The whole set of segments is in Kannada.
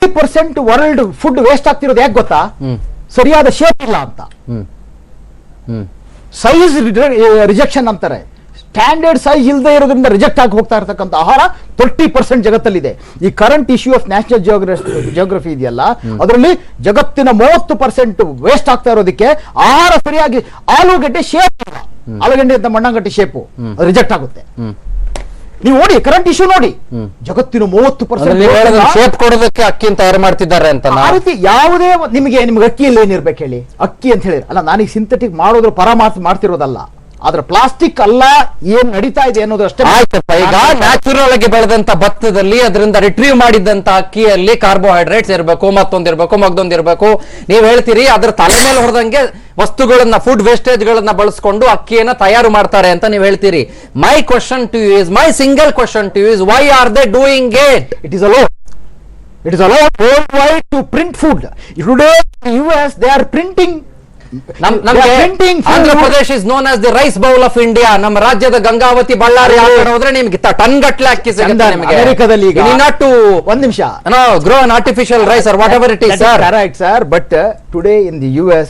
30% ವರ್ಲ್ಡ್ ಫುಡ್ ವೇಸ್ಟ್ ಆಗ್ತಿರೋದು ಯಾಕೆ ಗೊತ್ತಾ? ಸರಿಯಾದ ಶೇಪ್ ಇಲ್ಲ ಅಂತ. ಸೈಜ್ ರಿಜೆಕ್ಷನ್ ಅಂತಾರೆ. ಸ್ಟ್ಯಾಂಡರ್ಡ್ ಸೈಜ್ ಇಲ್ಲದೆ ಇರೋದ್ರಿಂದ ರಿಜೆಕ್ಟ್ ಆಗಿ ಹೋಗ್ತಾ ಇರತಕ್ಕಂಥ ಆಹಾರ 30% ಜಗತ್ತಲ್ಲಿದೆ. ಈ current issue of national geography ಇದೆಯಲ್ಲ, ಅದರಲ್ಲಿ ಜಗತ್ತಿನ 30% ವೇಸ್ಟ್ ಆಗ್ತಾ ಇರೋದಕ್ಕೆ ಆಹಾರ ಸರಿಯಾಗಿ ಆಲೂಗಡ್ಡೆ ಶೇಪ್ ಇಲ್ಲ. ಆಲೂಗಡ್ಡೆ ಅಂತ ಮಣ್ಣಂಗಟ್ಟಿ ಶೇಪು ರಿಜೆಕ್ಟ್ ಆಗುತ್ತೆ. ನೀವು ನೋಡಿ ಕರೆಂಟ್ ಇಶ್ಯೂ ನೋಡಿ, ಜಗತ್ತಿನ 30% ಶೇಪ್ ಕೊಡೋದಕ್ಕೆ ಅಕ್ಕಿ ತಯಾರು ಮಾಡ್ತಿದ್ದಾರೆ ಅಂತ. ಆ ರೀತಿ ಯಾವುದೇ ನಿಮ್ಗೆ ಅಕ್ಕಿಯಲ್ಲಿ ಏನಿರ್ಬೇಕು ಹೇಳಿ? ಅಕ್ಕಿ ಅಂತ ಹೇಳಿ ಅಲ್ಲ, ನಾನೀಗ ಸಿಂಥೆಟಿಕ್ ಮಾಡೋದ್ರ ಪರ ಮಾಡ್ತಿರೋದಲ್ಲ, ಆದ್ರೆ ಪ್ಲಾಸ್ಟಿಕ್ ಅಲ್ಲ ಏನ್ ನಡೀತಾ ಇದೆ ಅನ್ನೋದು ಅಷ್ಟೇ. ಆಯ್ತಪ್ಪ, ಈಗ ನ್ಯಾಚುರಲ್ ಆಗಿ ಬೆಳೆದಂತ ಭತ್ತದಲ್ಲಿ ಅದರಿಂದ ರಿಟ್ರೀವ್ ಮಾಡಿದಂತ ಅಕ್ಕಿಯಲ್ಲಿ ಕಾರ್ಬೋಹೈಡ್ರೇಟ್ಸ್ ಇರಬೇಕು, ಮತ್ತೊಂದಿರ್ಬೇಕು, ಮಗ್ದೊಂದಿರ್ಬೇಕು. ನೀವ್ ಹೇಳ್ತೀರಿ ಅದ್ರ ತಲೆ ಮೇಲೆ ಹೊಡೆದಂಗೆ ವಸ್ತುಗಳನ್ನ, ಫುಡ್ ವೇಸ್ಟೇಜ್ ಗಳನ್ನ ಬಳಸ್ಕೊಂಡು ಅಕ್ಕಿಯನ್ನ ತಯಾರು ಮಾಡ್ತಾರೆ ಅಂತ ನೀವು ಹೇಳ್ತೀರಿ. My question to you is, my single question to you is, why are they doing it? It is allowed worldwide to print food. Today in US they are printing. Andhra Pradesh is known as the rice bowl of India. ನಮ್ಮ ರಾಜ್ಯದ ಗಂಗಾವತಿ, ಬಳ್ಳಾರಿ ಹೋದ್ರೆ ನಿಮ್ಗೆ ಟನ್ ಗಟ್ಲೆ ಅಕ್ಕಿ ಸಿಗುತ್ತೆ. ಅಮೆರಿಕದಲ್ಲಿ ಈಗ ಒಂದ್ ನಿಮಿಷ grow an artificial rice or whatever it is sir. Correct sir, but today in the US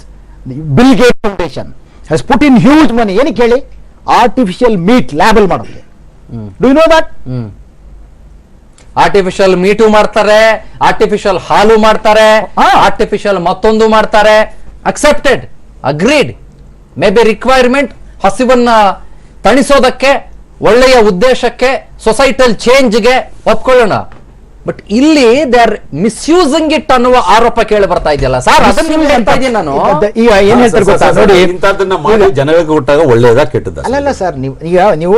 the Bill Gates Foundation has put in huge money. ಏನಕ್ಕೆ ಹೇಳಿ? ಆರ್ಟಿಫಿಷಿಯಲ್ ಮೀಟ್ ಲ್ಯಾಬಲ್ ಮಾಡೋದು. Do you know that? Artificial meat ಮಾಡ್ತಾರೆ, ಆರ್ಟಿಫಿಷಿಯಲ್ ಹಾಲು ಮಾಡ್ತಾರೆ, ಆರ್ಟಿಫಿಷಿಯಲ್ ಮತ್ತೊಂದು ಮಾಡ್ತಾರೆ. Accepted, agreed. May be requirement ಹಸಿವನ್ನ ತಣಿಸೋದಕ್ಕೆ, ಒಳ್ಳೆಯ ಉದ್ದೇಶಕ್ಕೆ, ಸೊಸೈಟಲ್ ಚೇಂಜ್ಗೆ ಒಪ್ಕೊಳ್ಳೋಣ. ಬಟ್ ಇಲ್ಲಿ ದೇ ಆರ್ ಮಿಸ್ಯೂಸಿಂಗ್ ಇಟ್ ಅನ್ನುವ ಆರೋಪ ಕೇಳಿ ಬರ್ತಾ ಇದೆಯಲ್ಲ ಸರ್. ಅದನ್ನ ಹೇಳ್ತಾ ಇದ್ದೀನಿ ನಾನು. ಈಗ ಏನ್ ಹೇಳ್ತಾರೆ ಗೊತ್ತಾ ನೋಡಿ, ಇಂಥದ್ದನ್ನ ಮಾಡಿ ಜನರಿಗೆ ಕೊಟ್ಟಾಗ ಒಳ್ಳೇದಾ ಕೆಟ್ಟದ? ಅಲ್ಲ ಸರ್, ನೀವು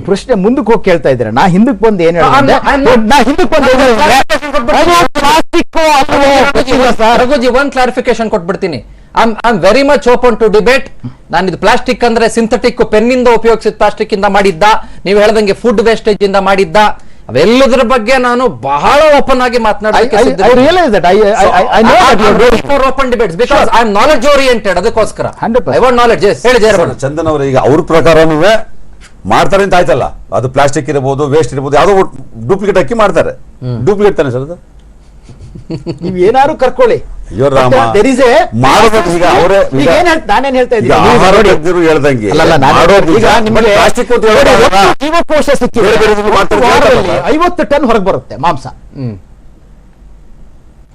ಪ್ರಶ್ನೆ ಮುಂದಕ್ಕೆ ಹೋಗಿ ಕೇಳ್ತಾ ಇದ್ದೀರಾ. ನಾ ಹಿಂದಕ್ಕೆ ಬಂದು ಏನ್ ರಘುಜಿ ಒಂದ್ ಕ್ಲಾರಿಫಿಕೇಶನ್ ಕೊಟ್ಬಿಡ್ತೀನಿ. I am very much open to debate. ನಾನು ಇದು ಪ್ಲಾಸ್ಟಿಕ್ ಅಂದ್ರೆ ಸಿಂಥೆಟಿಕ್ ಪೆನ್ನಿಂದ ಉಪಯೋಗಿಸಿದ ಪ್ಲಾಸ್ಟಿಕ್ ಇಂದ ಮಾಡಿದ್ದ, ನೀವು ಹೇಳ್ದಂಗೆ ಫುಡ್ ವೇಸ್ಟೇಜ್ ಇಂದ ಮಾಡಿದ್ದ, ಅವೆಲ್ಲದರ ಬಗ್ಗೆ ನಾನು ಬಹಳ ಓಪನ್ ಆಗಿ ಮಾತನಾಡೋದಕ್ಕೆ open debates because I am knowledge oriented. ಅದಕ್ಕೋಸ್ಕರ ಐ ವಾಂಟ್ ನಾಲೆಡ್ಜ್. ಹೇಳಿ ಚಂದನ್ ಅವರು, ಈಗ ಅವ್ರ ಪ್ರಕಾರನೂ ಮಾಡ್ತಾರೆ ಅಂತ ಆಯ್ತಲ್ಲ, ಅದು ಪ್ಲಾಸ್ಟಿಕ್ ಇರಬಹುದು, ವೇಸ್ಟ್ ಇರಬಹುದು, ಯಾವ್ದೋ ಡೂಪ್ಲಿಕೇಟ್ ಅಕ್ಕಿ ಮಾಡ್ತಾರೆ. ಡೂಪ್ಲಿಕೇಟ್ ತಾನೆ ಸರ್ ಅದು? ನೀವ್ ಏನಾದ್ರು ಕರ್ಕೊಳ್ಳಿ, ನಾನೇನ್ ಹೇಳ್ತಾ ಇದ್ದೀನಿ, 50 ಟನ್ ಹೊರಗೆ ಬರುತ್ತೆ ಮಾಂಸ.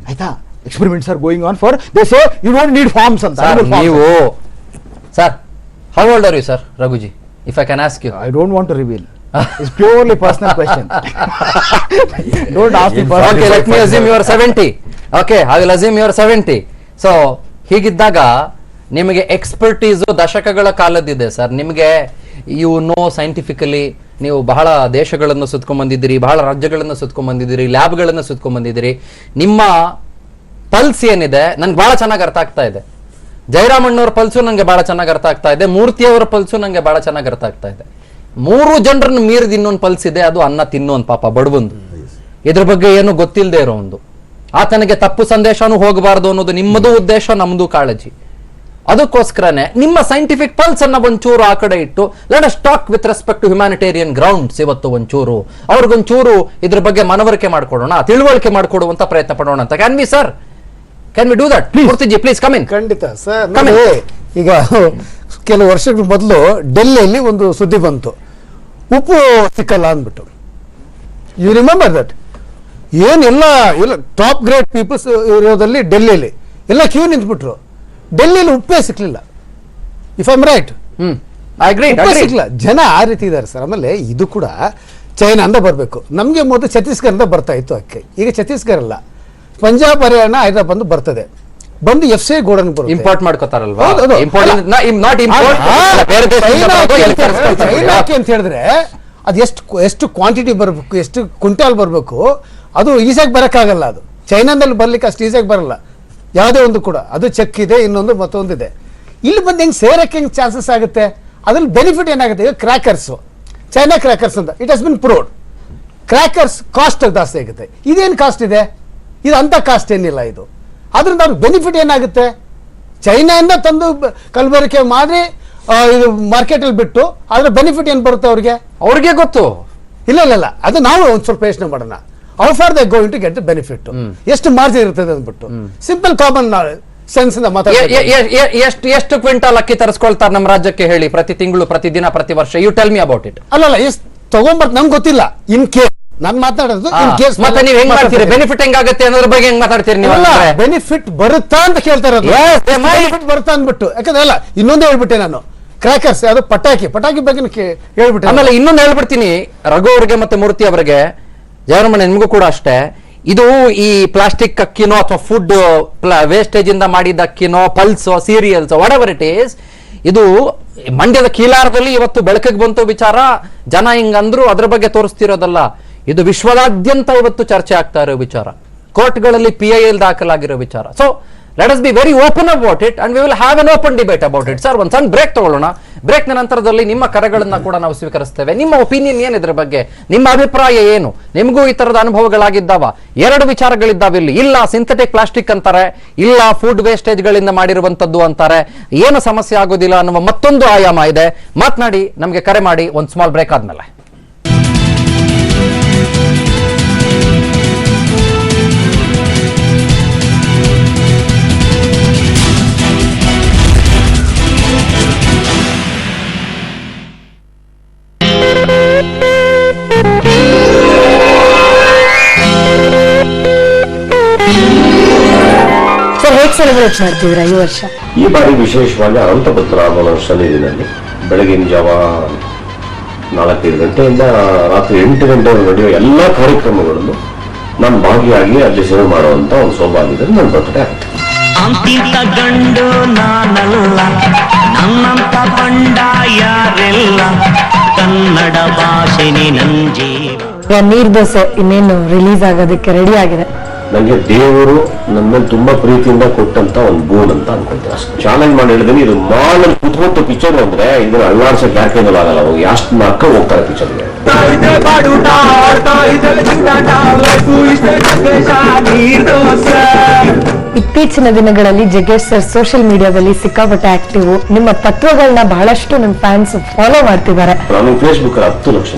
ಆಯ್ತಾ? Experiments are going on for they say you don't need farms ಅಂತ. ನೀವು sir, how old are you sir Raghuji, if I can ask you? I don't want to reveal. It's purely personal question. Don't ask me personal. Okay, let me assume you are 70. Okay, I will assume you are 70. So, ಹೀಗಿದ್ದಾಗ ನಿಮಗೆ ಎಕ್ಸ್ಪರ್ಟೀಸ್ ದಶಕಗಳ ಕಾಲದಿದೆ ಸರ್. ನಿಮಗೆ ಯು ನೋ ಸೈಂಟಿಫಿಕಲಿ, ನೀವು ಬಹಳ ದೇಶಗಳನ್ನು ಸುತ್ಕೊಂಡ್ ಬಂದಿದ್ದೀರಿ, ಬಹಳ ರಾಜ್ಯಗಳನ್ನು ಸುತ್ಕೊಂಡ್ ಬಂದಿದ್ದೀರಿ, ಲ್ಯಾಬ್ಗಳನ್ನು ಸುತ್ಕೊಂಡ್ ಬಂದಿದ್ದೀರಿ. ನಿಮ್ಮ ಪಲ್ಸ್ ಏನಿದೆ ನನ್ಗೆ ಬಹಳ ಚೆನ್ನಾಗಿ ಅರ್ಥ ಆಗ್ತಾ ಇದೆ. ಜಯರಾಮಣ್ಣವ್ರ ಪಲ್ಸು ನಂಗೆ ಬಹಳ ಚೆನ್ನಾಗಿ ಅರ್ಥ ಆಗ್ತಾ ಇದೆ. ಮೂರ್ತಿಯವರ ಪಲ್ಸು ನಂಗೆ ಬಹಳ ಚೆನ್ನಾಗಿ ಅರ್ಥ ಆಗ್ತಾ ಇದೆ. 3 ಜನರನ್ನು ಮೀರಿದ ಇನ್ನೊಂದು ಪಲ್ಸ್ ಇದೆ, ಅದು ಅನ್ನ ತಿನ್ನೋನ್ ಪಾಪ ಬಡವಂದು. ಇದ್ರ ಬಗ್ಗೆ ಏನು ಗೊತ್ತಿಲ್ಲದೆ ಇರೋ ಒಂದು, ಆತನಿಗೆ ತಪ್ಪು ಸಂದೇಶನೂ ಹೋಗಬಾರದು ಅನ್ನೋದು ನಿಮ್ಮದು ಉದ್ದೇಶ, ನಮ್ದು ಕಾಳಜಿ. ಅದಕ್ಕೋಸ್ಕರನೇ ನಿಮ್ಮ ಸೈಂಟಿಫಿಕ್ ಪಲ್ಸ್ ಅನ್ನ ಒಂಚೂರು ಆ ಕಡೆ ಇಟ್ಟು let us talk with respect to humanitarian grounds. ಇವತ್ತು ಒಂಚೂರು ಅವ್ರಿಗೊಂಚೂರು ಇದ್ರ ಬಗ್ಗೆ ಮನವರಿಕೆ ಮಾಡ್ಕೊಡೋಣ, ತಿಳುವಳಿಕೆ ಮಾಡ್ಕೊಡುವಂತ ಪ್ರಯತ್ನ ಪಡೋಣ ಅಂತ. Can we sir, can we do that? ಮೂರ್ತಿಜಿ please come in. ಖಂಡಿತ ಸರ್. ಈಗ ಕೆಲವು ವರ್ಷಗಳ ಮೊದಲು ಡೆಲ್ಲಿಯಲ್ಲಿ ಒಂದು ಸುದ್ದಿ ಬಂತು, ಉಪ್ಪು ಸಿಕ್ಕಲ್ಲ ಅಂದ್ಬಿಟ್ಟು. You remember that? ಏನೆಲ್ಲ ಟಾಪ್ ಗ್ರೇಡ್ ಪೀಪಲ್ಸ್ ಇರೋದಲ್ಲಿ ಡೆಲ್ಲಿಯಲ್ಲಿ ಎಲ್ಲ ಕ್ಯೂ ನಿಂತ್ಬಿಟ್ರು. ಡೆಲ್ಲಿಯಲ್ಲಿ ಉಪ್ಪೇ ಸಿಕ್ಲಿಲ್ಲ. If I am right? ಉಪ್ಪೇ ಸಿಕ್ಲಿಲ್ಲ. ಜನ ಆ ರೀತಿ ಇದ್ದಾರೆ ಸರ್. ಆಮೇಲೆ ಇದು ಕೂಡ ಚೈನಾದಿಂದ ಬರಬೇಕು. ನಮಗೆ ಮೊದಲು ಛತ್ತೀಸ್ಗಢದಿಂದ ಬರ್ತಾ ಇತ್ತು ಅಕ್ಕಿ. ಈಗ ಛತ್ತೀಸ್ಗಢ ಅಲ್ಲ, ಪಂಜಾಬ್, ಹರಿಯಾಣ, ಹೈದರಾಬಾದ್ ಬರ್ತದೆ. ಬಂದು FC ಗೋಡನ್ ಬರುತ್ತೆ. ಇಂಪೋರ್ಟ್ ಮಾಡ್ಕೋತಾರಲ್ವಾ? ಚೈನಾಕ್ಕೆ ಅಂತ ಹೇಳಿದ್ರೆ ಅದು ಎಷ್ಟು ಕ್ವಾಂಟಿಟಿ ಬರಬೇಕು, ಎಷ್ಟು ಕ್ವಿಂಟಾಲ್ ಬರಬೇಕು, ಅದು ಈಸಿಯಾಗಿ ಬರೋಕ್ಕಾಗಲ್ಲ. ಅದು ಚೈನಾದಲ್ಲಿ ಬರ್ಲಿಕ್ಕೆ ಅಷ್ಟು ಈಸಿಯಾಗಿ ಬರಲ್ಲ ಯಾವುದೇ ಒಂದು ಕೂಡ. ಅದು ಚೆಕ್ ಇದೆ, ಇನ್ನೊಂದು ಮತ್ತೊಂದಿದೆ. ಇಲ್ಲಿ ಬಂದು ಹೆಂಗೆ ಸೇರಕ್ಕೆ ಹೆಂಗೆ ಚಾನ್ಸಸ್ ಆಗುತ್ತೆ? ಅದ್ರಲ್ಲಿ ಬೆನಿಫಿಟ್ ಏನಾಗುತ್ತೆ? ಈಗ ಕ್ರ್ಯಾಕರ್ಸು, ಚೈನಾ ಕ್ರ್ಯಾಕರ್ಸ್ ಅಂತ it has been proved. Crackers cost ಜಾಸ್ತಿ ಆಗುತ್ತೆ. ಇದೇನು ಕಾಸ್ಟ್ ಇದೆ? ಇದು ಅಂತ ಕಾಸ್ಟ್ ಏನಿಲ್ಲ. ಇದು ಅದರಿಂದ ಅವ್ರಿಗೆ ಬೆನಿಫಿಟ್ ಏನಾಗುತ್ತೆ? ಚೈನಾದಿಂದ ತಂದು ಕಲಬೆರಕೆ ಮಾಡಿ ಇದು ಮಾರ್ಕೆಟಲ್ಲಿ ಬಿಟ್ಟು ಅದರ ಬೆನಿಫಿಟ್ ಏನು ಬರುತ್ತೆ ಅವ್ರಿಗೆ? ಅವ್ರಿಗೆ ಗೊತ್ತು. ಇಲ್ಲ, ಅದು ನಾವು ಒಂದು ಸ್ವಲ್ಪ ಯೋಚನೆ ಮಾಡೋಣ. How far they going to get the benefit, ಎಷ್ಟು ಮಾರ್ಜಿನ್ ಇರ್ತದೆ ಅಂದ್ಬಿಟ್ಟು ಸಿಂಪಲ್ ಕಾಮನ್ ಸೆನ್ಸ್ ಇಂದ ಎಷ್ಟು ಕ್ವಿಂಟಲ್ ಅಕ್ಕಿ ತರಿಸ್ಕೊಳ್ತಾರೆ ನಮ್ಮ ರಾಜ್ಯಕ್ಕೆ ಹೇಳಿ, ಪ್ರತಿ ತಿಂಗಳು, ಪ್ರತಿ ದಿನ, ಪ್ರತಿ ವರ್ಷ? You tell me about it. ಅಲ್ಲಲ್ಲ, ಎಷ್ಟು ತಗೊಂಬರ್ತ ನಂಗೆ ಗೊತ್ತಿಲ್ಲ. ಇನ್ ಕೇಸ್ ನಾನು ಮಾತಾಡೋದು ಇನ್ ಕೇಸ್. ಮತ್ತೆ ನೀವು ಹೆಂಗ್ ಮಾಡ್ತೀರಿ? ಬೆನಿಫಿಟ್ ಹೆಂಗಾಗುತ್ತೆ ಅನ್ನೋದ್ರ ಬಗ್ಗೆ ಹೆಂಗ್ ಮಾತಾಡ್ತೀರಿ ನೀವು? ಬೆನಿಫಿಟ್ ಬರುತ್ತಾ ಅಂತ ಕೇಳ್ತಾ ಇರೋದು. ಬೆನಿಫಿಟ್ ಬರುತ್ತಾ ಅಂದ್ಬಿಟ್ಟು, ಯಾಕಂದ್ರೆ ಅಲ್ಲ ಇನ್ನೊಂದೇ ಹೇಳ್ಬಿಟ್ಟೆ ನಾನು, ಕ್ರ್ಯಾಕರ್ಸ್ ಅದು ಪಟಾಕಿ ಬಗ್ಗೆ ಹೇಳ್ಬಿಟ್ಟೆ. ಆಮೇಲೆ ಇನ್ನೊಂದು ಹೇಳ್ಬಿಡ್ತೀನಿ ರಘು ಅವರಿಗೆ ಮತ್ತೆ ಮೂರ್ತಿ ಅವರಿಗೆ, ಜಯರಮಣ ನಿಮಗೂ ಕೂಡ ಅಷ್ಟೇ. ಇದು ಈ ಪ್ಲಾಸ್ಟಿಕ್ ಅಕ್ಕಿನೋ ಅಥವಾ ಫುಡ್ ವೇಸ್ಟೇಜ್ ಇಂದ ಮಾಡಿದ ಅಕ್ಕಿನೋ, pulse, cereals, whatever it is, ಇದು ಮಂಡ್ಯದ ಕೀಲಾರದಲ್ಲಿ ಇವತ್ತು ಬೆಳಕಿಗೆ ಬಂತು ವಿಚಾರ. ಜನ ಹಿಂಗಂದ್ರು ಅದ್ರ ಬಗ್ಗೆ ತೋರಿಸ್ತಿರೋದಲ್ಲ, ಇದು ವಿಶ್ವದಾದ್ಯಂತ ಇವತ್ತು ಚರ್ಚೆ ಆಗ್ತಾ ಇರೋ ವಿಚಾರ, ಕೋರ್ಟ್ಗಳಲ್ಲಿ PIL ದಾಖಲಾಗಿರೋ ವಿಚಾರ. So let us be very open about it and we will have an open debate about it. Sir, ಒಂದು ಸಣ್ಣ ಬ್ರೇಕ್ ತಗೊಳ್ಳೋಣ. ಬ್ರೇಕ್ನ ನಂತರದಲ್ಲಿ ನಿಮ್ಮ ಕರೆಗಳನ್ನ ಕೂಡ ನಾವು ಸ್ವೀಕರಿಸ್ತೇವೆ. ನಿಮ್ಮ ಒಪಿನಿಯನ್ ಏನು ಇದ್ರ ಬಗ್ಗೆ? ನಿಮ್ಮ ಅಭಿಪ್ರಾಯ ಏನು? ನಿಮಗೂ ಈ ತರದ ಅನುಭವಗಳಾಗಿದ್ದಾವ? ಎರಡು ವಿಚಾರಗಳಿದ್ದಾವೆ ಇಲ್ಲಿ. ಇಲ್ಲ ಸಿಂಥೆಟಿಕ್ ಪ್ಲಾಸ್ಟಿಕ್ ಅಂತಾರೆ, ಇಲ್ಲ ಫುಡ್ ವೇಸ್ಟೇಜ್ ಗಳಿಂದ ಮಾಡಿರುವಂತದ್ದು ಅಂತಾರೆ, ಏನು ಸಮಸ್ಯೆ ಆಗೋದಿಲ್ಲ ಅನ್ನುವ ಮತ್ತೊಂದು ಆಯಾಮ ಇದೆ. ಮಾತನಾಡಿ, ನಮಗೆ ಕರೆ ಮಾಡಿ. ಒಂದು ಸ್ಮಾಲ್ ಬ್ರೇಕ್ ಆದ್ಮೇಲೆ ಸೆಲೆಬ್ರೇಟ್ ಮಾಡ್ತಿದ್ದೀರಾ ಈ ವರ್ಷ? ಈ ಬಾರಿ ವಿಶೇಷವಾಗಿ ಅನಂತಪುರ ಶನಿ ದಿನದಲ್ಲಿ ಬೆಳಗಿನ ಜಾವ 4-5 ಗಂಟೆಯಿಂದ ರಾತ್ರಿ 8 ಗಂಟೆವರೆಗೆ ನಡೆಯುವ ಎಲ್ಲ ಕಾರ್ಯಕ್ರಮಗಳನ್ನು ನಾನು ಭಾಗಿಯಾಗಿ ಅಲ್ಲಿ ಸೇವೆ ಮಾಡುವಂತ ಒಂದು ಸೌಭಾಗ್ಯದಲ್ಲಿ ನನ್ನ ಬರ್ತಡೆ ಆಗುತ್ತೆ. ಅಂತಿಂತ ಗಂಡು ನಾನಲ್ಲ, ನನ್ನಂತ ಬಂಡ ಯಾರೆಲ್ಲ, ಕನ್ನಡ ಭಾಷೆ ನನ್ ಜೀವ. ನೀರ್ ದೋಸೆ ಇನ್ನೇನು ರಿಲೀಸ್ ಆಗೋದಕ್ಕೆ ರೆಡಿ ಆಗಿದೆ. ನನಗೆ ದೇವರು ನನ್ನ ಮೇಲೆ ತುಂಬಾ ಪ್ರೀತಿಯಿಂದ ಕೊಟ್ಟಂತ ಒಂದು ಬೋನ್ ಅಂತ ಅನ್ಕೊಳ್ತೀನಿ. ಅಷ್ಟು ಚಾಲೆಂಜ್ ಮಾಡಿ ಹೇಳಿದೀನಿ. ಇದು ಮಾಲಲ್ಲಿ ಕುತ್ಕೊಂತ ಪಿಕ್ಚರ್ ಅಂದ್ರೆ ಇದನ್ನ ಅಳ್ಳಾಡ್ಸಕ್ ಯಾರ ಕೈಯಲ್ಲಿ ಆಗಲ್ಲ. ಹೋಗಿ ಅಷ್ಟು ನಕ್ಕ ಹೋಗ್ತಾರೆ ಪಿಕ್ಚರ್ಗೆ. ಇತ್ತೀಚಿನ ದಿನಗಳಲ್ಲಿ ಜಗ್ಗೇಶ್ ಸರ್ ಸೋಷಿಯಲ್ ಮೀಡಿಯಾದಲ್ಲಿ ಸಿಕ್ಕಾಪಟ್ಟೆ ಆಕ್ಟಿವ್. ನಿಮ್ಮ ತತ್ವಗಳನ್ನ ಬಹಳಷ್ಟು ನಿಮ್ಮ ಫ್ಯಾನ್ಸ್ ಫಾಲೋ ಮಾಡ್ತಿದ್ದಾರೆ. ನಾನು Facebook 10 lakh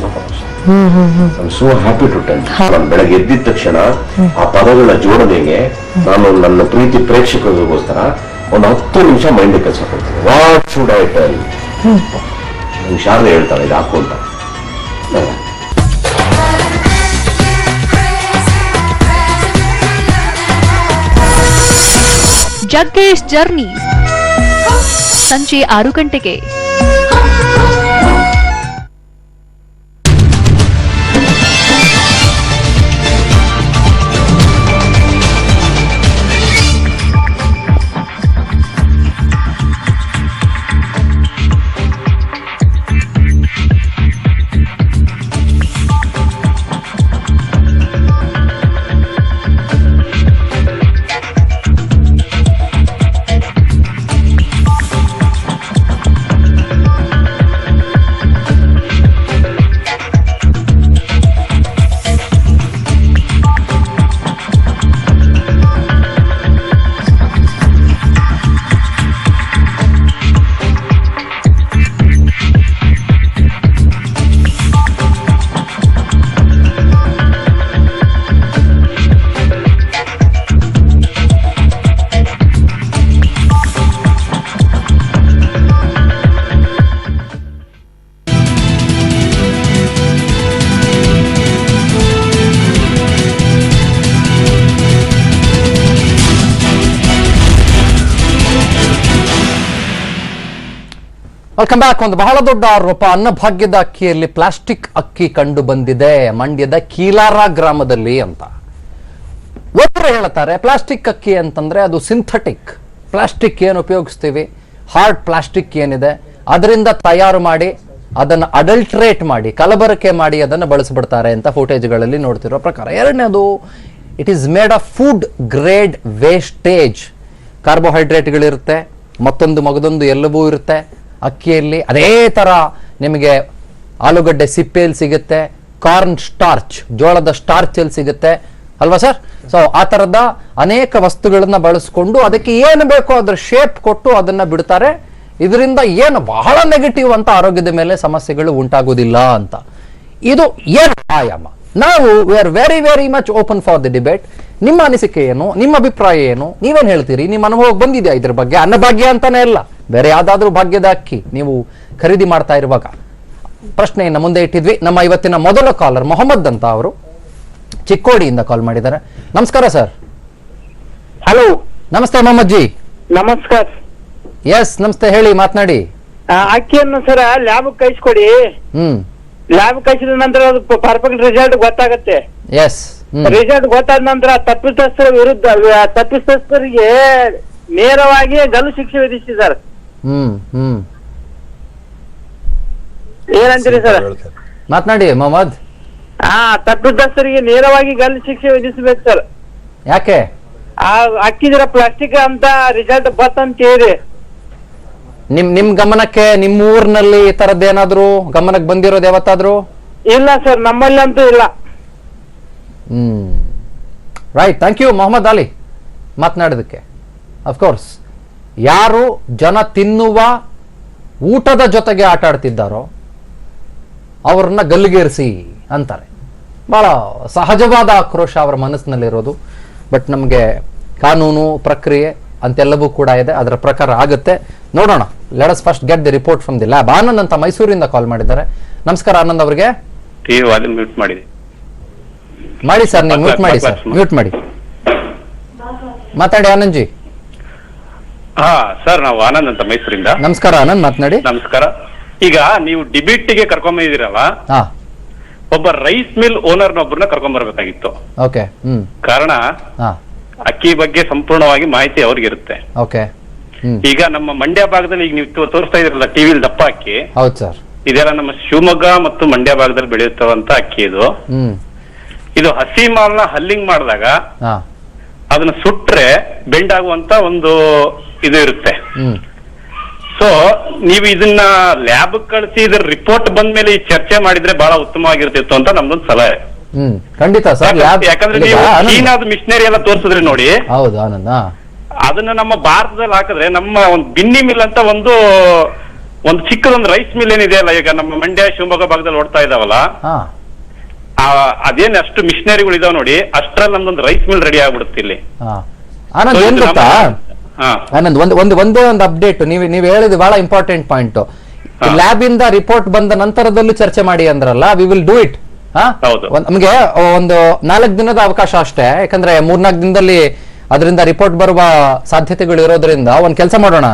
I'm so happy to tell you. ನಾನು ಬೆಳಗ್ಗೆ ಎದ್ದಿದ ತಕ್ಷಣ ಆ ಪದಗಳ ಜೋಡಣೆಗೆ ನಾನು ನನ್ನ ಪ್ರೀತಿ ಪ್ರೇಕ್ಷಕರಿಗೋಸ್ಕರ ಒಂದು 10 ನಿಮಿಷ ಮೈಂಡ್ ಕೆಲಸ ಕೊಡ್ತೀನಿ. What should I tell? ನಂಗೆ ಶಾರದೆ ಹೇಳ್ತಾಳೆ ಇದು ಹಾಕು ಅಂತ. ಜಗ್ಗೇಶ್ ಜರ್ನಿ ಸಂಜೆ 6 ಗಂಟೆಗೆ. Welcome back. ಒಂದು ಬಹಳ ದೊಡ್ಡ ಆರೋಪ, ಅನ್ನಭಾಗ್ಯದ ಅಕ್ಕಿಯಲ್ಲಿ ಪ್ಲಾಸ್ಟಿಕ್ ಅಕ್ಕಿ ಕಂಡು ಬಂದಿದೆ ಮಂಡ್ಯದ ಕೀಲಾರ ಗ್ರಾಮದಲ್ಲಿ ಅಂತ. ಒಬ್ಬರು ಹೇಳ್ತಾರೆ ಪ್ಲಾಸ್ಟಿಕ್ ಅಕ್ಕಿ ಅಂತಂದ್ರೆ ಅದು ಸಿಂಥೆಟಿಕ್ ಪ್ಲಾಸ್ಟಿಕ್ ಏನು ಉಪಯೋಗಿಸ್ತೀವಿ, ಹಾರ್ಡ್ ಪ್ಲಾಸ್ಟಿಕ್ ಏನಿದೆ ಅದರಿಂದ ತಯಾರು ಮಾಡಿ ಅದನ್ನು ಅಡಲ್ಟ್ರೇಟ್ ಮಾಡಿ ಕಲಬರಕೆ ಮಾಡಿ ಅದನ್ನು ಬಳಸಿಬಿಡ್ತಾರೆ ಅಂತ ಫುಟೇಜ್ಗಳಲ್ಲಿ ನೋಡ್ತಿರೋ ಪ್ರಕಾರ. ಎರಡನೇದು, it is made of food grade wastage. ಕಾರ್ಬೋಹೈಡ್ರೇಟ್ಗಳಿರುತ್ತೆ, ಮಗದೊಂದು ಎಲ್ಲವೂ ಇರುತ್ತೆ ಅಕ್ಕಿಯಲ್ಲಿ. ಅದೇ ತರ ನಿಮಗೆ ಆಲೂಗಡ್ಡೆ ಸಿಪ್ಪೆಯಲ್ಲಿ ಸಿಗುತ್ತೆ, ಕಾರ್ನ್ ಸ್ಟಾರ್ಚ್ ಜೋಳದ ಸ್ಟಾರ್ಚ್ ಅಲ್ಲಿ ಸಿಗುತ್ತೆ ಅಲ್ವಾ ಸರ್? ಸೊ ಆ ತರದ ಅನೇಕ ವಸ್ತುಗಳನ್ನ ಬಳಸ್ಕೊಂಡು ಅದಕ್ಕೆ ಏನು ಬೇಕೋ ಅದ್ರ ಶೇಪ್ ಕೊಟ್ಟು ಅದನ್ನ ಬಿಡ್ತಾರೆ. ಇದರಿಂದ ಏನು ಬಹಳ ನೆಗೆಟಿವ್ ಅಂತ, ಆರೋಗ್ಯದ ಮೇಲೆ ಸಮಸ್ಯೆಗಳು ಉಂಟಾಗೋದಿಲ್ಲ ಅಂತ. ಇದು ಏನು ಆಯಾಮ? ನಾವು V are very very much open for the debate. ನಿಮ್ಮ ಅನಿಸಿಕೆ ಏನು, ನಿಮ್ಮ ಅಭಿಪ್ರಾಯ ಏನು, ನೀವೇನ್ ಹೇಳ್ತೀರಿ? ನಿಮ್ಮ ಅನುಭವ ಬಂದಿದೆಯಾ ಇದ್ರ ಬಗ್ಗೆ? ಅನ್ನಭಾಗ್ಯ ಅಂತಾನೆ ಅಲ್ಲ, ಬೇರೆ ಯಾವ್ದಾದ್ರು ಭಾಗ್ಯದ ಅಕ್ಕಿ ನೀವು ಖರೀದಿ ಮಾಡ್ತಾ ಇರುವಾಗ ಪ್ರಶ್ನೆಯನ್ನ ಮುಂದೆ ಇಟ್ಟಿದ್ವಿ. ನಮ್ಮ ಇವತ್ತಿನ ಮೊದಲ ಕಾಲರ್ ಮೊಹಮ್ಮದ್ ಅಂತ ಅವರು ಚಿಕ್ಕೋಡಿಯಿಂದ ಕಾಲ್ ಮಾಡಿದ್ದಾರೆ. ನಮಸ್ಕಾರ ಸರ್. ಹಲೋ, ನಮಸ್ತೆ ಮೊಹಮ್ಮದ್ ಜಿ. ನಮಸ್ಕಾರ. ಎಸ್ ನಮಸ್ತೆ, ಹೇಳಿ, ಮಾತನಾಡಿ. ಅಕ್ಕಿಯನ್ನು ಸರ ಲ್ಯಾಬ್ ಕಳಿಸ್ಕೊಡಿ. ಲ್ಯಾಬ್ ಕಳಿಸಿದ ನಂತರ ಅದು ಪರ್ಫೆಕ್ಟ್ ರಿಸಲ್ಟ್ ಗೊತ್ತಾಗತ್ತೆ. ಎಸ್, ರಿಸಲ್ಟ್ ಗೊತ್ತಾದ ನಂತರ ತಪ್ಪಿತಸ್ಥರ ವಿರುದ್ಧ ತಪ್ಪಿತಸ್ಥರಿಗೆ ನೇರವಾಗಿ ಗಲ್ಲು ಶಿಕ್ಷೆ ವಿಧಿಸಿದ್ದಾರೆ. ಏನಂತೀರಿ ಸರ್? ಮಾತನಾಡಿ ಮೊಹಮ್ಮದ್. ತಪ್ಪಿತಸ್ಥರಿಗೆ ನೇರವಾಗಿ ಗಲ್ಲು ಶಿಕ್ಷೆ ವಿಧಿಸಬೇಕು ಸರ್. ಯಾಕೆ? ಅಕ್ಕಿದ್ರ ಪ್ಲಾಸ್ಟಿಕ್ ಅಂತ ರಿಸಲ್ಟ್ ಬತ್ತಂತ ಹೇಳಿ ನಿಮ್ ಗಮನಕ್ಕೆ, ನಿಮ್ಮ ಊರಿನಲ್ಲಿ ಈ ತರದ್ದೇನಾದ್ರು ಗಮನಕ್ಕೆ ಬಂದಿರೋದು ಯಾವತ್ತಾದ್ರು? ಇಲ್ಲ ಸರ್, ನಮ್ಮಲ್ಲಿ ಅಂತೂ ಇಲ್ಲ. Right, thank you Mohammed Ali ಮಾತನಾಡೋದಕ್ಕೆ. ಅಫ್ಕೋರ್ಸ್, ಯಾರು ಜನ ತಿನ್ನುವ ಊಟದ ಜೊತೆಗೆ ಆಟ ಆಡ್ತಿದ್ದಾರೋ ಅವ್ರನ್ನ ಗಲ್ಲಿಗೇರಿಸಿ ಅಂತಾರೆ. ಬಹಳ ಸಹಜವಾದ ಆಕ್ರೋಶ ಅವರ ಮನಸ್ಸಿನಲ್ಲಿರೋದು. ಬಟ್ ನಮಗೆ ಕಾನೂನು ಪ್ರಕ್ರಿಯೆ ಅಂತೆಲ್ಲವೂ ಕೂಡ ಇದೆ, ಅದರ ಪ್ರಕಾರ ಆಗುತ್ತೆ. ನೋಡೋಣ. Let us first get the report from the lab. Anand ಅಂತ ಮೈಸೂರಿಂದ ಕಾಲ್ ಮಾಡಿದ್ದಾರೆ. ನಮಸ್ಕಾರ ಆನಂದ್ ಅವರಿಗೆ. ಮಾಡಿ ಸರ್, ನೀವು ಮ್ಯೂಟ್ ಮಾಡಿ ಸರ್, ಮ್ಯೂಟ್ ಮಾಡಿ. ಮಾತಾಡಿ ಆನಂದ್ ಜಿ. ಸರ್, ನಾವು ಆನಂದ್ ಅಂತ ಮೈಸೂರಿಂದ. ನಮಸ್ಕಾರ ಆನಂದ್, ಮಾತನಾಡಿ. ನಮಸ್ಕಾರ. ಈಗ ನೀವು ಡಿಬೇಟ್ಗೆ ಕರ್ಕೊಂಡ್ ಬಂದಿದ್ದೀರಲ್ಲ, ಒಬ್ಬ ರೈಸ್ ಮಿಲ್ ಓನರ್ನೊಬ್ಬರನ್ನ ಕರ್ಕೊಂಡ್ ಬರ್ಬೇಕಾಗಿತ್ತು. ಓಕೆ. ಕಾರಣ ಅಕ್ಕಿ ಬಗ್ಗೆ ಸಂಪೂರ್ಣವಾಗಿ ಮಾಹಿತಿ ಅವ್ರಿಗಿರುತ್ತೆ. ಓಕೆ. ಈಗ ನಮ್ಮ ಮಂಡ್ಯ ಭಾಗದಲ್ಲಿ ಈಗ ನೀವು ತೋರಿಸ್ತಾ ಇದ್ರಲ್ಲ ಟಿವಿಲಿ ದಪ್ಪ ಅಕ್ಕಿ, ಹೌದು ಸರ್, ಇದೆಲ್ಲ ನಮ್ಮ ಶಿವಮೊಗ್ಗ ಮತ್ತು ಮಂಡ್ಯ ಭಾಗದಲ್ಲಿ ಬೆಳೆಯುತ್ತವಂತ ಅಕ್ಕಿ ಇದು. ಇದು ಹಸಿ ಮಾಲ್ನ ಹಲ್ಲಿಂಗ್ ಮಾಡಿದಾಗ ಅದನ್ನ ಸುಟ್ರೆ ಬೆಂಡ್ ಆಗುವಂತ ಒಂದು ಇದು ಇರುತ್ತೆ. ಸೊ ನೀವು ಇದನ್ನ ಲ್ಯಾಬ್ ಕಳಿಸಿ ಇದ್ರ ರಿಪೋರ್ಟ್ ಬಂದ್ಮೇಲೆ ಈ ಚರ್ಚೆ ಮಾಡಿದ್ರೆ ಬಹಳ ಉತ್ತಮವಾಗಿರ್ತಿತ್ತು ಅಂತ ನಮ್ದೊಂದು ಸಲಹೆ. ಖಂಡಿತ ಸರ್. ಯಾಕಂದ್ರೆ ನೀವು ಚೀನಾದ ಮಿಷನರಿ ಎಲ್ಲ ತೋರಿಸಿದ್ರೆ ನೋಡಿ, ಹೌದು ಆನಂದ, ಅದನ್ನ ನಮ್ಮ ಭಾರತದಲ್ಲಿ ಹಾಕಿದ್ರೆ ನಮ್ಮ ಒಂದು ಬಿನ್ನಿ ಮಿಲ್ ಅಂತ ಒಂದು ಚಿಕ್ಕದೊಂದು ರೈಸ್ ಮಿಲ್ ಏನಿದೆ ಅಲ್ಲ, ಈಗ ನಮ್ಮ ಮಂಡ್ಯ ಶಿವಮೊಗ್ಗ ಭಾಗದಲ್ಲಿ ಓಡ್ತಾ ಇದಾವಲ್ಲ, ಅದೇನ್ ಅಷ್ಟು ಮಿಷನರಿಗಳು ಇದಾವ ನೋಡಿ, ಅಷ್ಟ್ರಲ್ಲಿ ನಮ್ದೊಂದು ರೈಸ್ ಮಿಲ್ ರೆಡಿ ಆಗ್ಬಿಡುತ್ತೆ ಇಲ್ಲಿ. ಆನಂದ್ ಏನ್ ಗೊತ್ತಾ ಆನಂದ್, ಒಂದೇ ಒಂದು ಅಪ್ಡೇಟ್ ನೀವು ಹೇಳಿದ ಬಹಳ ಇಂಪಾರ್ಟೆಂಟ್ ಪಾಯಿಂಟ್. ಲ್ಯಾಬ್ ಇಂದ ರಿಪೋರ್ಟ್ ಬಂದ ನಂತರದಲ್ಲೂ ಚರ್ಚೆ ಮಾಡಿ ಅಂದ್ರಲ್ಲ, ವಿ ವಿಲ್ ಡೂ ಇಟ್. ನಮ್ಗೆ ಒಂದು 4 ದಿನದ ಅವಕಾಶ ಅಷ್ಟೇ, ಯಾಕಂದ್ರೆ 3-4 ದಿನದಲ್ಲಿ ಅದರಿಂದ ರಿಪೋರ್ಟ್ ಬರುವ ಸಾಧ್ಯತೆಗಳು ಇರೋದ್ರಿಂದ ಒಂದ್ ಕೆಲಸ ಮಾಡೋಣ.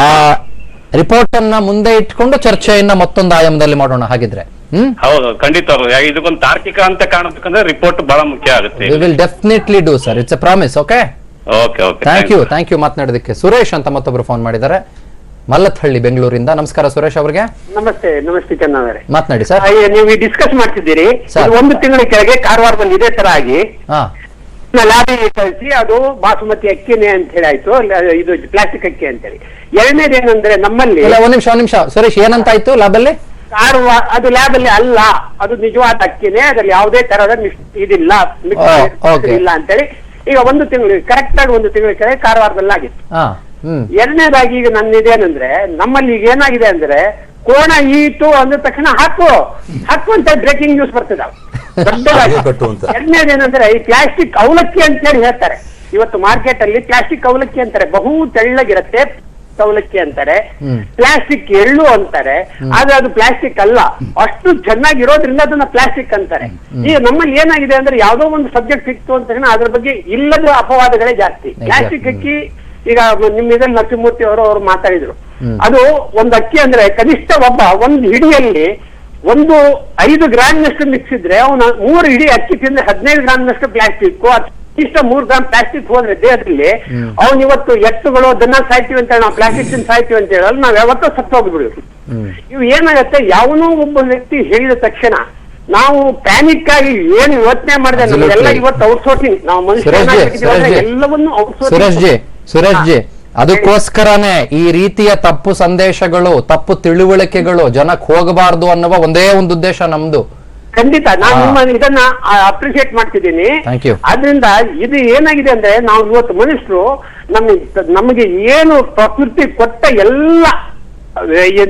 ಆ ರಿಪೋರ್ಟ್ ಅನ್ನ ಮುಂದೆ ಇಟ್ಕೊಂಡು ಚರ್ಚೆಯನ್ನ ಮತ್ತೊಂದು ಆಯಾಮದಲ್ಲಿ ಮಾಡೋಣ ಹಾಗಿದ್ರೆ. ಹೌದು, ಖಂಡಿತ. ಇದಕ್ಕೊಂದು ತಾರ್ಕಿಕ ಅಂತ ಕಾಣಬೇಕಂದ್ರೆ ರಿಪೋರ್ಟ್ ಬಹಳ ಮುಖ್ಯ ಆಗುತ್ತೆ. We will definitely do sir, it's a promise. Okay, thank you ಮಾತನಾಡೋದಕ್ಕೆ. ಸುರೇಶ್ ಅಂತ ಮತ್ತೊಬ್ರು ಫೋನ್ ಮಾಡಿದ್ದಾರೆ, ಮಲ್ಲತ್ತಹಳ್ಳಿ ಬೆಂಗಳೂರಿಂದ. ನಮಸ್ಕಾರ ಸುರೇಶ್ ಅವರಿಗೆ. ನಮಸ್ತೆ ಚೆನ್ನಾಗಿ ಮಾತನಾಡಿ ಸರ್. ನೀವು ಡಿಸ್ಕಸ್ ಮಾಡ್ತಿದ್ದೀರಿ, 1 ತಿಂಗಳ ಕೆಳಗೆ ಕಾರವಾರದಲ್ಲಿ ಇದೇ ತರ ಆಗಿ ಲ್ಯಾಬಿಗೆ ಕಳಿಸಿ ಅದು ಬಾಸುಮತಿ ಅಕ್ಕಿನೇ ಅಂತ ಹೇಳಿ ಆಯ್ತು, ಇದು ಪ್ಲಾಸ್ಟಿಕ್ ಅಕ್ಕಿ ಅಂತೇಳಿ. ಎರಡನೇದೇನಂದ್ರೆ ನಮ್ಮಲ್ಲಿ ಒಂದ್ ನಿಮಿಷ ಸುರೇಶ್, ಏನಂತ ಆಯ್ತು ಲ್ಯಾಬ್ ಅಲ್ಲಿ? ಅದು ಲ್ಯಾಬ್ ಅಲ್ಲಿ ಅಲ್ಲ, ಅದು ನಿಜವಾದ ಅಕ್ಕಿನೇ, ಅದ್ರಲ್ಲಿ ಯಾವುದೇ ತರಹದ ಇದಿಲ್ಲ, ಇಲ್ಲ ಅಂತೇಳಿ ಈಗ 1 ತಿಂಗಳು ಕರೆಕ್ಟ್ ಆಗಿ 1 ತಿಂಗಳ ಕೆಳಗೆ ಕಾರವಾರದಲ್ಲಿ ಆಗಿತ್ತು. ಎರಡನೇದಾಗಿ ಈಗ ನನ್ನಿದೇನಂದ್ರೆ ನಮ್ಮಲ್ಲಿ ಈಗ ಏನಾಗಿದೆ ಅಂದ್ರೆ ಕೋಣ ಈತು ಅಂದ ತಕ್ಷಣ ಹಾಕು ಅಂತ ಬ್ರೇಕಿಂಗ್ ನ್ಯೂಸ್ ಬರ್ತದ. ಎರಡನೇದೇನಂದ್ರೆ ಈ ಪ್ಲಾಸ್ಟಿಕ್ ಅವಲಕ್ಕಿ ಅಂತ ಹೇಳಿ ಹೇಳ್ತಾರೆ. ಇವತ್ತು ಮಾರ್ಕೆಟ್ ಅಲ್ಲಿ ಪ್ಲಾಸ್ಟಿಕ್ ಅವಲಕ್ಕಿ ಅಂತಾರೆ, ಬಹು ತೆಳ್ಳಗಿರತ್ತೆ ಅವಲಕ್ಕಿ ಅಂತಾರೆ, ಪ್ಲಾಸ್ಟಿಕ್ ಎಳ್ಳು ಅಂತಾರೆ. ಆದ್ರೆ ಅದು ಪ್ಲಾಸ್ಟಿಕ್ ಅಲ್ಲ, ಅಷ್ಟು ಚೆನ್ನಾಗಿರೋದ್ರಿಂದ ಅದನ್ನ ಪ್ಲಾಸ್ಟಿಕ್ ಅಂತಾರೆ. ಈಗ ನಮ್ಮಲ್ಲಿ ಏನಾಗಿದೆ ಅಂದ್ರೆ ಯಾವ್ದೋ ಒಂದು ಸಬ್ಜೆಕ್ಟ್ ಸಿಕ್ತು ಅಂತ ತಕ್ಷಣ ಅದ್ರ ಬಗ್ಗೆ ಇಲ್ಲದ ಅಪವಾದಗಳೇ ಜಾಸ್ತಿ. ಪ್ಲಾಸ್ಟಿಕ್ ಅಕ್ಕಿ ಈಗ ನಿಮ್ಮ ಇದರಲ್ಲಿ ನರಸಿಂಹಮೂರ್ತಿ ಅವರು ಮಾತಾಡಿದ್ರು, ಅದು ಒಂದು ಅಕ್ಕಿ ಅಂದ್ರೆ ಕನಿಷ್ಠ ಒಂದು ಹಿಡಿಯಲ್ಲಿ 5 ಗ್ರಾಮ್ನಷ್ಟು ಮಿಕ್ಸ್ ಇದ್ರೆ ಅವನು 3 ಹಿಡಿ ಅಕ್ಕಿ ತಿಂದ್ರೆ 15 ಗ್ರಾಮ್ನಷ್ಟು ಪ್ಲಾಸ್ಟಿಕ್, ಕನಿಷ್ಠ 3 ಗ್ರಾಮ್ ಪ್ಲಾಸ್ಟಿಕ್ ಹೋದ್ರೆ ದೇಹದಲ್ಲಿ ಅವ್ನು ಇವತ್ತು ಎತ್ತುಗಳು ದನ ಸಾಯ್ತೀವಿ ಅಂತ ನಾವು ಪ್ಲಾಸ್ಟಿಕ್ ಸಾಯ್ತೀವಿ ಅಂತ ಹೇಳಲ್ಲ, ನಾವ್ ಯಾವತ್ತೂ ಸತ್ತು ಹೋಗ್ಬಿಡ್ಬೇಕು. ಇವು ಏನಾಗತ್ತೆ, ಯಾವನೋ ಒಬ್ಬ ವ್ಯಕ್ತಿ ಹೇಳಿದ ತಕ್ಷಣ ನಾವು ಪ್ಯಾನಿಕ್ ಆಗಿ ಏನು ಯೋಚನೆ ಮಾಡಿದೆ ನಮ್ಗೆಲ್ಲ ಇವತ್ತು ಔಟ್ಸೋರ್ಸಿಂಗ್, ನಾವು ಮನುಷ್ಯ ಎಲ್ಲವನ್ನೂ ಔಟ್ಸೋರ್ಸಿಂಗ್. ಸುರೇಶ್ ಜಿ, ಅದಕ್ಕೋಸ್ಕರನೇ ಈ ರೀತಿಯ ತಪ್ಪು ಸಂದೇಶಗಳು, ತಪ್ಪು ತಿಳುವಳಿಕೆಗಳು ಜನಕ್ಕೆ ಹೋಗಬಾರದು ಅನ್ನುವ ಒಂದೇ ಒಂದು ಉದ್ದೇಶ ನಮ್ದು. ಖಂಡಿತ ನಾನು ನಿಮ್ಮ ಇದನ್ನ ಅಪ್ರಿಶಿಯೇಟ್ ಮಾಡ್ತಿದ್ದೀನಿ. ಆದ್ರಿಂದ ಇದು ಏನಾಗಿದೆ ಅಂದ್ರೆ ನಾವು ಇವತ್ತು ಮನುಷ್ಯರು ನಮಗೆ ಏನು ಪ್ರಕೃತಿ ಕೊಟ್ಟ ಎಲ್ಲ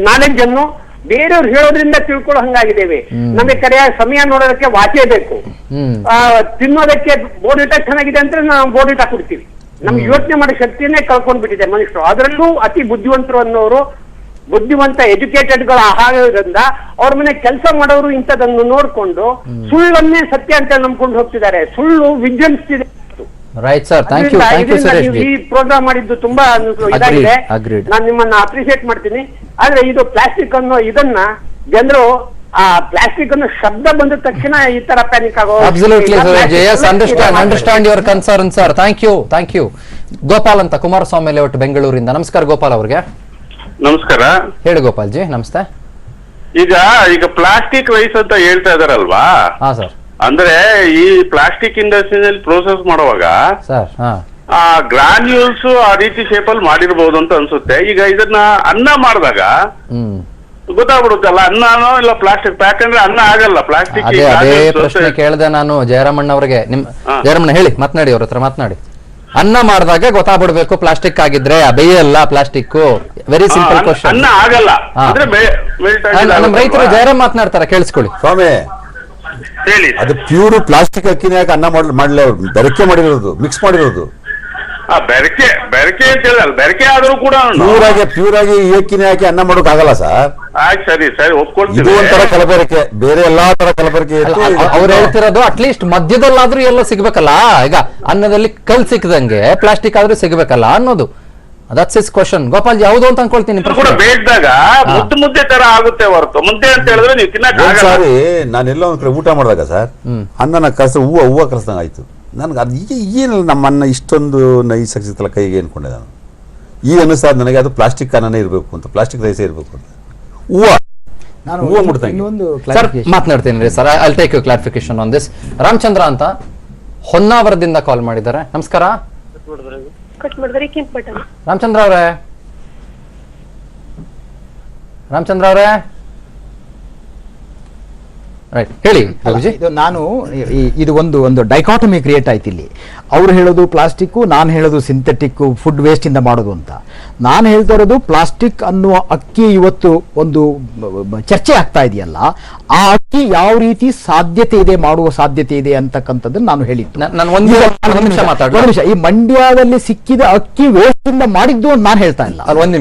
ನಾಲೆಡ್ಜ್ ಅನ್ನು ಬೇರೆಯವ್ರು ಹೇಳೋದ್ರಿಂದ ತಿಳ್ಕೊಳ್ಳೋ ಹಂಗಾಗಿದ್ದೇವೆ. ನಮಗೆ ಕರೆಯಾದ ಸಮಯ ನೋಡೋದಕ್ಕೆ ವಾಚೇ ಬೇಕು. ತಿನ್ನೋದಕ್ಕೆ ಬೋರ್ಡಿಟ ಚೆನ್ನಾಗಿದೆ ಅಂದ್ರೆ ನಾವು ಬೋರ್ಡಿಟ ಕೊಡ್ತೀವಿ. ನಮ್ಗೆ ಯೋಚನೆ ಮಾಡೋ ಶಕ್ತಿಯನ್ನೇ ಕಳ್ಕೊಂಡ್ಬಿಟ್ಟಿದೆ ಮನುಷ್ಯರು. ಅದರಲ್ಲೂ ಅತಿ ಬುದ್ಧಿವಂತರು ಅನ್ನೋರು, ಬುದ್ಧಿವಂತ ಎಜುಕೇಟೆಡ್ಗಳ ಆಗೋದ್ರಿಂದ ಅವ್ರ ಮನೆ ಕೆಲಸ ಮಾಡೋರು ಇಂಥದನ್ನು ನೋಡ್ಕೊಂಡು ಸುಳ್ಳನ್ನೇ ಸತ್ಯ ಅಂತ ನಂಬ್ಕೊಂಡು ಹೋಗ್ತಿದ್ದಾರೆ. ಸುಳ್ಳು ವಿಜೃಂಭಿಸ್ತಿದೆ. Right sir, thank you Suresh ji. ಈ ಪ್ರೋಗ್ರಾಮ್ ಮಾಡಿದ್ದು ತುಂಬಾ ಇದಾಗಿದೆ. ನಾನು ನಿಮ್ಮನ್ನ ಅಪ್ರಿಶಿಯೇಟ್ ಮಾಡ್ತೀನಿ. ಆದ್ರೆ ಇದು ಪ್ಲಾಸ್ಟಿಕ್ ಅನ್ನೋ ಇದನ್ನ ಜನರು ಆ ಪ್ಲಾಸ್ಟಿಕ್ ಅನ್ನೋ ಶಬ್ದ ಬಂದ ತಕ್ಷಣ ಈ ತರ ಪ್ಯಾನಿಕ್ ಆಗೋ. Absolutely, yes, understand your concern, sir. Thank you. Gopal ಅಂತ ಕುಮಾರಸ್ವಾಮಿ ಲೇಔಟ್ ಬೆಂಗಳೂರಿಂದ. ನಮಸ್ಕಾರ ಗೋಪಾಲ್ ಅವ್ರಿಗೆ. ನಮಸ್ಕಾರ. ಹೇಳಿ ಗೋಪಾಲ್ ಜಿ. ನಮಸ್ತೆ. ಈಗ ಪ್ಲಾಸ್ಟಿಕ್ ರೈಸ್ ಅಂತ ಹೇಳ್ತಾ ಇದಾರಲ್ವಾ? ಹಾ ಸರ್. ಅಂದ್ರೆ ಈ ಪ್ಲಾಸ್ಟಿಕ್ ಇಂಡಸ್ಟ್ರಿನಲ್ಲಿ ಪ್ರೋಸೆಸ್ ಮಾಡುವಾಗ ಸರ್ ಆ ಗ್ರಾನ್ಯೂಲ್ಸ್ ಆ ರೀತಿ ಶೇಪ್ ಅಲ್ಲಿ ಮಾಡಿರ್ಬೋದು ಅಂತ ಅನ್ಸುತ್ತೆ. ಈಗ ಇದನ್ನ ಅನ್ನ ಮಾಡಿದಾಗ ಗೊತ್ತಾಗ್ಬಿಡುತ್ತಲ್ಲ ಅನ್ನನೋ ಇಲ್ಲ ಪ್ಲಾಸ್ಟಿಕ್. ಯಾಕಂದ್ರೆ ಅನ್ನ ಆಗಲ್ಲ ಪ್ಲಾಸ್ಟಿಕ್. ಅದೇ ಪ್ರಶ್ನೆ ಕೇಳಿದೆ ನಾನು ಜಯರಾಮಣ್ಣ ಅವ್ರಿಗೆ. ಜಯರಾಮಣ್ಣ ಹೇಳಿ, ಮಾತನಾಡಿ, ಅವ್ರ ಹತ್ರ ಮಾತನಾಡಿ. ಅನ್ನ ಮಾಡಿದಾಗ ಗೊತ್ತಾಗ್ಬಿಡ್ಬೇಕು ಪ್ಲಾಸ್ಟಿಕ್ ಆಗಿದ್ರೆ ಬೇಯಲ್ಲ ಪ್ಲಾಸ್ಟಿಕ್. Very simple question. ಅನ್ನ ಆಗಲ್ಲ ನಮ್ಮ ರೈತರು ಜಯರಾಮ್ ಮಾತನಾಡ್ತಾರೆ, ಕೇಳಿಸ್ಕೊಳ್ಳಿ. ಸ್ವಾಮಿ, ಹೇಳಿ. ಅದು ಪ್ಯೂರ್ ಪ್ಲಾಸ್ಟಿಕ್ ಅಕ್ಕಿನ ಯಾಕೆ ಅನ್ನ ಮಾಡಲಿ? ಅವ್ರು ಬೆರಕೆ ಮಾಡಿರೋದು, ಮಿಕ್ಸ್ ಮಾಡಿರೋದು. ಬೆರಕೆ ಅಂತ ಹೇಳಲ್ಲ, ಬೆರಕೆ ಆದ್ರೂ ಕೂಡ ಪ್ಯೂರ್ ಆಗಿ ಈ ಅಕ್ಕಿನ ಹಾಕಿ ಅನ್ನ ಮಾಡೋಕ್ ಆಗಲ್ಲ ಸರ್. ಸರಿ ಒಪ್ಕೊಳ್ತೀವಿ. ಇದು ಒಂಥರ ಕಲಬೆರಕೆ, ಬೇರೆ ಎಲ್ಲಾ ತರ ಕಲಬೆರಕೆ. ಅವ್ರು ಹೇಳ್ತಿರೋದು ಅಟ್ಲೀಸ್ಟ್ ಮಧ್ಯದಲ್ಲಾದ್ರೂ ಎಲ್ಲ ಸಿಗ್ಬೇಕಲ್ಲ. ಈಗ ಅನ್ನದಲ್ಲಿ ಕಲ್ ಸಿಕ್ಕದಂಗೆ ಪ್ಲಾಸ್ಟಿಕ್ ಆದ್ರೂ ಸಿಗ್ಬೇಕಲ್ಲ ಅನ್ನೋದು. That's is question. Gopal G, ಹೌದು ಅಂತ ಅನ್ಕೊಳ್ತೀನಿ. ಕೂಡ ಬೇಯಿಸಿದಾಗ ಮುದ್ದೆ ತರ ಆಗುತ್ತೆ ಹೊರತು ಮುದ್ದೆ ಅಂತ ಹೇಳಿದ್ರೆ ನೀವು ತಿನ್ನಕ್ ಸಾರಿ ನಾನೆಲ್ಲ ಒಂದ್ ಕಡೆ ಊಟ ಮಾಡಿದಾಗ ಸರ್ ಅನ್ನನ ಕಲಸ ಹೂವು ಕಲಸ್ದಂಗ ಆಯ್ತು. ನನ್ಗೆ ಅದು ಏನಿಲ್ಲ, ನಮ್ಮ ಅನ್ನ ಇಷ್ಟೊಂದು ನೈಸ್ ಆಗ್ಸಿತ್ತಲ್ಲ ಕೈಗೆ ಅನ್ಕೊಂಡೆ ನಾನು. ಈ ಅನ್ನಿಸ್ತಾ ನನಗೆ ಅದು ಪ್ಲಾಸ್ಟಿಕ್ ಅನ್ನನೇ ಇರಬೇಕು ಅಂತ, ಪ್ಲಾಸ್ಟಿಕ್ ರೈಸೇ ಇರಬೇಕು ಅಂತ. ಹೂವು ಮಾತನಾಡ್ತೀನಿ sir. I take you clarification on this. Ramachandra ಅಂತ ಹೊನ್ನಾವರದಿಂದ ಕಾಲ್ ಮಾಡಿದ್ದಾರೆ. ನಮಸ್ಕಾರ ರಾಮಚಂದ್ರ ಅವರೇ. ರೈಟ್, ಹೇಳಿ. ನಾನು ಇದು ಒಂದು ಡೈಕಾಟಮಿ ಕ್ರಿಯೇಟ್ ಆಯ್ತು ಇಲ್ಲಿ. ಅವ್ರು ಹೇಳೋದು ಪ್ಲಾಸ್ಟಿಕ್, ನಾನು ಹೇಳೋದು ಸಿಂಥೆಟಿಕ್ ಫುಡ್ ವೇಸ್ಟ್ ಇಂದ ಮಾಡೋದು ಅಂತ. ನಾನು ಹೇಳ್ತಾ ಇರೋದು ಪ್ಲಾಸ್ಟಿಕ್ ಅನ್ನುವ ಅಕ್ಕಿ ಇವತ್ತು ಒಂದು ಚರ್ಚೆ ಆಗ್ತಾ ಇದೆಯಲ್ಲ, ಆ ಅಕ್ಕಿ ಯಾವ ರೀತಿ ಸಾಧ್ಯತೆ ಇದೆ, ಮಾಡುವ ಸಾಧ್ಯತೆ ಇದೆ ಅಂತಕ್ಕಂಥದ್ದನ್ನು ನಾನು ಹೇಳಿದ್ದು. ಒಂದು ನಿಮಿಷ, ಈ ಮಂಡ್ಯದಲ್ಲಿ ಸಿಕ್ಕಿದ ಅಕ್ಕಿ ವೇಸ್ಟ್ ಇಂದ ಮಾಡಿದ್ದು ಅಂತ ನಾನು ಹೇಳ್ತಾ ಇಲ್ಲ. ಒಂದ್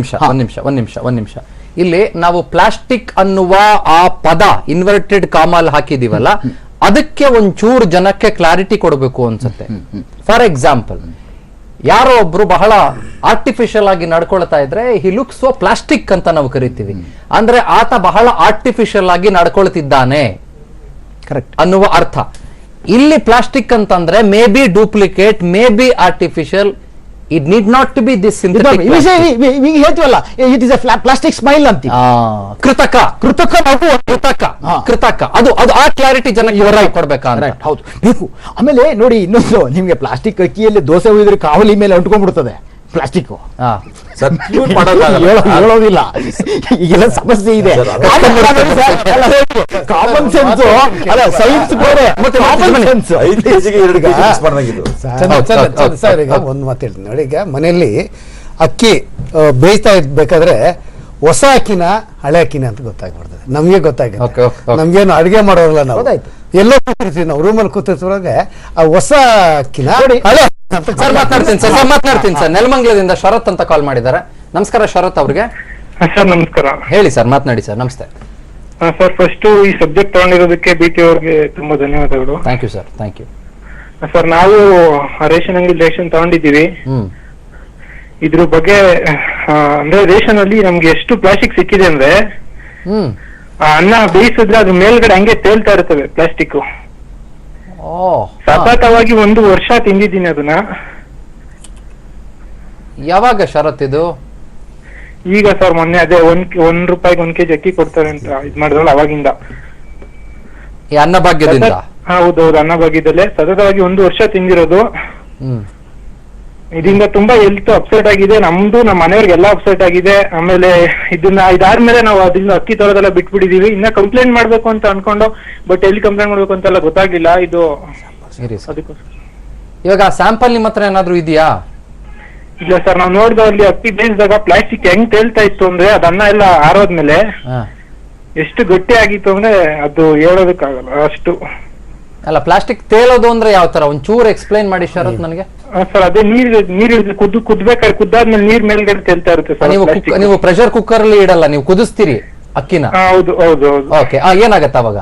ನಿಮಿಷ. ಇಲ್ಲಿ ನಾವು ಪ್ಲಾಸ್ಟಿಕ್ ಅನ್ನುವ ಆ ಪದ ಇನ್ವರ್ಟೆಡ್ ಕಾಮಲ್ ಹಾಕಿದೀವಲ್ಲ, ಅದಕ್ಕೆ ಒಂಚೂರು ಜನಕ್ಕೆ ಕ್ಲಾರಿಟಿ ಕೊಡಬೇಕು ಅನ್ಸುತ್ತೆ. ಫಾರ್ ಎಕ್ಸಾಂಪಲ್, ಯಾರೋ ಒಬ್ರು ಬಹಳ ಆರ್ಟಿಫಿಷಿಯಲ್ ಆಗಿ ನಡ್ಕೊಳ್ತಾ ಇದ್ರೆ ಹಿ ಲುಕ್ಸ್ ಸೋ ಪ್ಲಾಸ್ಟಿಕ್ ಅಂತ ನಾವು ಕರಿತೀವಿ. ಅಂದ್ರೆ ಆತ ಬಹಳ ಆರ್ಟಿಫಿಷಿಯಲ್ ಆಗಿ ನಡ್ಕೊಳ್ತಿದ್ದಾನೆ ಅನ್ನುವ ಅರ್ಥ. ಇಲ್ಲಿ ಪ್ಲಾಸ್ಟಿಕ್ ಅಂತಂದ್ರೆ may be duplicate, may be artificial. It need not to be this synthetic. We ಹೇಳ್ತೀವಲ್ಲ, it is a plastic smile ಅಂತ. ಕೃತಕ ಅದು ಆ ಕ್ಲಾರಿಟಿ ಜನಕ್ಕೆ ಕೊಡ್ಬೇಕಾ? ಹೌದು, ಬೇಕು. ಆಮೇಲೆ ನೋಡಿ, ಇನ್ನೊಂದು ನಿಮ್ಗೆ ಪ್ಲಾಸ್ಟಿಕ್ ಅಕ್ಕಿಯಲ್ಲಿ ದೋಸೆ ಹುಯ್ದ್ರೆ ಕಾವಲಿ ಮೇಲೆ ಅಂಟ್ಕೊಂಡ್ಬಿಡ್ತದೆ ಪ್ಲಾಸ್ಟಿಕ್. ಹೇಳೋದಿಲ್ಲ, ಈಗೆಲ್ಲ ಸಮಸ್ಯೆ ಇದೆ. ಕಾಮನ್ ಸೆನ್ಸ್ ಅಲ್ಲ, ಸೈನ್ಸ್ ಬೇರೆ ಮತ್ತೆ ಕಾಮನ್ ಸೆನ್ಸ್. ಸರ್, ಈಗ ಒಂದು ಮಾತು ಹೇಳ್ತೀನಿ ನೋಡಿ. ಈಗ ಮನೆಯಲ್ಲಿ ಅಕ್ಕಿ ಬೇಯಿಸ್ತಾ ಇರ್ಬೇಕಾದ್ರೆ ಹೊಸ ಅಕ್ಕಿನ ಹಳೆ ಅಕ್ಕಿನ ಅಂತ ಗೊತ್ತಾಗ್ಬಿಡ್ತದೆ. ನಮ್ಗೆ ಗೊತ್ತಾಗುತ್ತೆ. ನಮ್ಗೇನು ಅಡಿಗೆ ಮಾಡೋರಲ್ಲ ನಾವು, ಎಲ್ಲೋ ಕೂತಿರ್ತೀವಿ, ನಾವು ರೂಮಲ್ಲಿ ಕೂತಿರ್ತೀವಾಗ ಆ ಹೊಸ ಅಕ್ಕಿನ ಹಳೆ. Sir ಮಾತನಾಡ್ತೀನಿ sir. ನೆಲಮಂಗಲದಿಂದ ಶರತ್ ಅಂತ ಕಾಲ್ ಮಾಡಿದ್ದಾರೆ. ನಮಸ್ಕಾರ ಶರತ್ ಅವ್ರಿಗೆ. ಸರ್ ನಮಸ್ಕಾರ. ಹೇಳಿ ಸರ್, ಮಾತನಾಡಿ ಸರ್. ನಮಸ್ತೆ ಸರ್. ಫಸ್ಟ್ ಈ ಸಬ್ಜೆಕ್ಟ್ ತಗೊಂಡಿರೋದಕ್ಕೆ BT ಅವ್ರಿಗೆ ತುಂಬಾ ಧನ್ಯವಾದಗಳು. Thank you sir. Thank you sir. ನಾವು ರೇಷನ್ ಅಂಗಡಿ ರೇಷನ್ ತಗೊಂಡಿದ್ದೀವಿ. ಇದ್ರ ಬಗ್ಗೆ ಅಂದ್ರೆ ರೇಷನ್ ಅಲ್ಲಿ ನಮ್ಗೆ ಎಷ್ಟು ಪ್ಲಾಸ್ಟಿಕ್ ಸಿಕ್ಕಿದೆ ಅಂದ್ರೆ, ಅನ್ನ ಬೇಯಿಸಿದ್ರೆ ಅದ್ರ ಮೇಲ್ಗಡೆ ಹಂಗೆ ತೇಲ್ತಾ ಇರ್ತವೆ ಪ್ಲಾಸ್ಟಿಕ್. ಸತತವಾಗಿ 1 ವರ್ಷ ತಿಂದಿದ್ದೀನಿ ಅದನ್ನ. ಯಾವಾಗ ಶರತ್ ಇದು? ಈಗ ಸರ್ ಮೊನ್ನೆ ಅದೇ ₹1 1 kg ಅಕ್ಕಿ ಕೊಡ್ತಾರೆ ಅಂತ ಇದ್ ಮಾಡಿದ್ರಲ್ಲ, ಅವಾಗಿಂದ. ಈ ಅನ್ನಭಾಗ್ಯದಿಂದ? ಹೌದೌದು, ಅನ್ನಭಾಗ್ಯದಲ್ಲೇ ಸತತವಾಗಿ 1 ವರ್ಷ ತಿಂದಿರೋದು. ಇದರಿಂದ ತುಂಬಾ ಹೆಲ್ತ್ ಅಪ್ಸೆಟ್ ಆಗಿದೆ. ನಮ್ದು ನಮ್ಮ ಮನೆಯವ್ರಿಗೆಲ್ಲ ಅಪ್ಸೆಟ್ ಆಗಿದೆ. ಆಮೇಲೆ ಇದಾದ್ಮೇಲೆ ನಾವು ಅದರಿಂದ ಅಕ್ಕಿ ತರೋದೆಲ್ಲ ಬಿಟ್ಬಿಟ್ಟಿದೀವಿ. ಇನ್ನ ಕಂಪ್ಲೇಂಟ್ ಮಾಡ್ಬೇಕು ಅಂತ ಅನ್ಕೊಂಡು, ಬಟ್ ಎಲ್ಲಿ ಕಂಪ್ಲೇಂಟ್ ಮಾಡ್ಬೇಕು ಅಂತೆಲ್ಲ ಗೊತ್ತಾಗ್ಲಿಲ್ಲ. ಇದು ಇವಾಗ ಸ್ಯಾಂಪಲ್ ನಿಮ್ಮ ಹತ್ರ ಏನಾದ್ರು ಇದೆಯಾ? ಇಲ್ಲ ಸರ್, ನಾವು ನೋಡಿದ ಅಲ್ಲಿ ಅಕ್ಕಿ ಬೇಯಿಸಿದಾಗ ಪ್ಲಾಸ್ಟಿಕ್ ಹೆಂಗ್ ತೇಲ್ತಾ ಇತ್ತು ಅಂದ್ರೆ, ಅದನ್ನ ಎಲ್ಲ ಆರೋದ್ಮೇಲೆ ಎಷ್ಟು ಗಟ್ಟಿ ಆಗಿತ್ತು ಅಂದ್ರೆ ಅದು ಹೇಳೋದಕ್ಕಾಗಲ್ಲ ಅಷ್ಟು. ಅಲ್ಲ ಪ್ಲಾಸ್ಟಿಕ್ ತೇಲೋದು ಅಂದ್ರೆ ಯಾವ ತರ ಒಂಚೂರು ಎಕ್ಸ್ಪ್ಲೈನ್ ಮಾಡಿ ಶರತ್ ನನಗೆ. ಸರ್ ಅದೇ ನೀರು ಕುದ್ಬೇಕಾದ್ರೆ ಕುದ್ದಾದ್ಮೇಲೆ ನೀರ್ ಮೇಲ್ಗಡೆ ತೇಲ್ತಾ ಇರುತ್ತೆ ಸರ್. ನೀವು ಪ್ರೆಷರ್ ಕುಕ್ಕರ್ ಅಲ್ಲಿ ಇಡಲ್ಲ, ನೀವು ಕುದಿಸ್ತೀರಿ ಅಕ್ಕಿನ. ಹೌದು ಹೌದು ಹೌದು. ಓಕೆ, ಏನಾಗತ್ತೆ ಅವಾಗ?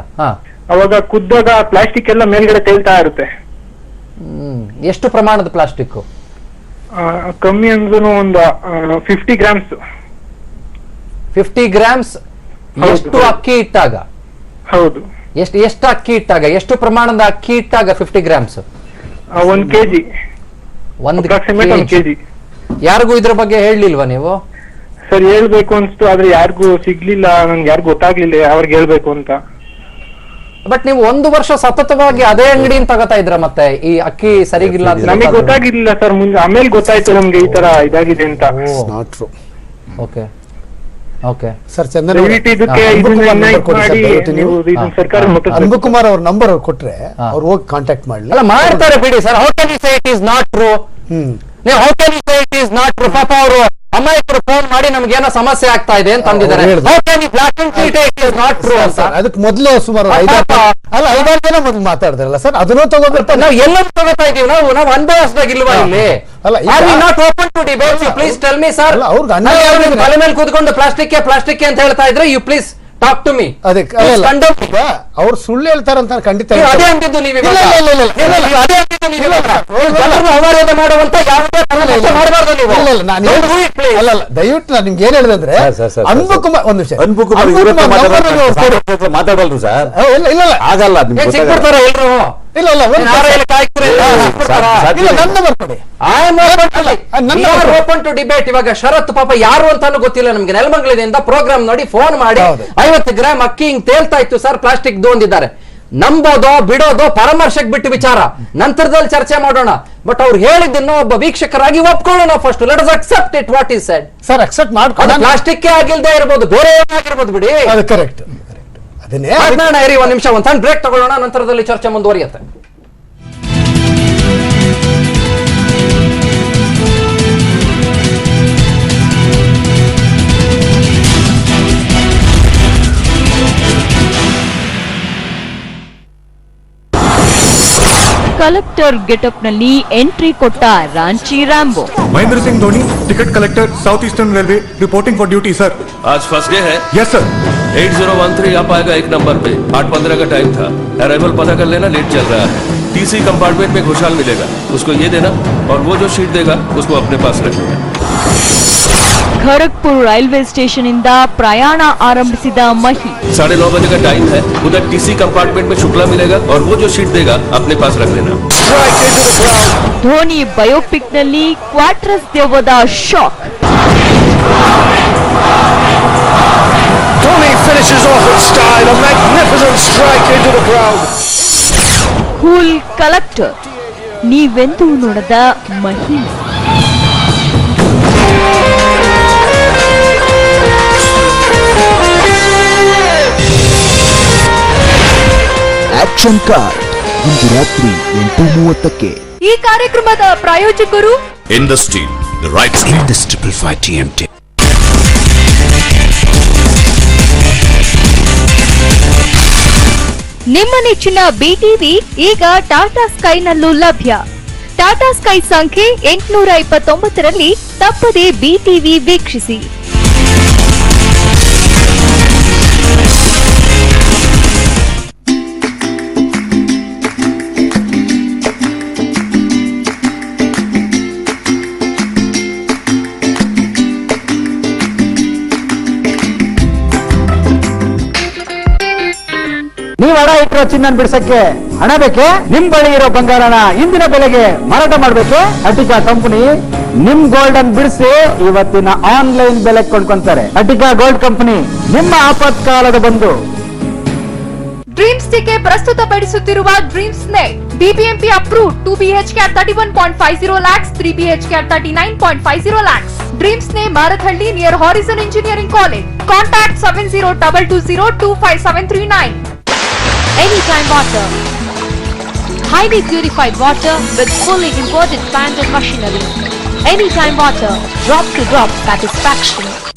ಅವಾಗ ಕುದ್ದಾಗ ಪ್ಲಾಸ್ಟಿಕ್ ಎಲ್ಲ ಮೇಲ್ಗಡೆ ತೇಲ್ತಾ ಇರುತ್ತೆ. ಎಷ್ಟು ಪ್ರಮಾಣದ ಪ್ಲಾಸ್ಟಿಕ್? ಕಮ್ಮಿ ಅಂದ್ರೂ ಒಂದು 50 ಗ್ರಾಮ್ಸ್. 50 ಗ್ರಾಮ್ಸ್ ಎಷ್ಟು ಅಕ್ಕಿ ಇಟ್ಟಾಗ? ಹೌದು. ಎಷ್ಟು ಅಕ್ಕಿ ಇಟ್ಟಾಗ, ಎಷ್ಟು ಪ್ರಮಾಣದ ಅಕ್ಕಿ ಇಟ್ಟಾಗ 50 ಗ್ರಾಮ್ಸ್? 1 ಕೆಜಿ. 1 ಕೆಜಿ. ಯಾರಿಗೂ ಇದ್ರ ಬಗ್ಗೆ ಹೇಳಲಿಲ್ವಾ ನೀವು? ಸರ್ ಹೇಳ್ಬೇಕು ಅನ್ಸ್ತು, ಆದ್ರೆ ಯಾರಿಗೂ ಸಿಗ್ಲಿಲ್ಲ, ನನ್ಗೆ ಯಾರಿಗೂ ಗೊತ್ತಾಗ್ಲಿಲ್ಲ ಅವ್ರಿಗೆ ಹೇಳ್ಬೇಕು ಅಂತ. ಬಟ್ ನೀವು 1 ವರ್ಷ ಸತತವಾಗಿ ಅದೇ ಅಂಗಡಿಯಿಂದ ತಗೋತಾ ಇದ್ರ, ಮತ್ತೆ ಈ ಅಕ್ಕಿ ಸರಿಗಿಲ್ಲ ಅಂತ ನಮಗೆ ಗೊತ್ತಾಗಿರ್ಲಿಲ್ಲ ಸರ್. ಮುಂದೆ ಆಮೇಲೆ ಗೊತ್ತಾಯ್ತು ನಮ್ಗೆ ಈ ತರ ಇದಾಗಿದೆ ಅಂತ. Okay okay sir, Chandan Anbukumar ಅವ್ರ ನಂಬರ್ ಕೊಟ್ರೆ ಅವ್ರು ಹೋಗಿ ಕಾಂಟ್ಯಾಕ್ಟ್ ಮಾಡ್ಲಿ. ಅಲ್ಲ ಮಾಡ್ತಾರೆ ಬಿಡಿ sir. How can you say it is not true? ನೀವು how can you say it is not true? ಪಾಪ ಅವರು ಅಮಾಯಕರು ಫೋನ್ ಮಾಡಿ ನಮ್ಗೆ ಏನೋ ಸಮಸ್ಯೆ ಆಗ್ತಾ ಇದೆ ಅಂತ ಅಂದಿದ್ದಾರೆ. How can you black and white it is not true ಅಂತ? ಅದಕ್ಕೆ ಮೊದಲು ಸುಮಾರು 5-6 ಜನ ಮೊದಲು ಮಾತಾಡಿದ್ರಲ್ಲ ಸರ್, ಅದನ್ನು ತಗೋಬೇಕು. ನಾವು ಎಲ್ಲರೂ ತಗೋತಾ ಇದೀವಿ, ನಾವು ಅನ್ಭವಿಸಿದಾಗ ಇಲ್ವಾ ಇಲ್ಲಿ? Are we not open to debate? You please tell me, sir. ತಲೆ ಮೇಲೆ ಕೂತ್ಕೊಂಡು ಪ್ಲಾಸ್ಟಿಕ್ ಅಂತ ಹೇಳ್ತಾ ಇದ್ರೆ, you please talk to me. ಅವ್ರು ಸುಳ್ಳು ಹೇಳ್ತಾರಂತ ಖಂಡಿತ ಅದೇ ಅಂತಿದ್ದು ನೀವು ಮಾಡುವಂತ ಮಾಡಬಾರ್ದು ನೀವು. ದಯವಿಟ್ಟು ನಾನು ನಿಮ್ಗೆ ಏನ್ ಹೇಳಿದ್ರೆ, ಅನ್ಬುಕುಮಾರ್ ಒಂದು ನಿಮಿಷ ಮಾತಾಡಲ್ರು ಸರ್. ಇಲ್ಲ ಆಗಲ್ಲ. ಸಿಕ್ಬಿಡ್ತಾರ ಎಲ್ರು? ಇಲ್ಲ ಓಪನ್ ಟು ಡಿಬೇಟ್. ಇವಾಗ ಶರತ್ ಪಾಪ ಯಾರು ಅಂತಾನು ಗೊತ್ತಿಲ್ಲ ನಮ್ಗೆ. ನೆಲಮಂಗಲದಿಂದ ಪ್ರೋಗ್ರಾಮ್ ನೋಡಿ ಫೋನ್ ಮಾಡಿ 50 ಗ್ರಾಮ್ ಅಕ್ಕಿ ಹಿಂಗ್ ತೇಲ್ತಾ ಇತ್ತು ಸರ್, ಪ್ಲಾಸ್ಟಿಕ್ ಅಂದಿದ್ದಾರೆ. ನಂಬೋದೋ ಬಿಡೋದೋ ಪರಾಮರ್ಶಕ್ಕೆ ಬಿಟ್ಟು ವಿಚಾರ, ನಂತರದಲ್ಲಿ ಚರ್ಚೆ ಮಾಡೋಣ. ಬಟ್ ಅವ್ರು ಹೇಳಿದ್ದನ್ನು ಒಬ್ಬ ವೀಕ್ಷಕರಾಗಿ ಒಪ್ಕೊಳ್ಳೋಣ. First let us accept it what is said. Sir accept ಮಾಡ್ಕೊಳ್ಳೋಣ. ಪ್ಲಾಸ್ಟಿಕ್ ಆಗಿಲ್ದೇ ಇರ್ಬೋದು, ಬೇರೆ ಏನಾಗಿರ್ಬೋದು ಬಿಡಿ. ಅದು ಕರೆಕ್ಟ್. ಅದನ್ನೇ ಇರಿ, ಒಂದ್ ನಿಮಿಷ, ಒಂದ್ ಸಣ್ಣ ಬ್ರೇಕ್ ತಗೊಳ್ಳೋಣ, ನಂತರದಲ್ಲಿ ಚರ್ಚೆ ಮುಂದುವರಿಯುತ್ತೆ. ಕಲೆಕ್ಟರ್ ಗೆಟಪ್ ನಲ್ಲಿ ಎಂಟ್ರಿ ಕೊಟ್ಟ Ranchi Rambo. Mahendra Singh Dhoni, ticket collector, south eastern railway, reporting for duty sir. आज फर्स्ट डे है? Yes sir. 8013 आप आएगा एक नंबर पे. 8:15 का टाइम था. अराइवल पता कर लेना, लेट चल रहा है. टीसी कंपार्टमेंट में घोषाल मिलेगा, उसको ये देना, और वो जो शीट देगा उसको अपने पास रखना. ಖರಗ್ಪುರ್ ರೈಲ್ವೆ ಸ್ಟೇಷನ್ ಇಂದ ಪ್ರಯಾಣ ಆರಂಭಿಸಿದ ಮಹಿ. 9:30 बजे का टाइम है. उधर टीसी कंपार्टमेंट में शुक्ला मिलेगा, और वो जो शीट देगा अपने पास रख लेना. ಧೋನಿ ಬಯೋಪಿಕ್ ನಲ್ಲಿ ಕ್ವಾರ್ಟರ್ಸ್ ದೆವ್ವದ ಶಾಕ್. Dhoni finishes off in style, a magnificent strike into the crowd. Cool collector, ನೀವೆಂದೂ ನೋಡದ ಮಹಿ. ಆಕ್ಷನ್ ಕಾರ್ಡ್ ಇಂದು ರಾತ್ರಿ 8:30ಕ್ಕೆ. ಈ ಕಾರ್ಯಕ್ರಮದ ಪ್ರಾಯೋಜಕರು industry the right industry 5 TMT. ನಿಮ್ಮ ನೆಚ್ಚಿನ ಬಿಟಿವಿ ಈಗ ಟಾಟಾ ಸ್ಕೈನಲ್ಲೂ ಲಭ್ಯ. ಟಾಟಾ ಸ್ಕೈ ಸಂಖ್ಯೆ 829ರಲ್ಲಿ ತಪ್ಪದೆ ಬಿಟಿವಿ ವೀಕ್ಷಿಸಿ. ನೀವ್ ಹಣ ಇಟ್ಟಿರೋ ಚಿನ್ನ ಬಿಡ್ಸಕ್ಕೆ ಹಣ ಬೇಕೆ? ನಿಮ್ ಬಳಿ ಇರೋ ಬಂಗಾರನ ಇಂದಿನ ಬೆಲೆಗೆ ಮಾರಾಟ ಮಾಡ್ಬೇಕು? ಅಟಿಕಾ ಕಂಪನಿ ನಿಮ್ ಗೋಲ್ಡನ್ ಬಿಡಿಸಿ ಇವತ್ತಿನ ಆನ್ಲೈನ್ ಬೆಲೆ ಕೊಂಡ್ಕೊಂತಾರೆ. ಅಟಿಕಾ ಗೋಲ್ಡ್ ಕಂಪನಿ, ನಿಮ್ಮ ಆಪತ್ಕಾಲದ ಬಂಧು. ಡ್ರೀಮ್ಸ್ ಟಿಕೆ ಪ್ರಸ್ತುತಪಡಿಸುತ್ತಿರುವ Dreams net BBMP approved 2 BHK at 31.50 lakhs, 3 BHK at 39.50 lakhs. Dreams ನೇ Marathahalli near Harrison engineering college. Contact 7022025739. Anytime water, highly purified water with fully imported plant and machinery. Anytime water, drop to drop satisfaction.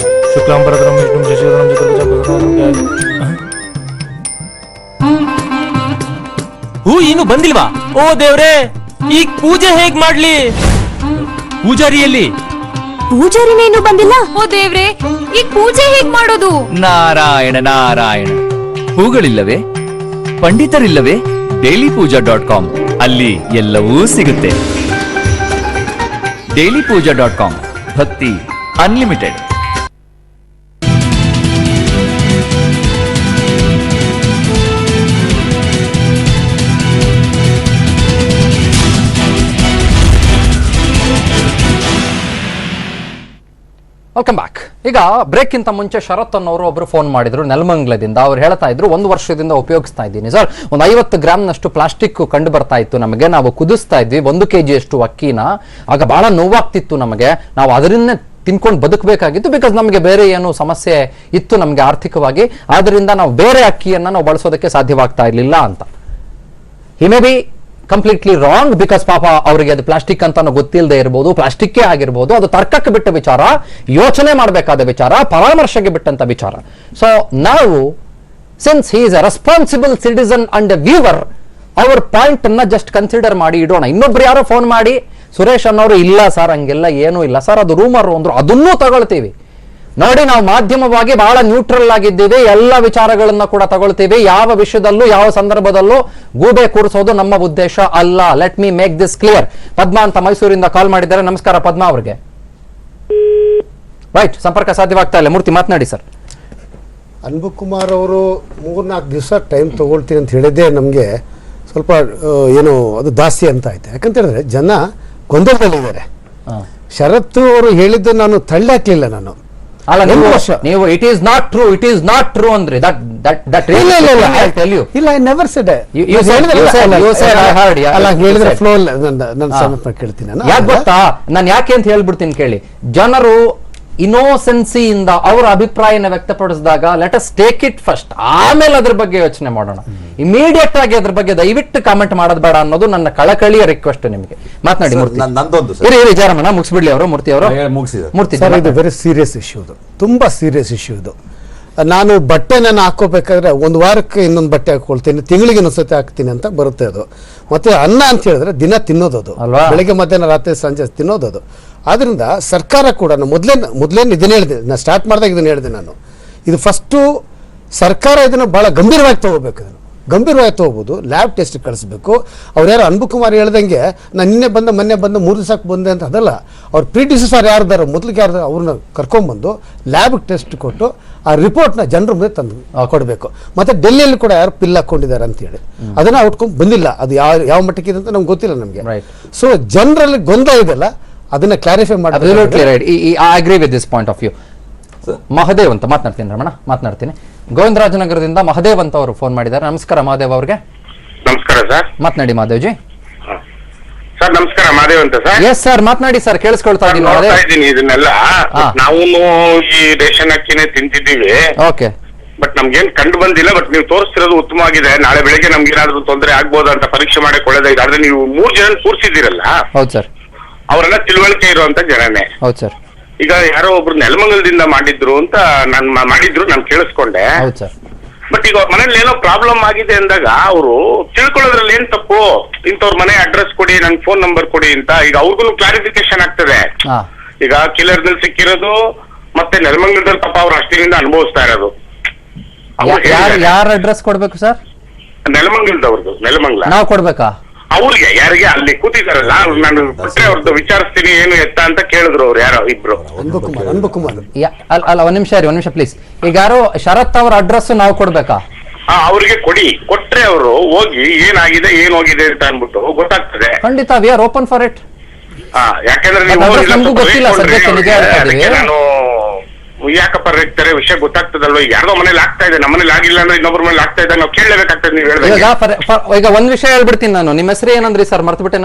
शुक्लांबरधरम विष्णुं शशिवर्णं चतुर्भुजं ಹೂ ಇನ್ನು ಬಂದಿಲ್ವಾ? ಓ ದೇವ್ರೆ, ಈಗ ಪೂಜೆ ಹೇಗ್ ಮಾಡ್ಲಿ? ಪೂಜಾರಿಯಲ್ಲಿ ಪೂಜಾರಿನೇ ಇನ್ನೂ ಬಂದಿಲ್ಲ. ಓ ದೇವ್ರೆ, ಈಗ ಪೂಜೆ ಹೇಗ್ ಮಾಡೋದು? ನಾರಾಯಣ ನಾರಾಯಣ. ಹೂಗಳಿಲ್ಲವೇ? ಪಂಡಿತರಿಲ್ಲವೇ? dailypooja.com ಅಲ್ಲಿ ಎಲ್ಲವೂ ಸಿಗುತ್ತೆ. dailypooja.com ಭಕ್ತಿ ಅನ್ಲಿಮಿಟೆಡ್. Welcome back. ಈಗ ಬ್ರೇಕ್ ಇಂತ ಮುಂಚೆ ಶರತ್ ಅನ್ನೋರು ಒಬ್ರು ಫೋನ್ ಮಾಡಿದ್ರು ನೆಲಮಂಗಲದಿಂದ. ಅವ್ರು ಹೇಳ್ತಾ ಇದ್ರು 1 ವರ್ಷದಿಂದ ಉಪಯೋಗಿಸ್ತಾ ಇದ್ದೀನಿ ಸರ್, ಒಂದು 50 ಗ್ರಾಮ್ನಷ್ಟು ಪ್ಲಾಸ್ಟಿಕ್ ಕಂಡು ಬರ್ತಾ ಇತ್ತು ನಮಗೆ. ನಾವು ಕುದಿಸ್ತಾ ಇದ್ವಿ 1 kg ಅಷ್ಟು ಅಕ್ಕಿನ. ಆಗ ಬಹಳ ನೋವಾಗ್ತಿತ್ತು ನಮಗೆ. ನಾವು ಅದನ್ನೇ ತಿನ್ಕೊಂಡು ಬದುಕಬೇಕಾಗಿತ್ತು. ಬಿಕಾಸ್ ನಮಗೆ ಬೇರೆ ಏನು ಸಮಸ್ಯೆ ಇತ್ತು ನಮಗೆ ಆರ್ಥಿಕವಾಗಿ. ಆದ್ರಿಂದ ನಾವು ಬೇರೆ ಅಕ್ಕಿಯನ್ನ ನಾವು ಬಳಸೋದಕ್ಕೆ ಸಾಧ್ಯವಾಗ್ತಾ ಇರ್ಲಿಲ್ಲ ಅಂತ. He may be completely wrong. Because ಪಾಪ ಅವರಿಗೆ ಅದು ಪ್ಲಾಸ್ಟಿಕ್ ಅಂತ ಗೊತ್ತಿಲ್ಲದೆ ಇರಬಹುದು, ಪ್ಲಾಸ್ಟಿಕ್ಕೇ ಆಗಿರ್ಬೋದು. ಅದು ತರ್ಕಕ್ಕೆ ಬಿಟ್ಟ ವಿಚಾರ, ಯೋಚನೆ ಮಾಡಬೇಕಾದ ವಿಚಾರ, ಪರಾಮರ್ಶೆಗೆ ಬಿಟ್ಟಂತ ವಿಚಾರ. ಸೊ ನಾವು since he is a responsible citizen and A viewer, ಅವ್ರ ಪಾಯಿಂಟ್ ಅನ್ನ ಜಸ್ಟ್ ಕನ್ಸಿಡರ್ ಮಾಡಿ ಇಡೋಣ. ಇನ್ನೊಬ್ರು ಯಾರೋ ಫೋನ್ ಮಾಡಿ ಸುರೇಶ್ ಅನ್ನೋರು ಇಲ್ಲ ಸರ್ ಹಂಗೆಲ್ಲ ಏನೂ ಇಲ್ಲ ಸರ್, ಅದು ರೂಮರ್ ಅಂದ್ರು, ಅದನ್ನೂ ತಗೊಳ್ತೀವಿ. ನೋಡಿ, ನಾವು ಮಾಧ್ಯಮವಾಗಿ ಬಹಳ ನ್ಯೂಟ್ರಲ್ ಆಗಿದ್ದೀವಿ. ಎಲ್ಲ ವಿಚಾರಗಳನ್ನ ಕೂಡ ತಗೊಳ್ತೀವಿ. ಯಾವ ವಿಷಯದಲ್ಲೂ ಯಾವ ಸಂದರ್ಭದಲ್ಲೂ ಗೂಬೆ ಕೂರಿಸೋದು ನಮ್ಮ ಉದ್ದೇಶ ಅಲ್ಲ. Let me make this clear. Padma ಅಂತ ಮೈಸೂರಿಂದ ಕಾಲ್ ಮಾಡಿದ್ದಾರೆ. ನಮಸ್ಕಾರ ಪದ್ಮಾ ಅವ್ರಿಗೆ. ರೈಟ್, ಸಂಪರ್ಕ ಸಾಧ್ಯವಾಗ್ತಾ ಇಲ್ಲ. ಮೂರ್ತಿ ಮಾತನಾಡಿ ಸರ್. ಅನ್ಬುಕುಮಾರ್ ಅವರು 3-4 ದಿವಸ ಟೈಮ್ ತಗೊಳ್ತೀನಿ ಅಂತ ಹೇಳಿದ್ದೆ ನಮಗೆ ಸ್ವಲ್ಪ ಏನು ಅದು ದಾಸ್ತಿ ಅಂತ ಆಯ್ತು. ಯಾಕಂತ ಹೇಳಿದ್ರೆ ಜನ ಗೊಂದಲದಲ್ಲಿದ್ದಾರೆ. ಶರತ್ ಅವರು ಹೇಳಿದ್ದು ನಾನು ತಳ್ಳಾಕ್ಲಿಲ್ಲ. ನಾನು ಅಲ್ಲ, ನೀವು it is not true, it is not true ಅಂದ್ರೆ ಇಲ್ಲ, ಐ ನೆವರ್ ಸೆಡ್. ಹೇಳಿದ್ರೆ ಫ್ಲೋ ನನ್ನ ಸಮರ್ಪಣೆ ಕೇಳ್ತೀನಿ ನಾನು. ಯಾಕೆ ಗೊತ್ತಾ, ನಾನು ಯಾಕೆ ಅಂತ ಹೇಳ್ಬಿಡ್ತೀನಿ ಕೇಳಿ. ಜನರು ಇನೋಸೆನ್ಸಿಯಿಂದ ಅವರ ಅಭಿಪ್ರಾಯನ ವ್ಯಕ್ತಪಡಿಸಿದಾಗ let us take it first, ಆಮೇಲೆ ಅದ್ರ ಬಗ್ಗೆ ಯೋಚನೆ ಮಾಡೋಣ. ಇಮಿಡಿಯೇಟ್ ಆಗಿ ಅದ್ರ ಬಗ್ಗೆ ದಯವಿಟ್ಟು ಕಾಮೆಂಟ್ ಮಾಡೋದು ಬೇಡ ಅನ್ನೋದು ನನ್ನ ಕಳಕಳಿಯ ರಿಕ್ವೆಸ್ಟ್ ನಿಮಗೆ. ಮಾತನಾಡಿ ಮೂರ್ತಿ. ಇರಿ ಜಾರಮಣ ಮುಗಿಸ್ಬಿಡ್ಲಿ ಅವರು. ಮೂರ್ತಿ ಅವರು ಮೂರ್ತಿ ಸರ್, ಇದು ವೆರಿ ಸೀರಿಯಸ್ ಇಶ್ಯೂ. ಇದು ತುಂಬಾ ಸೀರಿಯಸ್ ಇಶ್ಯೂ. ಇದು ನಾನು ಬಟ್ಟೆ ನಾನು ಹಾಕೋಬೇಕಾದ್ರೆ 1 ವಾರಕ್ಕೆ ಇನ್ನೊಂದು ಬಟ್ಟೆ ಹಾಕೊಳ್ತೀನಿ, ತಿಂಗಳಿಗೆ ಇನ್ನೊಂದ್ಸತಿ ಹಾಕ್ತೀನಿ ಅಂತ ಬರುತ್ತೆ ಅದು. ಮತ್ತೆ ಅನ್ನ ಅಂತ ಹೇಳಿದ್ರೆ ದಿನ ತಿನ್ನೋದು, ಅದು ಬೆಳಿಗ್ಗೆ ಮಧ್ಯಾಹ್ನ ರಾತ್ರಿ ಸಂಜೆ ತಿನ್ನೋದು ಅದು. ಆದ್ರಿಂದ ಸರ್ಕಾರ ಕೂಡ ಮೊದಲೇನು ಇದನ್ನ ಹೇಳಿದೆ, ನಾನು ಸ್ಟಾರ್ಟ್ ಮಾಡಿದಾಗ ಇದನ್ನ ಹೇಳಿದೆ ನಾನು. ಇದು ಫಸ್ಟು ಸರ್ಕಾರ ಇದನ್ನು ಬಹಳ ಗಂಭೀರವಾಗಿ ತಗೋಬೇಕು. ಇದನ್ನು ಗಂಭೀರವಾಗಿ ತಗೋಬಹುದು. ಲ್ಯಾಬ್ ಟೆಸ್ಟ್ ಕಳಿಸ್ಬೇಕು. ಅವ್ರು ಯಾರು ಅನ್ಬುಕುಮಾರ್ ಹೇಳ್ದಂಗೆ ನಾನು ಮೊನ್ನೆ ಬಂದು 3 ದಿವಸಕ್ಕೆ ಬಂದೆ ಅಂತ ಅದಲ್ಲ. ಅವ್ರ ಪ್ರಿಡಿಸೆಸರ್ ಯಾರ್ದಾರೋ ಮೊದಲಿಗೆ ಯಾರ್ದಾರು ಅವ್ರನ್ನ ಕರ್ಕೊಂಡ್ಬಂದು ಲ್ಯಾಬ್ ಟೆಸ್ಟ್ ಕೊಟ್ಟು ಆ ರಿಪೋರ್ಟ್ನ ಜನರ ಮುಂದೆ ತಂದು ಕೊಡಬೇಕು. ಮತ್ತೆ ಡೆಲ್ಲಿಯಲ್ಲಿ ಕೂಡ ಯಾರು ಪಿಲ್ ಹಾಕೊಂಡಿದ್ದಾರೆ ಅಂತ ಹೇಳಿ ಅದನ್ನ ಔಟ್ಕೊಂಡು ಬಂದಿಲ್ಲ. ಅದು ಯಾವ ಮಟ್ಟಕ್ಕೆ ಇದೆ ಅಂತ ನಮ್ಗೆ ಗೊತ್ತಿಲ್ಲ ನಮಗೆ. ಸೊ ಜನರಲ್ಲಿ ಗೊಂದಲ ಇದೆಲ್ಲ, ಅದನ್ನ ಕ್ಲಾರಿಫೈ ಮಾಡಿ. Agree with this point of view. Mahadev ಅಂತ ಮಾತನಾಡ್ತೀನಿ ರಮಣ, ಮಾತನಾಡ್ತೀನಿ. ಗೋವಿಂದರಾಜನಗರದಿಂದ ಮಹದೇವ್ ಅಂತ ಅವರು ಫೋನ್ ಮಾಡಿದ್ದಾರೆ. ನಮಸ್ಕಾರ ಮಹದೇವ್ ಅವ್ರಿಗೆ. ನಮಸ್ಕಾರ ಸರ್. ಮಾತನಾಡಿ ಮಹದೇವ್ ಜಿ. ಸರ್ ನಮಸ್ಕಾರ, ಮಹದೇವ್ ಅಂತ ಸರ್. ಎಸ್ ಸರ್, ಮಾತನಾಡಿ ಸರ್, ಕೇಳಿಸ್ಕೊಳ್ತಾ ಇದ್ದೀನಿ ಇದನ್ನೆಲ್ಲ. ನಾವು ಈ ರೇಷನ್ ಅಕ್ಕಿನೇ ತಿಂತಿದ್ದೀವಿ. ಓಕೆ, ಬಟ್ ನಮ್ಗೇನ್ ಕಂಡು ಬಂದಿಲ್ಲ. ಬಟ್ ನೀವು ತೋರಿಸ್ತಿರೋದು ಉತ್ತಮವಾಗಿದೆ. ನಾಳೆ ಬೆಳಿಗ್ಗೆ ನಮ್ಗೆ ಏನಾದ್ರು ತೊಂದರೆ ಆಗ್ಬೋದಾ ಅಂತ ಪರೀಕ್ಷೆ ಮಾಡಕ್ ಒಳ್ಳೇದಾಗಿದೆ. ಆದ್ರೆ ನೀವು 3 ಜನ ಕೂರ್ಸಿದ್ದೀರಲ್ಲ, ಹೌದು ಸರ್, ಅವರೆಲ್ಲ ತಿಳುವಳಿಕೆ ಇರುವಂತ ಜನನೇ. ಹೌದು ಸರ್. ಈಗ ಯಾರೋ ಒಬ್ರು ನೆಲಮಂಗಲದಿಂದ ಮಾಡಿದ್ರು ಅಂತ ನಾನು ಕೇಳಿಸ್ಕೊಂಡೆ. ಹೌದು ಸರ್. ಬಟ್ ಈಗ ಮನೇಲಿ ಏನೋ ಪ್ರಾಬ್ಲಮ್ ಆಗಿದೆ ಅಂದಾಗ ಅವರು ತಿಳ್ಕೊಳ್ಳೋದ್ರಲ್ಲಿ ಏನ್ ತಪ್ಪು? ಇಂಥವ್ರ ಮನೆ ಅಡ್ರೆಸ್ ಕೊಡಿ, ನನ್ ಫೋನ್ ನಂಬರ್ ಕೊಡಿ ಅಂತ. ಈಗ ಅವ್ರಿಗೂ ಕ್ಲಾರಿಫಿಕೇಶನ್ ಆಗ್ತದೆ. ಈಗ ಕಿಲ್ಲರ್ನಲ್ಲಿ ಸಿಕ್ಕಿರೋದು ಮತ್ತೆ ನೆಲಮಂಗಲದಲ್ಲಿ ಪಾಪ ಅವ್ರು ಅಷ್ಟಿನಿಂದ ಅನುಭವಿಸ್ತಾ ಇರೋದು. ಯಾರ ಅಡ್ರೆಸ್ ಕೊಡ್ಬೇಕು ಸರ್? ನೆಲಮಂಗಲದವ್ರದ್ದು. ನೆಲಮಂಗಲ ನಾವು ಕೊಡ್ಬೇಕಾ? ಅವ್ರಿಗೆ ಯಾರಿಗೆ ಅಲ್ಲಿ ಕೂತಿದಾರಲ್ಲ, ನಾನು ಕೊಟ್ಟರೆ ಅವ್ರದ್ದು ವಿಚಾರಿಸ್ತೀನಿ ಏನು ಎತ್ತ ಅಂತ ಕೇಳಿದ್ರು ಅವ್ರು ಯಾರೋ ಇಬ್ರು. ಅಲ್ಲ, ಒಂದ್ ನಿಮಿಷ ಪ್ಲೀಸ್. ಈಗ ಯಾರೋ ಶರತ್ ಅವರ ಅಡ್ರೆಸ್ ನಾವು ಕೊಡ್ಬೇಕಾ? ಅವ್ರಿಗೆ ಕೊಡಿ. ಕೊಟ್ರೆ ಅವರು ಹೋಗಿ ಏನಾಗಿದೆ ಏನ್ ಹೋಗಿದೆ ಅಂತ ಅನ್ಬಿಟ್ಟು ಗೊತ್ತಾಗ್ತದೆ. ಖಂಡಿತ, we are open for it. ಯಾಕಂದ್ರೆ ನಾನು ಯಾಕಪ್ಪ ರೇಗ್ತಾರೆ ವಿಷಯ ಗೊತ್ತಾಗ್ತದಲ್ವ. ಯಾರ್ದೋ ಮನೇಲಿ ಆಗ್ತಾ ಇದೆ, ನಮ್ಮ ಮನೇಲಿ ಆಗಿಲ್ಲ ಅಂದ್ರೆ ಇನ್ನೊಬ್ಬರ ಮನೇಲಿ ಆಗ್ತಾ ಇದೆ, ನಾವು ಕೇಳಲೇಬೇಕಾಗ್ತದೆ. ನೀವು ಹೇಳಿದ್ರೆ ಈಗ ಒಂದ್ ವಿಷಯ ಹೇಳ್ಬಿಡ್ತೀನಿ ನಾನು. ನಿಮ್ಮ ಹೆಸರು ಏನಂದ್ರಿ ಸರ್? ಮರ್ತು ಬಿಟ್ಟೆ.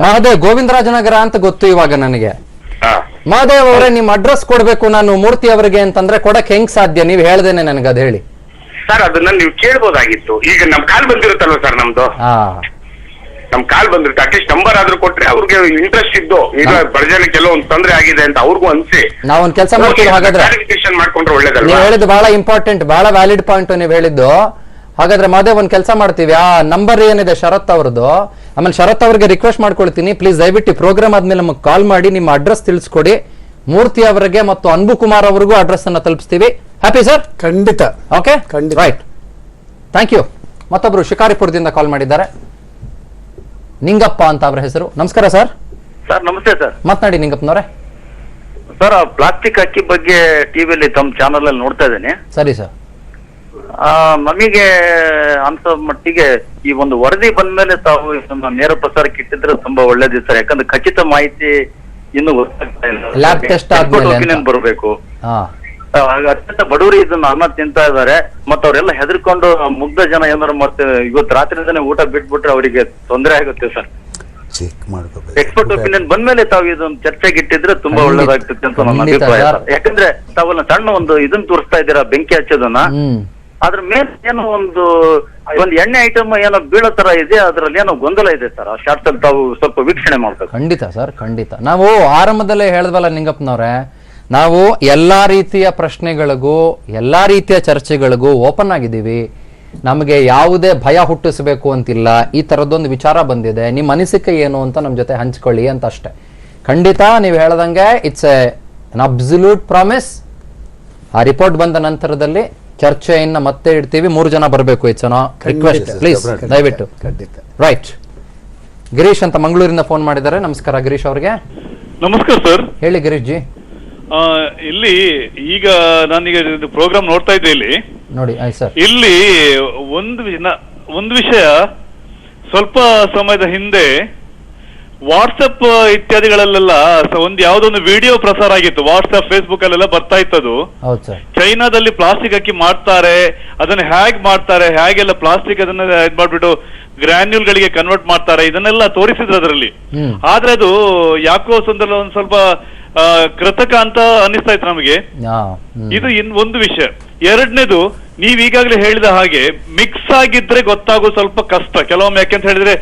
ಮಹದೇವ್, ಗೋವಿಂದರಾಜನಗರ ಅಂತ ಗೊತ್ತು ಇವಾಗ ನನಗೆ. ಮಹದೇವ್ ಅವರೇ, ನಿಮ್ ಅಡ್ರೆಸ್ ಕೊಡ್ಬೇಕು ನಾನು ಮೂರ್ತಿ ಅವರಿಗೆ ಅಂತಂದ್ರೆ ಕೊಡಕ್ ಹೆಂಗ್ ಸಾಧ್ಯ? ನೀವ್ ಹೇಳ್ದೇನೆ ನನಗೆ ಅದ್ ಹೇಳಿ ಸರ್. ಅದನ್ನ ನೀವು ಕೇಳ್ಬೋದಾಗಿತ್ತು. ಈಗ ನಮ್ ಕಾಲ್ ಬಂದಿರುತ್ತಲ್ವ ಸರ್, ನಮ್ದು ನಮ್ ಕಾಲ್ ಬಂದಿರುತ್ತೆ. ಅಟ್ಲೀಸ್ಟ್ ನಂಬರ್ ಆದ್ರೂ ಕೊಟ್ರೆ ಅವ್ರಿಗೆ ಇಂಟ್ರೆಸ್ಟ್ ಇದ್ದು, ಈಗ ಬಡಜನಕ್ಕೆ ಕೆಲವು ಒಂದು ತೊಂದರೆ ಆಗಿದೆ ಅಂತ ಅವ್ರಿಗೂ ಅನ್ಸಿ ನಾವೊಂದ್ ಕೆಲಸ ಮಾಡ್ತೀವಿ. ಹಾಗಾದ್ರೆ ಕ್ಲಾರಿಫಿಕೇಶನ್ ಮಾಡ್ಕೊಂಡ್ರೆ ಒಳ್ಳೇದಲ್ಲ. ನೀವು ಹೇಳಿದ್ದು ಬಹಳ ಇಂಪಾರ್ಟೆಂಟ್, ಬಹಳ ವ್ಯಾಲಿಡ್ ಪಾಯಿಂಟ್ ನೀವು ಹೇಳಿದ್ದು. ಹಾಗಾದ್ರೆ ಮಾದೇವ್ ಒಂದ್ ಕೆಲಸ ಮಾಡ್ತೀವಿ, ಆ ನಂಬರ್ ಏನಿದೆ ಶರತ್ ಅವ್ರದ್ದು, ಆಮೇಲೆ ಶರತ್ ಅವ್ರಿಗೆ ರಿಕ್ವೆಸ್ಟ್ ಮಾಡ್ಕೊಳ್ತೀನಿ, ಪ್ಲೀಸ್ ದಯವಿಟ್ಟು ಪ್ರೋಗ್ರಾಮ್ ಆದ್ಮೇಲೆ ನಮಗೆ ಕಾಲ್ ಮಾಡಿ ನಿಮ್ಮ ಅಡ್ರೆಸ್ ತಿಳಿಸ್ಕೊಡಿ. ಮೂರ್ತಿ ಅವರಿಗೆ ಮತ್ತು ಅನ್ಬು ಕುಮಾರ್ ಅವರಿಗೂ ಅಡ್ರೆಸ್ ಅನ್ನ ತಲುಪಿಸ್ತೀವಿ. Happy sir? ಖಂಡಿತ. Okay, right, thank you. ಮತ್ತೊಬ್ರು ಶಿಕಾರಿಪುರದಿಂದ ಕಾಲ್ ಮಾಡಿದ್ದಾರೆ, ನಿಂಗಪ್ಪ ಅಂತ ಅವರ ಹೆಸರು. ನಮಸ್ಕಾರ ಸರ್. ಸರ್ ನಮಸ್ತೆ ಸರ್. ಮಾತನಾಡಿ ನಿಂಗಪ್ಪನವರೇ. ಸರ್ ಪ್ಲಾಸ್ಟಿಕ್ ಅಕ್ಕಿ ಬಗ್ಗೆ ಟಿವಿಯಲ್ಲಿ ತಮ್ಮ ಚಾನಲ್ ಅಲ್ಲಿ ನೋಡ್ತಾ ಇದ್ದೇನೆ. ಸರಿ ಸರ್. ನಮಗೆ ಅನ್ಸೋ ಮಟ್ಟಿಗೆ ಈ ಒಂದು ವರದಿ ಬಂದ್ಮೇಲೆ ತಾವು ನಮ್ಮ ನೇರ ಪ್ರಸಾರಕ್ಕೆ ಇಟ್ಟಿದ್ರೆ ತುಂಬಾ ಒಳ್ಳೇದು ಸರ್. ಯಾಕಂದ್ರೆ ಖಚಿತ ಮಾಹಿತಿ ಇನ್ನು ಗೊತ್ತಾಗ್ತಾ ಇಲ್ಲ. ಲ್ಯಾಬ್ ಟೆಸ್ಟ್ ಆದ್ಮೇಲೆ ಬರಬೇಕು. ಅತ್ಯಂತ ಬಡವರು ಇದನ್ನ ಅನ್ನ ತಿಂತಾ ಇದಾರೆ, ಮತ್ತೆ ಅವರೆಲ್ಲ ಹೆದರ್ಕೊಂಡು ಮುಗ್ಧ ಜನ ಏನಾರು ಮತ್ತೆ ಇವತ್ತು ರಾತ್ರಿಯಿಂದನೇ ಊಟ ಬಿಟ್ಬಿಟ್ರೆ ಅವರಿಗೆ ತೊಂದರೆ ಆಗುತ್ತೆ ಸರ್. ಎಕ್ಸ್ಪರ್ಟ್ ಒಪಿನಿಯನ್ ಬಂದ್ಮೇಲೆ ತಾವು ಇದೊಂದು ಚರ್ಚೆಗೆ ಇಟ್ಟಿದ್ರೆ ತುಂಬಾ ಒಳ್ಳೇದಾಗ್ತದೆ ಅಂತ ನನ್ನ ಅಭಿಪ್ರಾಯ ಸರ್. ಯಾಕಂದ್ರೆ ತಾವನ್ನ ಸಣ್ಣ ಒಂದು ಇದನ್ನ ತೋರಿಸ್ತಾ ಇದ್ದೀರಾ, ಬೆಂಕಿ ಹಚ್ಚೋದನ್ನ. ಅದ್ರ ಮೇಲೆ ಏನೋ ಒಂದು ಎಣ್ಣೆ ಐಟಮ್ ಏನೋ ಬೀಳೋ ತರ ಇದೆ, ಅದ್ರಲ್ಲಿ ಏನೋ ಗೊಂದಲ ಇದೆ ಸರ್. ಆ ಶಾರ್ಟ್ಸ್ ಅಲ್ಲಿ ತಾವು ಸ್ವಲ್ಪ ವೀಕ್ಷಣೆ ಮಾಡ್ಬೇಕು. ಖಂಡಿತ ಸರ್, ಖಂಡಿತ. ನಾವು ಆರಂಭದಲ್ಲೇ ಹೇಳಿದ್ವಲ್ಲ ನಿಂಗಪ್ಪನವ್ರೆ, ನಾವು ಎಲ್ಲಾ ರೀತಿಯ ಪ್ರಶ್ನೆಗಳಿಗೂ ಎಲ್ಲಾ ರೀತಿಯ ಚರ್ಚೆಗಳಿಗೂ ಓಪನ್ ಆಗಿದ್ದೀವಿ. ನಮಗೆ ಯಾವುದೇ ಭಯ ಹುಟ್ಟಿಸಬೇಕು ಅಂತಿಲ್ಲ. ಈ ತರದೊಂದು ವಿಚಾರ ಬಂದಿದೆ, ನಿಮ್ಮ ಅನಿಸಿಕೆ ಏನು ಅಂತ ನಮ್ಮ ಜೊತೆ ಹಂಚ್ಕೊಳ್ಳಿ ಅಂತ ಅಷ್ಟೇ. ಖಂಡಿತ ನೀವು ಹೇಳ್ದಂಗೆ ಇಟ್ಸ್ ಎನ್ ಅಬ್ಸಲ್ಯೂಟ್ ಪ್ರಾಮಿಸ್. ಆ ರಿಪೋರ್ಟ್ ಬಂದ ನಂತರದಲ್ಲಿ ಚರ್ಚೆಯನ್ನ ಮತ್ತೆ ಇಡ್ತೀವಿ. 3 ಜನ ಬರಬೇಕು. ಇಟ್ಸ್ ರಿಕ್ವೆಸ್ಟ್ ಪ್ಲೀಸ್, ದಯವಿಟ್ಟು. ರೈಟ್. ಗಿರೀಶ್ ಅಂತ ಮಂಗಳೂರಿಂದ ಫೋನ್ ಮಾಡಿದ್ದಾರೆ. ನಮಸ್ಕಾರ ಗಿರೀಶ್ ಅವ್ರಿಗೆ. ನಮಸ್ಕಾರ ಸರ್. ಹೇಳಿ ಗಿರೀಶ್ ಜಿ. ಇಲ್ಲಿ ಈಗ ನಾನೀಗ ಪ್ರೋಗ್ರಾಮ್ ನೋಡ್ತಾ ಇದ್ದೆ ಇಲ್ಲಿ ನೋಡಿ ಸರ್. ಇಲ್ಲಿ ಒಂದು ವಿಷಯ, ಸ್ವಲ್ಪ ಸಮಯದ ಹಿಂದೆ ವಾಟ್ಸಪ್ ಇತ್ಯಾದಿಗಳಲ್ಲೆಲ್ಲ ಒಂದು ಯಾವ್ದೊಂದು ವಿಡಿಯೋ ಪ್ರಸಾರ ಆಗಿತ್ತು. ವಾಟ್ಸಪ್ ಫೇಸ್ಬುಕ್ ಅಲ್ಲೆಲ್ಲ ಬರ್ತಾ ಇತ್ತದು. ಚೈನಾದಲ್ಲಿ ಪ್ಲಾಸ್ಟಿಕ್ ಅಕ್ಕಿ ಮಾಡ್ತಾರೆ, ಅದನ್ನ ಹೇಗ್ ಮಾಡ್ತಾರೆ, ಹೇಗೆಲ್ಲ ಪ್ಲಾಸ್ಟಿಕ್ ಅದನ್ನ ಇದ್ ಮಾಡ್ಬಿಟ್ಟು ಗ್ರಾನ್ಯೂಲ್ ಗಳಿಗೆ ಕನ್ವರ್ಟ್ ಮಾಡ್ತಾರೆ, ಇದನ್ನೆಲ್ಲ ತೋರಿಸಿದ್ರು ಅದರಲ್ಲಿ. ಆದ್ರೆ ಅದು ಯಾಕೋ ಒಂದ್ ಸ್ವಲ್ಪ ಕೃತಕ ಅಂತ ಅನಿಸ್ತಾ ಇತ್ತು ನಮಗೆ. ಇದು ಒಂದು ವಿಷಯ. ಎರಡನೇದು, ನೀವ್ ಈಗಾಗಲೇ ಹೇಳಿದ ಹಾಗೆ ಮಿಕ್ಸ್ ಆಗಿದ್ರೆ ಗೊತ್ತಾಗೋ ಸ್ವಲ್ಪ ಕಷ್ಟ ಕೆಲವೊಮ್ಮೆ. ಯಾಕೆಂತ ಹೇಳಿದ್ರೆ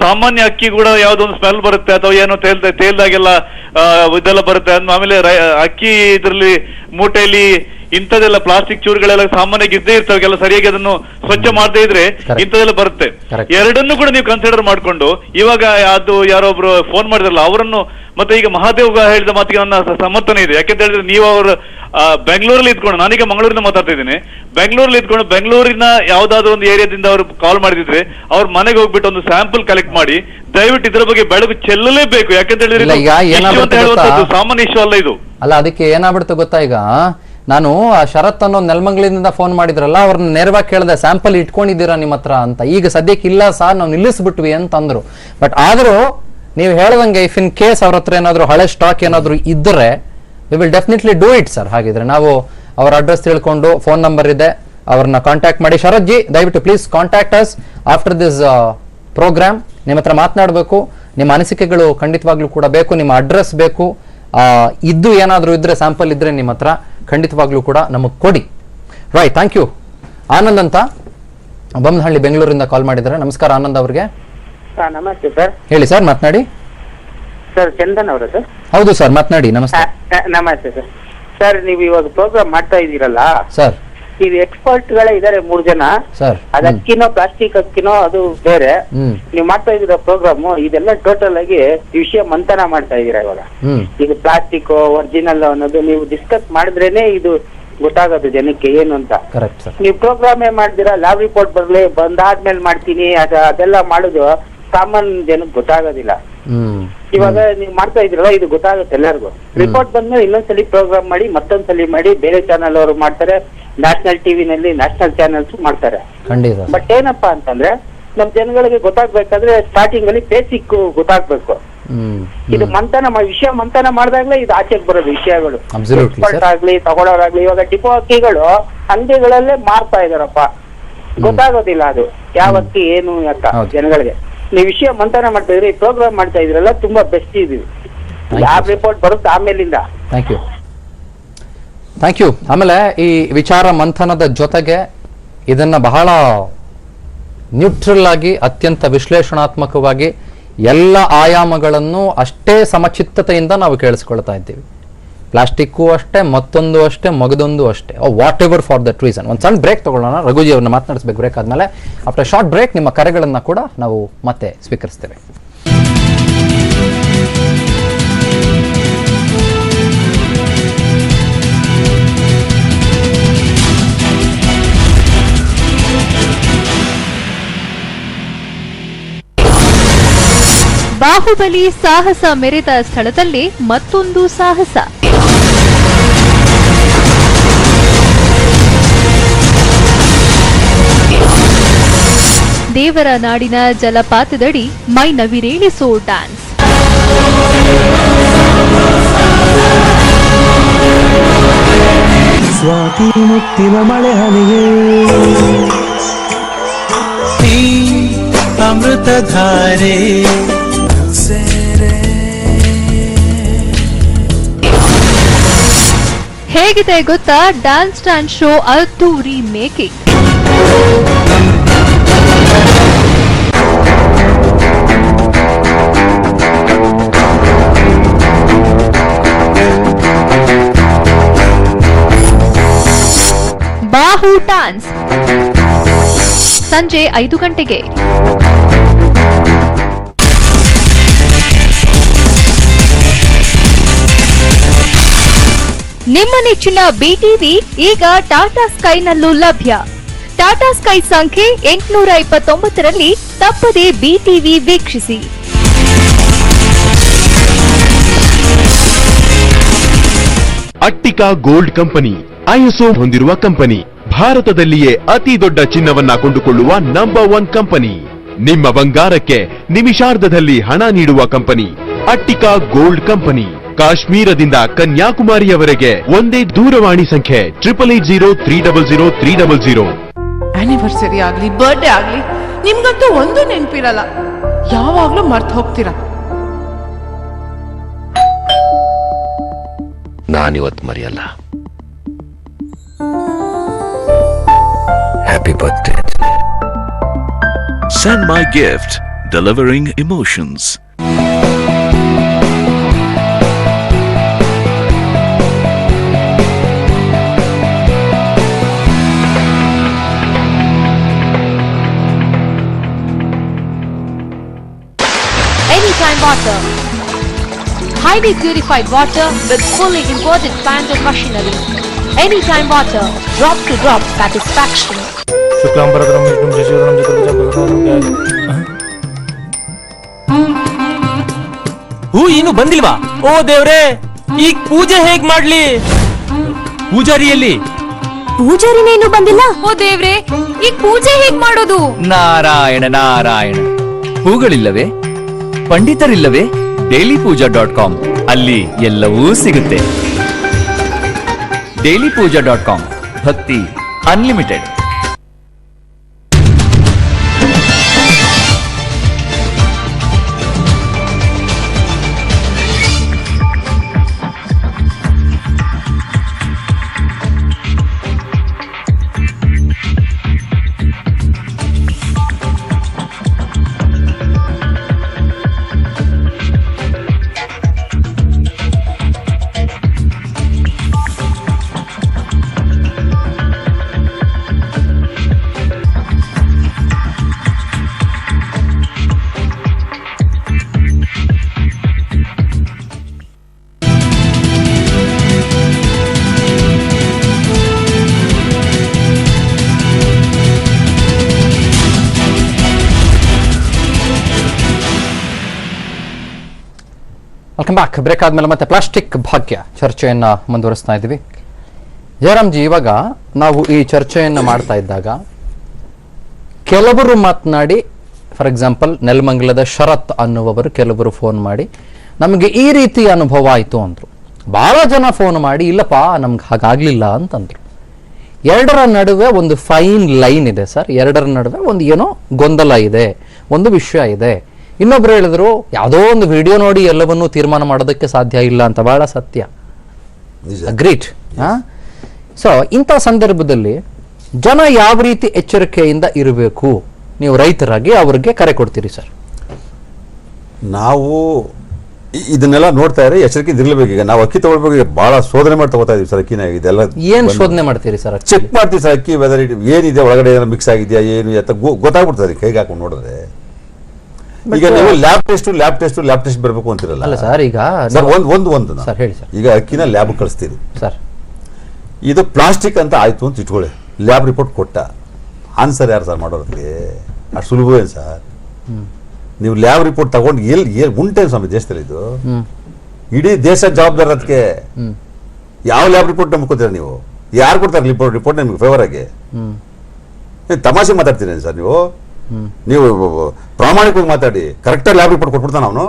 ಸಾಮಾನ್ಯ ಅಕ್ಕಿ ಕೂಡ ಯಾವ್ದೊಂದು ಸ್ಮೆಲ್ ಬರುತ್ತೆ, ಅಥವಾ ಏನೋ ತೇಲ್ದಾಗೆಲ್ಲ ಇದೆಲ್ಲ ಬರುತ್ತೆ. ಆಮೇಲೆ ಅಕ್ಕಿ ಇದ್ರಲ್ಲಿ ಮೂಟೆಯಲ್ಲಿ ಇಂಥದೆಲ್ಲ ಪ್ಲಾಸ್ಟಿಕ್ ಚೂರುಗಳೆಲ್ಲ ಸಾಮಾನ್ಯವಾಗಿ ಇದ್ದೇ ಇರ್ತವೆ. ಎಲ್ಲ ಸರಿಯಾಗಿ ಅದನ್ನು ಸ್ವಚ್ಛ ಮಾಡದೇ ಇದ್ರೆ ಇಂಥದೆಲ್ಲ ಬರುತ್ತೆ. ಎರಡನ್ನು ಕೂಡ ನೀವು ಕನ್ಸಿಡರ್ ಮಾಡ್ಕೊಂಡು, ಇವಾಗ ಅದು ಯಾರೊಬ್ರು ಫೋನ್ ಮಾಡಿದ್ರಲ್ಲ ಅವರನ್ನು, ಮತ್ತೆ ಈಗ ಮಹಾದೇವ್ ಹೇಳಿದ ಮಾತಿಗೆ ನನ್ನ ಸಮರ್ಥನೆ ಇದೆ. ಯಾಕೆಂತ ಹೇಳಿದ್ರೆ ನೀವು ಅವರು ಬೆಂಗಳೂರಲ್ಲಿ ಇದ್ಕೊಂಡು, ನಾನೀಗ ಮಂಗಳೂರಿನ ಮಾತಾಡ್ತಾ ಇದ್ದೀನಿ, ಬೆಂಗಳೂರಲ್ಲಿ ಇದ್ಕೊಂಡು ಬೆಂಗಳೂರಿನ ಯಾವ್ದಾದ್ರು ಒಂದು ಏರಿಯಾದಿಂದ ಅವರು ಕಾಲ್ ಮಾಡಿದ್ರೆ ಅವ್ರ ಮನೆಗೆ ಹೋಗ್ಬಿಟ್ಟು ಒಂದು ಸ್ಯಾಂಪಲ್ ಕಲೆಕ್ಟ್ ಮಾಡಿ ದಯವಿಟ್ಟು ಇದ್ರ ಬಗ್ಗೆ ಬೆಳಕು ಚೆಲ್ಲಲೇಬೇಕು. ಯಾಕೆಂತ ಹೇಳಿದ್ರೆ ಸಾಮಾನ್ಯ ಇಶ್ಯೂ ಅಲ್ಲ ಇದು. ಅಲ್ಲ, ಅದಕ್ಕೆ ಏನಾಗ್ಬಿಡ್ತು ಗೊತ್ತಾ, ಈಗ ನಾನು ಶರತ್ ಅನ್ನೋ ನೆಲಮಂಗಲದಿಂದ ಫೋನ್ ಮಾಡಿದ್ರಲ್ಲ, ಅವ್ರನ್ನ ನೇರವಾಗಿ ಕೇಳಿದೆ, ಸ್ಯಾಂಪಲ್ ಇಟ್ಕೊಂಡಿದ್ದೀರಾ ನಿಮ್ಮ ಹತ್ರ ಅಂತ. ಈಗ ಸದ್ಯಕ್ಕೆ ಇಲ್ಲ ಸರ್, ನಾವು ನಿಲ್ಲಿಸ್ಬಿಟ್ವಿ ಅಂತಂದ್ರು. ಬಟ್ ಆದ್ರೂ ನೀವು ಹೇಳ್ದಂಗೆ ಇಫ್ ಇನ್ ಕೇಸ್ ಅವ್ರ ಹತ್ರ ಏನಾದ್ರು ಹಳೆ ಸ್ಟಾಕ್ ಏನಾದ್ರು ಇದ್ರೆ V will definitely do it sir. ಹಾಗಿದ್ರೆ ನಾವು ಅವ್ರ ಅಡ್ರೆಸ್ ತಿಳ್ಕೊಂಡು, ಫೋನ್ ನಂಬರ್ ಇದೆ, ಅವ್ರನ್ನ ಕಾಂಟ್ಯಾಕ್ಟ್ ಮಾಡಿ. ಶರತ್ ಜಿ, ದಯವಿಟ್ಟು please contact us after this programme. ನಿಮ್ಮ ಹತ್ರ ಮಾತನಾಡಬೇಕು, ನಿಮ್ಮ ಅನಿಸಿಕೆಗಳು ಖಂಡಿತವಾಗ್ಲೂ ಕೂಡ ಬೇಕು, ನಿಮ್ಮ ಅಡ್ರೆಸ್ ಬೇಕು. ಇದ್ದು ಏನಾದ್ರು ಇದ್ರೆ, ಸ್ಯಾಂಪಲ್ ಇದ್ರೆ ನಿಮ್ಮ ಹತ್ರ ಖಂಡಿತವಾಗ್ಲೂ ಕೂಡ ನಮಗೆ ಕೊಡಿ. Right, thank you. ಆನಂದ್ ಅಂತ ಬೊಮ್ಮನಹಳ್ಳಿ ಬೆಂಗಳೂರಿಂದ ಕಾಲ್ ಮಾಡಿದ್ದಾರೆ. ನಮಸ್ಕಾರ ಆನಂದ್ ಅವ್ರಿಗೆ. ನಮಸ್ತೆ ಸರ್. ಹೇಳಿ ಸರ್, ಮಾತನಾಡಿ. ಸರ್ ಚಂದನ್ ಅವರ ಸರ್? ಹೌದು ಸರ್, ಮಾತನಾಡಿ. ನಮಸ್ತೆ. ನಮಸ್ತೆ ಸರ್. ಸರ್ ನೀವು ಇವಾಗ ಪ್ರೋಗ್ರಾಮ್ ಮಾಡ್ತಾ ಇದ್ದೀರಲ್ಲ ಸರ್, ಇದು ಎಕ್ಸ್ಪರ್ಟ್ ಗಳೇ ಇದಾರೆ 3 ಜನ ಸರ್. ಅದ್ ಅಕ್ಕಿನೋ ಪ್ಲಾಸ್ಟಿಕ್ ಅಕ್ಕಿನೋ ಅದು ಬೇರೆ. ನೀವು ಮಾಡ್ತಾ ಇದ್ದೀರಾ ಪ್ರೋಗ್ರಾಮ್, ಇದೆಲ್ಲ ಟೋಟಲ್ ಆಗಿ ವಿಷಯ ಮಂಥನ ಮಾಡ್ತಾ ಇದ್ದೀರಾ ಇವಾಗ. ಇದು ಪ್ಲಾಸ್ಟಿಕ್ ಒರಿಜಿನಲ್ ಅನ್ನೋದು ನೀವು ಡಿಸ್ಕಸ್ ಮಾಡಿದ್ರೇನೆ ಇದು ಗೊತ್ತಾಗೋದು ಜನಕ್ಕೆ ಏನು ಅಂತ. ನೀವು ಪ್ರೋಗ್ರಾಮೇ ಮಾಡ್ದಿರಾ, ಲ್ಯಾಬ್ ರಿಪೋರ್ಟ್ ಬಂದಾದ್ಮೇಲೆ ಮಾಡ್ತೀನಿ ಅದೆಲ್ಲ ಮಾಡೋದು ಸಾಮಾನ್ಯ ಜನಕ್ಕೆ ಗೊತ್ತಾಗೋದಿಲ್ಲ. ಇವಾಗ ನೀವು ಮಾಡ್ತಾ ಇದ್ರಲ್ಲ, ಇದು ಗೊತ್ತಾಗುತ್ತೆ ಎಲ್ಲರಿಗೂ. ರಿಪೋರ್ಟ್ ಬಂದ್ಮೇಲೆ ಇನ್ನೊಂದ್ಸಲಿ ಪ್ರೋಗ್ರಾಮ್ ಮಾಡಿ, ಮತ್ತೊಂದ್ಸಲಿ ಮಾಡಿ, ಬೇರೆ ಚಾನಲ್ ಅವರು ಮಾಡ್ತಾರೆ, ನ್ಯಾಷನಲ್ ಟಿವಿನಲ್ಲಿ ನ್ಯಾಷನಲ್ ಚಾನಲ್ಸ್ ಮಾಡ್ತಾರೆ. ಬಟ್ ಏನಪ್ಪಾ ಅಂತಂದ್ರೆ, ನಮ್ ಜನಗಳಿಗೆ ಗೊತ್ತಾಗ್ಬೇಕಾದ್ರೆ ಸ್ಟಾರ್ಟಿಂಗ್ ಅಲ್ಲಿ ಬೇಸಿಕ್ ಗೊತ್ತಾಗ್ಬೇಕು. ಇದು ವಿಷಯ ಮಂಥನ ಮಾಡಿದಾಗ್ಲೇ ಇದು ಆಚೆಗೆ ಬರೋದು ವಿಷಯಗಳು. ಎಕ್ಸ್ಪರ್ಟ್ ಆಗ್ಲಿ ತಗೊಳ್ಳೋರಾಗ್ಲಿ, ಇವಾಗ ಡಿಪೋ ಅಕ್ಕಿಗಳು ಅಂಗಡಿಗಳಲ್ಲೇ ಮಾರ್ತಾ ಇದಾರಪ್ಪ, ಗೊತ್ತಾಗೋದಿಲ್ಲ ಅದು ಯಾವ ಅಕ್ಕಿ ಏನು ಅಂತ ಜನಗಳಿಗೆ. ನೀವು ವಿಷಯ ಮಂಥನ ಮಾಡ್ತಾ ಇದ್ರಿ, ಪ್ರೋಗ್ರಾಮ್ ಮಾಡ್ತಾ ಇದ್ರಲ್ಲ, ತುಂಬಾ ಬೆಸ್ಟ್ ಇದೀವಿ. ಲ್ಯಾಬ್ ರಿಪೋರ್ಟ್ ಬರುತ್ತೆ ಆಮೇಲಿಂದ. Thank you. ಆಮೇಲೆ ಈ ವಿಚಾರ ಮಂಥನದ ಜೊತೆಗೆ ಇದನ್ನ ಬಹಳ ನ್ಯೂಟ್ರಲ್ ಆಗಿ, ಅತ್ಯಂತ ವಿಶ್ಲೇಷಣಾತ್ಮಕವಾಗಿ ಎಲ್ಲ ಆಯಾಮಗಳನ್ನು ಅಷ್ಟೇ ಸಮಚಿತ್ತತೆಯಿಂದ ನಾವು ಕೇಳಿಸ್ಕೊಳ್ತಾ ಇದ್ದೀವಿ. ಪ್ಲಾಸ್ಟಿಕ್ಕು ಅಷ್ಟೇ, ಮತ್ತೊಂದು ಅಷ್ಟೇ, ಮಗದೊಂದು ಅಷ್ಟೇ. What ever for that reason. ಒಂದು ಸಣ್ಣ ಬ್ರೇಕ್ ತಗೊಳ್ಳೋಣ. ರಘುಜಿ ಅವ್ರನ್ನ ಮಾತನಾಡಿಸ್ಬೇಕು ಬ್ರೇಕ್ ಆದಮೇಲೆ. ಆಫ್ಟರ್ ಶಾರ್ಟ್ ಬ್ರೇಕ್ ನಿಮ್ಮ ಕರೆಗಳನ್ನು ಕೂಡ ನಾವು ಮತ್ತೆ ಸ್ವೀಕರಿಸ್ತೇವೆ. ಬಾಹುಬಲಿ ಸಾಹಸ ಮೆರೆದ ಸ್ಥಳದಲ್ಲಿ ಮತ್ತೊಂದು ಸಾಹಸ. ದೇವರ ನಾಡಿನ ಜಲಪಾತದಡಿ ಮೈ ನವಿರೇಳಿಸೋ ಡ್ಯಾನ್ಸ್. ಸ್ವಾತಿ ಮುತ್ತಿನ ಮಳೆ ಹನಿಗೆ ಅಮೃತಧಾರೆ ಹೇಗಿದೆ ಗೊತ್ತಾ ಡ್ಯಾನ್ಸ್ ಸ್ಟ್ಯಾಂಡ್ ಶೋ ಅದ್ದೂರಿ ಮೇಕಿಂಗ್. ಬಾಹು ಡ್ಯಾನ್ಸ್ ಸಂಜೆ 5 ಗಂಟೆಗೆ. ನಿಮ್ಮ ನೆಚ್ಚಿನ ಬಿಟಿವಿ ಈಗ ಟಾಟಾ ಸ್ಕೈನಲ್ಲೂ ಲಭ್ಯ. ಟಾಟಾ ಸ್ಕೈ ಸಂಖ್ಯೆ 829ರಲ್ಲಿ ತಪ್ಪದೆ ಬಿಟಿವಿ ವೀಕ್ಷಿಸಿ. ಅಟ್ಟಿಕಾ ಗೋಲ್ಡ್ ಕಂಪನಿ ಐಎಸ್ಒ ಹೊಂದಿರುವ ಕಂಪನಿ. ಭಾರತದಲ್ಲಿಯೇ ಅತಿ ದೊಡ್ಡ ಚಿನ್ನವನ್ನ ಕೊಂಡುಕೊಳ್ಳುವ ನಂಬರ್ 1 ಕಂಪನಿ. ನಿಮ್ಮ ಬಂಗಾರಕ್ಕೆ ನಿಮಿಷಾರ್ಧದಲ್ಲಿ ಹಣ ನೀಡುವ ಕಂಪನಿ ಅಟ್ಟಿಕಾ ಗೋಲ್ಡ್ ಕಂಪನಿ. ಕಾಶ್ಮೀರದಿಂದ ಕನ್ಯಾಕುಮಾರಿಯವರೆಗೆ ಒಂದೇ ದೂರವಾಣಿ ಸಂಖ್ಯೆ 880300 ಆನಿವರ್ಸರಿ ಆಗ್ಲಿ ಬರ್ಡೇ ಆಗ್ಲಿ ನಿಮ್ಗಂತೂ ಒಂದು ನೆನ್ಪಿರಲ್ಲ, ಯಾವಾಗ್ಲೂ ಮರ್ತು ಹೋಗ್ತೀರಾ. ನಾನಿವತ್ತು ಮರೆಯಲ್ಲ. Happy birthday. Send my gift, delivering emotions. Anytime water. Highly purified water with fully imported plant and machinery. Anytime water. Drop to drop satisfaction. ಹೂ ಇನ್ನು ಬಂದಿಲ್ವಾ? ಓ ದೇವ್ರೆ, ಈಗ ಪೂಜೆ ಹೇಗ್ ಮಾಡ್ಲಿ? ಪೂಜಾರಿಯಲ್ಲಿ ಪೂಜಾರಿನೇನು ಬಂದಿಲ್ಲ. ಓ ದೇವ್ರೆ, ಈಗ ಪೂಜೆ ಹೇಗ್ ಮಾಡೋದು? ನಾರಾಯಣ ನಾರಾಯಣ. ಹೂಗಳಿಲ್ಲವೇ? ಪಂಡಿತರಿಲ್ಲವೇ? dailypooja.com ಅಲ್ಲಿ ಎಲ್ಲವೂ ಸಿಗುತ್ತೆ. dailypooja.com ಭಕ್ತಿ ಅನ್ಲಿಮಿಟೆಡ್. Welcome back. ಬ್ರೇಕ್ ಆದ್ಮೇಲೆ ಮತ್ತೆ ಪ್ಲಾಸ್ಟಿಕ್ ಭಾಗ್ಯ ಚರ್ಚೆಯನ್ನ ಮುಂದುವರಿಸ್ತಾ ಇದ್ದೀವಿ. ಜಯರಾಮ್ಜಿ, ಇವಾಗ ನಾವು ಈ ಚರ್ಚೆಯನ್ನ ಮಾಡ್ತಾ ಇದ್ದಾಗ ಕೆಲವರು ಮಾತನಾಡಿ, ಫಾರ್ ಎಕ್ಸಾಂಪಲ್ ನೆಲಮಂಗಲದ ಶರತ್ ಅನ್ನುವವರು ಕೆಲವರು ಫೋನ್ ಮಾಡಿ ನಮಗೆ ಈ ರೀತಿ ಅನುಭವ ಆಯಿತು ಅಂದ್ರು. ಬಹಳ ಜನ ಫೋನ್ ಮಾಡಿ ಇಲ್ಲಪ್ಪ ನಮ್ಗೆ ಹಾಗಾಗ್ಲಿಲ್ಲ ಅಂತಂದ್ರು. ಎರಡರ ನಡುವೆ ಒಂದು ಫೈನ್ ಲೈನ್ ಇದೆ ಸರ್. ಎರಡರ ನಡುವೆ ಒಂದು ಏನೋ ಗೊಂದಲ ಇದೆ, ಒಂದು ವಿಷಯ ಇದೆ. ಇನ್ನೊಬ್ರು ಹೇಳಿದ್ರು ಯಾವುದೋ ಒಂದು ವಿಡಿಯೋ ನೋಡಿ ಎಲ್ಲವನ್ನೂ ತೀರ್ಮಾನ ಮಾಡೋದಕ್ಕೆ ಸಾಧ್ಯ ಇಲ್ಲ ಅಂತ. ಬಹಳ ಸತ್ಯ, ಅಗ್ರೀಟ್. ಸೊ ಇಂಥ ಸಂದರ್ಭದಲ್ಲಿ ಜನ ಯಾವ ರೀತಿ ಎಚ್ಚರಿಕೆಯಿಂದ ಇರಬೇಕು? ನೀವು ರೈತರಾಗಿ ಅವ್ರಿಗೆ ಕರೆ ಕೊಡ್ತೀರಿ ಸರ್. ನಾವು ಇದನ್ನೆಲ್ಲ ನೋಡ್ತಾ ಇದ್ರೆ ಎಚ್ಚರಿಕೆ ಇರಲೇಬೇಕು. ಈಗ ನಾವು ಅಕ್ಕಿ ತಗೊಳ್ಬೇಕು, ಈಗ ಬಹಳ ಶೋಧನೆ ಮಾಡಿ ತಗೋತಾ ಇದೀವಿ ಸರ್ ಅಕ್ಕಿನ. ಇದೆಲ್ಲ ಏನ್ ಶೋಧನೆ ಮಾಡ್ತೀರಿ ಸರ್? ಚೆಕ್ ಮಾಡ್ತೀವಿ ಸರ್ ಅಕ್ಕಿ ವೆದರ್ ಏನಿದೆ ಒಳಗಡೆ ಏನಾದ್ರು ಮಿಕ್ಸ್ ಆಗಿದೆಯಾ ಏನು ಅಂತ ಗೊತ್ತಾಗ್ಬಿಡ್ತದೆ ಕೈಗೆ ಹಾಕೊಂಡು ನೋಡಿದ್ರೆ. ಈಗ ನೀವು ಲ್ಯಾಬ್ ಟೆಸ್ಟ್ ಬರಬೇಕು ಅಂತಿರಲ್ಲ. ಅಲ್ಲ ಸರ್, ಈಗ ಸರ್ ಒಂದು ಸರ್ ಹೇಳಿ ಸರ್. ಈಗ ಅಕ್ಕಿನ ಲ್ಯಾಬ್ ಕಳಿಸ್ತೀರಿ ಸರ್, ಇದು ಪ್ಲಾಸ್ಟಿಕ್ ಅಂತ ಆಯ್ತು ಅಂತ ಇಟ್ಕೊಳ್ಳಿ, ಲ್ಯಾಬ್ ರಿಪೋರ್ಟ್ ಕೊಟ್ಟ, ಆನ್ಸರ್ ಯಾರು ಸರ್ ಮಾಡೋದಕ್ಕೆ? ಅಷ್ಟು ಸುಲಭವೇ ಸರ್. ನೀವು ಲ್ಯಾಬ್ ರಿಪೋರ್ಟ್ ತಗೊಂಡು ಎಲ್ಲಿ ಉಂಟೇನು ಸ್ವಾಮಿ ದೇಶದಲ್ಲಿ? ಇದು ಇಡೀ ದೇಶ ಜವಾಬ್ದಾರ ಅದಕ್ಕೆ. ಯಾವ ಲ್ಯಾಬ್ ರಿಪೋರ್ಟ್ ನಂಬ್ಕೋತೀರ ನೀವು? ಯಾರು ಕೊಡ್ತಾರೆ ರಿಪೋರ್ಟ್ ನಿಮ್ಗೆ ಫೇವರ್ ಆಗಿ? ತಮಾಷೆ ಮಾತಾಡ್ತೀನಿ ಸರ್ ನೀವು. ನೀವು ಪ್ರಾಮಾಣಿಕವಾಗಿ ಮಾತಾಡಿ, ಕರೆಕ್ಟಾಗಿ ಲ್ಯಾಬ್ ರಿಪೋರ್ಟ್ ಕೊಟ್ಬಿಡ್ತಾನ ಅವನು.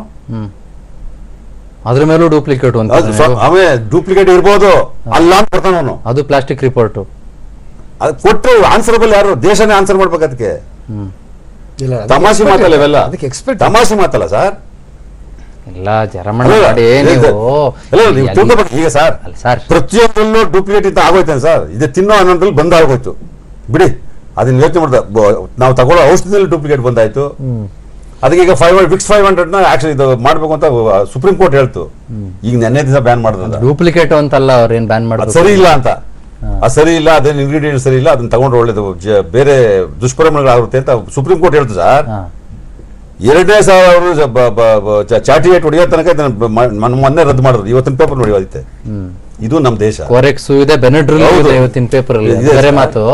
ಅದ್ರ ಮೇಲೂ ಡೂಪ್ಲಿಕೇಟ್ ಅವೇ ಡೂಪ್ಲಿಕೇಟ್ ಇರ್ಬೋದು, ಅಲ್ಲ ಅಂತ ಕೊಡ್ತಾನ ಅವನು. ಅದು ಪ್ಲಾಸ್ಟಿಕ್ ರಿಪೋರ್ಟ್. ಅದು ಕೊಟ್ಟರೆ ಆನ್ಸರಬಲ್ ಯಾರು? ದೇಶನೇ ಆನ್ಸರ್ ಮಾಡ್ಬೇಕು ಅದಕ್ಕೆ. ತಮಾಷೆ ಮಾತಲ್ಲ ಇವೆಲ್ಲ, ತಮಾಷೆ ಮಾತಲ್ಲ ಸರ್. ಎಲ್ಲ ಜರಮಣ ಈಗ ಸರ್ ಪ್ರತಿಯೊಂದಲ್ಲೂ ಡೂಪ್ಲಿಕೇಟ್ ಅಂತ ಆಗೋಯ್ತಾನೆ ಸರ್. ಇದು ತಿನ್ನೋ ಅನ್ನೋದ್ರಲ್ಲಿ ಬಂದ್ ಆಗೋಯ್ತು ಬಿಡಿ. ಅದನ್ನ ಯೋಚನೆ ಮಾಡ್ದ, ನಾವು ತಗೊಳ್ಳೋ ಔಷಧಿನಲ್ಲಿ ಡೂಪ್ಲಿಕೇಟ್ ಬಂದಾಯ್ತು. ಅದಕ್ಕೆ ಈಗ 500 ಆಕ್ಷನ್ ಇದು ಮಾಡ್ಬೇಕು ಅಂತ ಸುಪ್ರೀಂ ಕೋರ್ಟ್ ಹೇಳ್ತು. ಈಗ ನೆನ್ನೆ ದಿವಸ ಬ್ಯಾನ್ ಮಾಡಿದ್ರು. ಡೂಪ್ಲಿಕೇಟ್ ಅಂತಲ್ಲ, ಅವ್ರೇನ್ ಬ್ಯಾನ್ ಮಾಡೋದು ಸರಿ ಇಲ್ಲ ಅಂತ. ಅದು ಸರಿ ಇಲ್ಲ, ಅದೇನು ಇಂಗ್ರೀಡಿಯೆಂಟ್ ಸರಿ ಇಲ್ಲ, ಅದನ್ನ ತಗೊಂಡ್ರೆ ಒಳ್ಳೇದು, ಬೇರೆ ದುಷ್ಪರಿಣಾಮಗಳಾಗುತ್ತೆ ಅಂತ ಸುಪ್ರೀಂ ಕೋರ್ಟ್ ಹೇಳ್ತು ಸರ್. 2,000 ಚಾಟಿ ಏಟ್ ಹೊಡೆಯೋ ತನಕ ಮೊನ್ನೆ ರದ್ದು ಮಾಡಿದ್ರು. ಇವತ್ತಿನ ಪೇಪರ್ ನೋಡಿ ಓದಿತ್ತೆ. ಇದು ನಮ್ಮ ದೇಶ. ಕೋರೆಕ್ಸ್ ಇದೆ, ಬೆನೆಡ್ರಿಲ್ ಇದೆ ಇವತ್ತಿನ ಪೇಪರ್ ಅಲ್ಲಿ. ಬೇರೆ ಮಾತು,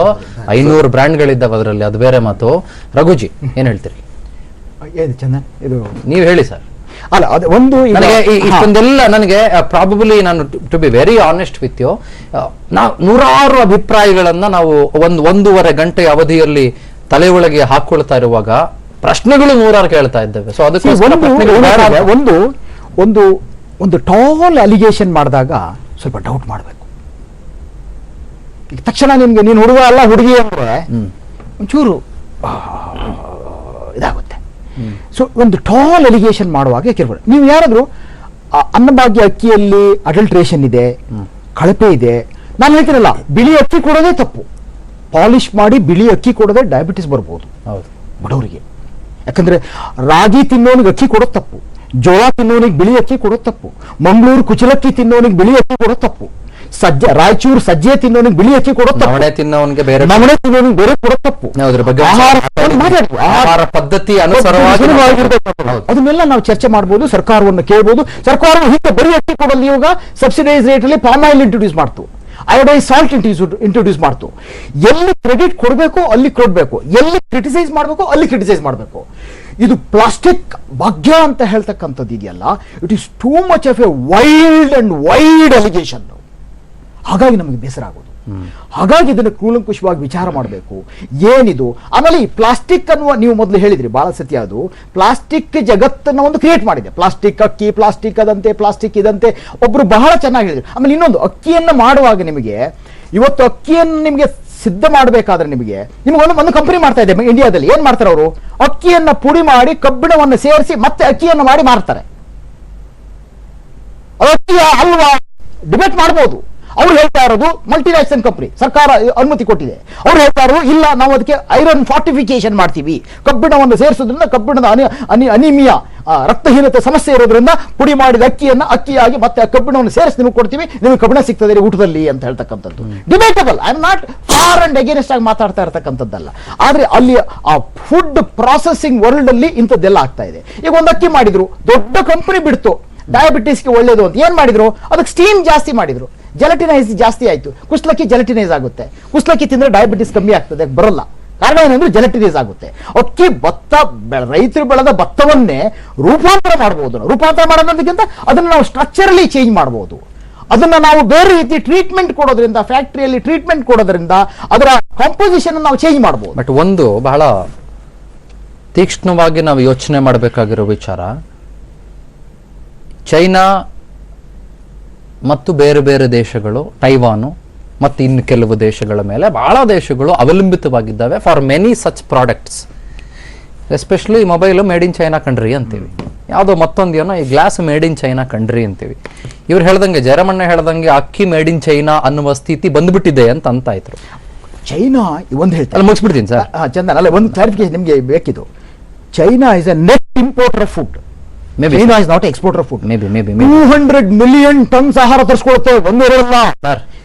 500 ಬ್ರ್ಯಾಂಡ್ಗಳಿದ್ದಾವೆ ಅದರಲ್ಲಿ, ಅದು ಬೇರೆ ಮಾತು. ರಘುಜಿ ಏನ್ ಹೇಳ್ತೀರಿ? ಚಂದನ್, ಇದು ನೀವು ಹೇಳಿ ಸರ್. ಅಲ್ಲ, ಅದು ಒಂದು ಇಷ್ಟೊಂದೆಲ್ಲ ನನಗೆ ಪ್ರಾಬಬಲಿ, ನಾನು to be very honest with you, ನೂರಾರು ಅಭಿಪ್ರಾಯಗಳನ್ನ ನಾವು 1.5 ಗಂಟೆ ಅವಧಿಯಲ್ಲಿ ತಲೆ ಒಳಗೆ ಹಾಕೊಳ್ತಾ ಇರುವಾಗ ಪ್ರಶ್ನೆಗಳು 100 ಕೇಳ್ತಾ ಇದ್ದೇವೆ. ಸೊ ಅದಕ್ಕೆ ಒಂದು ಟಾಲ್ ಅಲಿಗೇಷನ್ ಮಾಡಿದಾಗ ಸ್ವಲ್ಪ ಡೌಟ್ ಮಾಡಬೇಕು. ಈಗ ತಕ್ಷಣ ನಿಮ್ಗೆ ನೀನು ಹುಡುಗ ಅಲ್ಲ ಹುಡುಗಿ ಅಂದ್ರೆ ಒಂಚೂರು ಇದಾಗುತ್ತೆ. ಸೊ ಒಂದು ಟಾಲ್ ಅಲಿಗೇಷನ್ ಮಾಡುವಾಗ ಯಾಕಿರ್ಬೋದು, ನೀವು ಯಾರಾದ್ರೂ ಅನ್ನಭಾಗ್ಯ ಅಕ್ಕಿಯಲ್ಲಿ ಅಡಲ್ಟ್ರೇಷನ್ ಇದೆ, ಕಳಪೆ ಇದೆ, ನಾನು ಹೇಳ್ತೀನಲ್ಲ, ಬಿಳಿ ಅಕ್ಕಿ ಕೊಡೋದೇ ತಪ್ಪು. ಪಾಲಿಶ್ ಮಾಡಿ ಬಿಳಿ ಅಕ್ಕಿ ಕೊಡೋದೇ ಡಯಾಬಿಟಿಸ್ ಬರ್ಬೋದು ಬಡವರಿಗೆ. ಯಾಕಂದ್ರೆ ರಾಗಿ ತಿನ್ನೋನಿಗೆ ಅಕ್ಕಿ ಕೊಡೋದು ತಪ್ಪು, ಜೋಳ ತಿನ್ನೋನಿಗೆ ಬಿಳಿ ಅಕ್ಕಿ ಕೊಡೋದು ತಪ್ಪು, ಮಂಗಳೂರು ಕುಚಲಕ್ಕಿ ತಿನ್ನೋನಿಗೆ ಬಿಳಿ ಅಕ್ಕಿ ಕೊಡೋದು ತಪ್ಪು, ರಾಯಚೂರು ಸಜ್ಜೆ ತಿನ್ನೋನಿಗೆ ಬಿಳಿ ಅಕ್ಕಿ ಕೊಡೋದು ತಪ್ಪು, ನವಣೆ ತಿನ್ನೋನಿಗೆ ಬೇರೆ ಕೊಡೋದು ತಪ್ಪು. ಆಹಾರ ಪದ್ಧತಿ ಅನುಸಾರವಾಗಿ ಅದನ್ನೆಲ್ಲ ನಾವು ಚರ್ಚೆ ಮಾಡಬಹುದು, ಸರ್ಕಾರವನ್ನು ಕೇಳಬಹುದು. ಸರ್ಕಾರವು ಹೀಗೆ ಬರೀ ಅಕ್ಕಿ ಕೊಡೋದು ಇವಾಗ ಸಬ್ಸಿಡೈಸ್ ರೇಟ್ ಅಲ್ಲಿ ಪಾಮ್ ಆಯಿಲ್ ಇಂಟ್ರೊಡ್ಯೂಸ್ ಮಾಡ್ತು, ಅಯೋಡೈಸ್ ಸಾಲ್ಟ್ ಇಂಟ್ರೊಡ್ಯೂಸ್ ಮಾಡ್ತು. ಎಲ್ಲಿ ಕ್ರೆಡಿಟ್ ಕೊಡಬೇಕು ಅಲ್ಲಿ ಕೊಡಬೇಕು, ಎಲ್ಲಿ ಕ್ರಿಟಿಸೈಸ್ ಮಾಡಬೇಕು ಅಲ್ಲಿ ಕ್ರಿಟಿಸೈಸ್ ಮಾಡಬೇಕು. ಇದು ಪ್ಲಾಸ್ಟಿಕ್ ಭಾಗ್ಯ ಅಂತ ಹೇಳ್ತಕ್ಕಂಥದ್ದು ಇದೆಯಲ್ಲ, it is too much of A wide allegation. ಹಾಗಾಗಿ ನಮಗೆ ಬೇಸರ ಆಗೋದು. ಹಾಗಾಗಿ ಇದನ್ನು ಕೂಲಂಕುಷವಾಗಿ ವಿಚಾರ ಮಾಡಬೇಕು, ಏನಿದು. ಆಮೇಲೆ ಈ ಪ್ಲಾಸ್ಟಿಕ್ ಅನ್ನುವ, ನೀವು ಮೊದಲು ಹೇಳಿದ್ರಿ ಬಹಳ ಸತ್ಯ, ಅದು ಪ್ಲಾಸ್ಟಿಕ್ ಜಗತ್ತನ್ನು ಒಂದು ಕ್ರಿಯೇಟ್ ಮಾಡಿದೆ. ಪ್ಲಾಸ್ಟಿಕ್ ಅಕ್ಕಿ, ಪ್ಲಾಸ್ಟಿಕ್ ಅದಂತೆ, ಪ್ಲಾಸ್ಟಿಕ್ ಇದಂತೆ, ಒಬ್ರು ಬಹಳ ಚೆನ್ನಾಗಿ ಹೇಳಿದ್ರು. ಆಮೇಲೆ ಇನ್ನೊಂದು, ಅಕ್ಕಿಯನ್ನು ಮಾಡುವಾಗ ನಿಮಗೆ ಇವತ್ತು ಅಕ್ಕಿಯನ್ನು ನಿಮಗೆ ಸಿದ್ಧ ಮಾಡಬೇಕಾದ್ರೆ ನಿಮಗೆ ಒಂದು ಕಂಪನಿ ಮಾಡ್ತಾ ಇದೆ ಇಂಡಿಯಾದಲ್ಲಿ. ಏನ್ ಮಾಡ್ತಾರೆ ಅವರು? ಅಕ್ಕಿಯನ್ನ ಪುಡಿ ಮಾಡಿ ಕಬ್ಬಿಣವನ್ನು ಸೇರಿಸಿ ಮತ್ತೆ ಅಕ್ಕಿಯನ್ನು ಮಾಡಿ ಮಾರ್ತಾರೆ. ಅದು ಅಕ್ಕಿ ಅಲ್ವಾ? ಡಿಬೇಟ್ ಮಾಡಬಹುದು. ಅವ್ರು ಹೇಳ್ತಾ ಇರೋದು ಮಲ್ಟಿನ್ಯಾಷನಲ್ ಕಂಪನಿ, ಸರ್ಕಾರ ಅನುಮತಿ ಕೊಟ್ಟಿದೆ. ಅವ್ರು ಹೇಳ್ತಾ ಇರೋದು ಇಲ್ಲ, ನಾವು ಅದಕ್ಕೆ ಐರನ್ ಫಾರ್ಟಿಫಿಕೇಶನ್ ಮಾಡ್ತೀವಿ, ಕಬ್ಬಿಣವನ್ನು ಸೇರಿಸೋದ್ರಿಂದ ಕಬ್ಬಿಣದ ಅನಿಮಿಯಾ, ರಕ್ತಹೀನತೆ ಸಮಸ್ಯೆ ಇರೋದ್ರಿಂದ ಪುಡಿ ಮಾಡಿದ ಅಕ್ಕಿಯನ್ನು ಅಕ್ಕಿಯಾಗಿ ಮತ್ತೆ ಕಬ್ಬಿಣವನ್ನು ಸೇರಿಸಿ ನಿಮಗೆ ಕೊಡ್ತೀವಿ, ನಿಮಗೆ ಕಬ್ಬಿಣ ಸಿಗ್ತದೆ ಊಟದಲ್ಲಿ ಅಂತ ಹೇಳ್ತಕ್ಕಂಥದ್ದು debatable. I am not for and against ಆಗಿ ಮಾತಾಡ್ತಾ ಇರತಕ್ಕಂಥದ್ದಲ್ಲ. ಆದ್ರೆ ಅಲ್ಲಿ ಆ ಫುಡ್ ಪ್ರಾಸೆಸಿಂಗ್ ವರ್ಲ್ಡ್ ಅಲ್ಲಿ ಇಂಥದ್ದೆಲ್ಲ ಆಗ್ತಾ ಇದೆ. ಈಗ ಒಂದು ಅಕ್ಕಿ ಮಾಡಿದ್ರು, ದೊಡ್ಡ ಕಂಪನಿ ಬಿಡ್ತು, ಡಯಾಬಿಟಿಸ್ಗೆ ಒಳ್ಳೇದು ಅಂತ ಏನ್ ಮಾಡಿದ್ರು, ಅದಕ್ಕೆ ಸ್ಟೀಮ್ ಜಾಸ್ತಿ ಮಾಡಿದ್ರು, ಜೆಲಟಿನೈಸ್ ಜಾಸ್ತಿ ಆಯ್ತು. ಕುಸ್ಲಕ್ಕಿ ಜೆಲಟಿನೈಸ್ ಆಗುತ್ತೆ, ಕುಸ್ಲಕ್ಕಿ ತಿಂದ್ರೆ ಡಯಾಬಿಟಿಸ್ ಕಮ್ಮಿ ಆಗ್ತದೆ, ಬರಲ್ಲ. ಕಾರಣ ಏನಂದ್ರೆ ಜೆಲಟಿನೈಸ್ ಆಗುತ್ತೆ. ಅಕ್ಕಿ ಭತ್ತ ರೈತರು ಬೆಳೆದ ಭತ್ತವನ್ನೇ ರೂಪಾಂತರ ಮಾಡಬಹುದು. ರೂಪಾಂತರ ಮಾಡೋದಕ್ಕಿಂತ ಅದನ್ನು ನಾವು ಸ್ಟ್ರಕ್ಚರಲಿ ಚೇಂಜ್ ಮಾಡಬಹುದು. ಅದನ್ನ ನಾವು ಬೇರೆ ರೀತಿ ಟ್ರೀಟ್ಮೆಂಟ್ ಕೊಡೋದ್ರಿಂದ, ಫ್ಯಾಕ್ಟರಿಯಲ್ಲಿ ಟ್ರೀಟ್ಮೆಂಟ್ ಕೊಡೋದ್ರಿಂದ ಅದರ ಕಾಂಪೋಸಿಷನ್ ನಾವು ಚೇಂಜ್ ಮಾಡಬಹುದು. ಬಟ್ ಒಂದು ಬಹಳ ತೀಕ್ಷ್ಣವಾಗಿ ನಾವು ಯೋಚನೆ ಮಾಡಬೇಕಾಗಿರೋ ವಿಚಾರ, ಚೈನಾ ಮತ್ತು ಬೇರೆ ಬೇರೆ ದೇಶಗಳು, ತೈವಾನು ಮತ್ತು ಇನ್ನು ಕೆಲವು ದೇಶಗಳ ಮೇಲೆ ಬಹಳ ದೇಶಗಳು ಅವಲಂಬಿತವಾಗಿದ್ದಾವೆ for many such products. Especially mobile made in China country ಅಂತೀವಿ, ಯಾವುದೋ ಮತ್ತೊಂದೇನೋ ಈ glass made in China country ಅಂತೀವಿ. ಇವ್ರು ಹೇಳ್ದಂಗೆ, ಜಯರಮಣ್ಣ ಹೇಳ್ದಂಗೆ ಅಕ್ಕಿ ಮೇಡ್ ಇನ್ ಚೈನಾ ಅನ್ನುವ ಸ್ಥಿತಿ ಬಂದ್ಬಿಟ್ಟಿದೆ ಅಂತ ಇದ್ರು. ಚೈನಾ ಒಂದು ಹೇಳ್ತಾರೆ, ಮುಗಿಸ್ಬಿಡ್ತೀನಿ ಸರ್. ಚಂದನ್, ಅಲ್ಲ ಒಂದು ಕ್ಲಾರಿಫಿಕೇಶನ್ ನಿಮಗೆ ಬೇಕಿದು. China is a net importer of food. China is not exporter of food. Maybe 200 million tons ಆಹಾರ ತರಿಸ್ಕೊಳುತ್ತೆ ಒಂದೂರಲ್ಲ.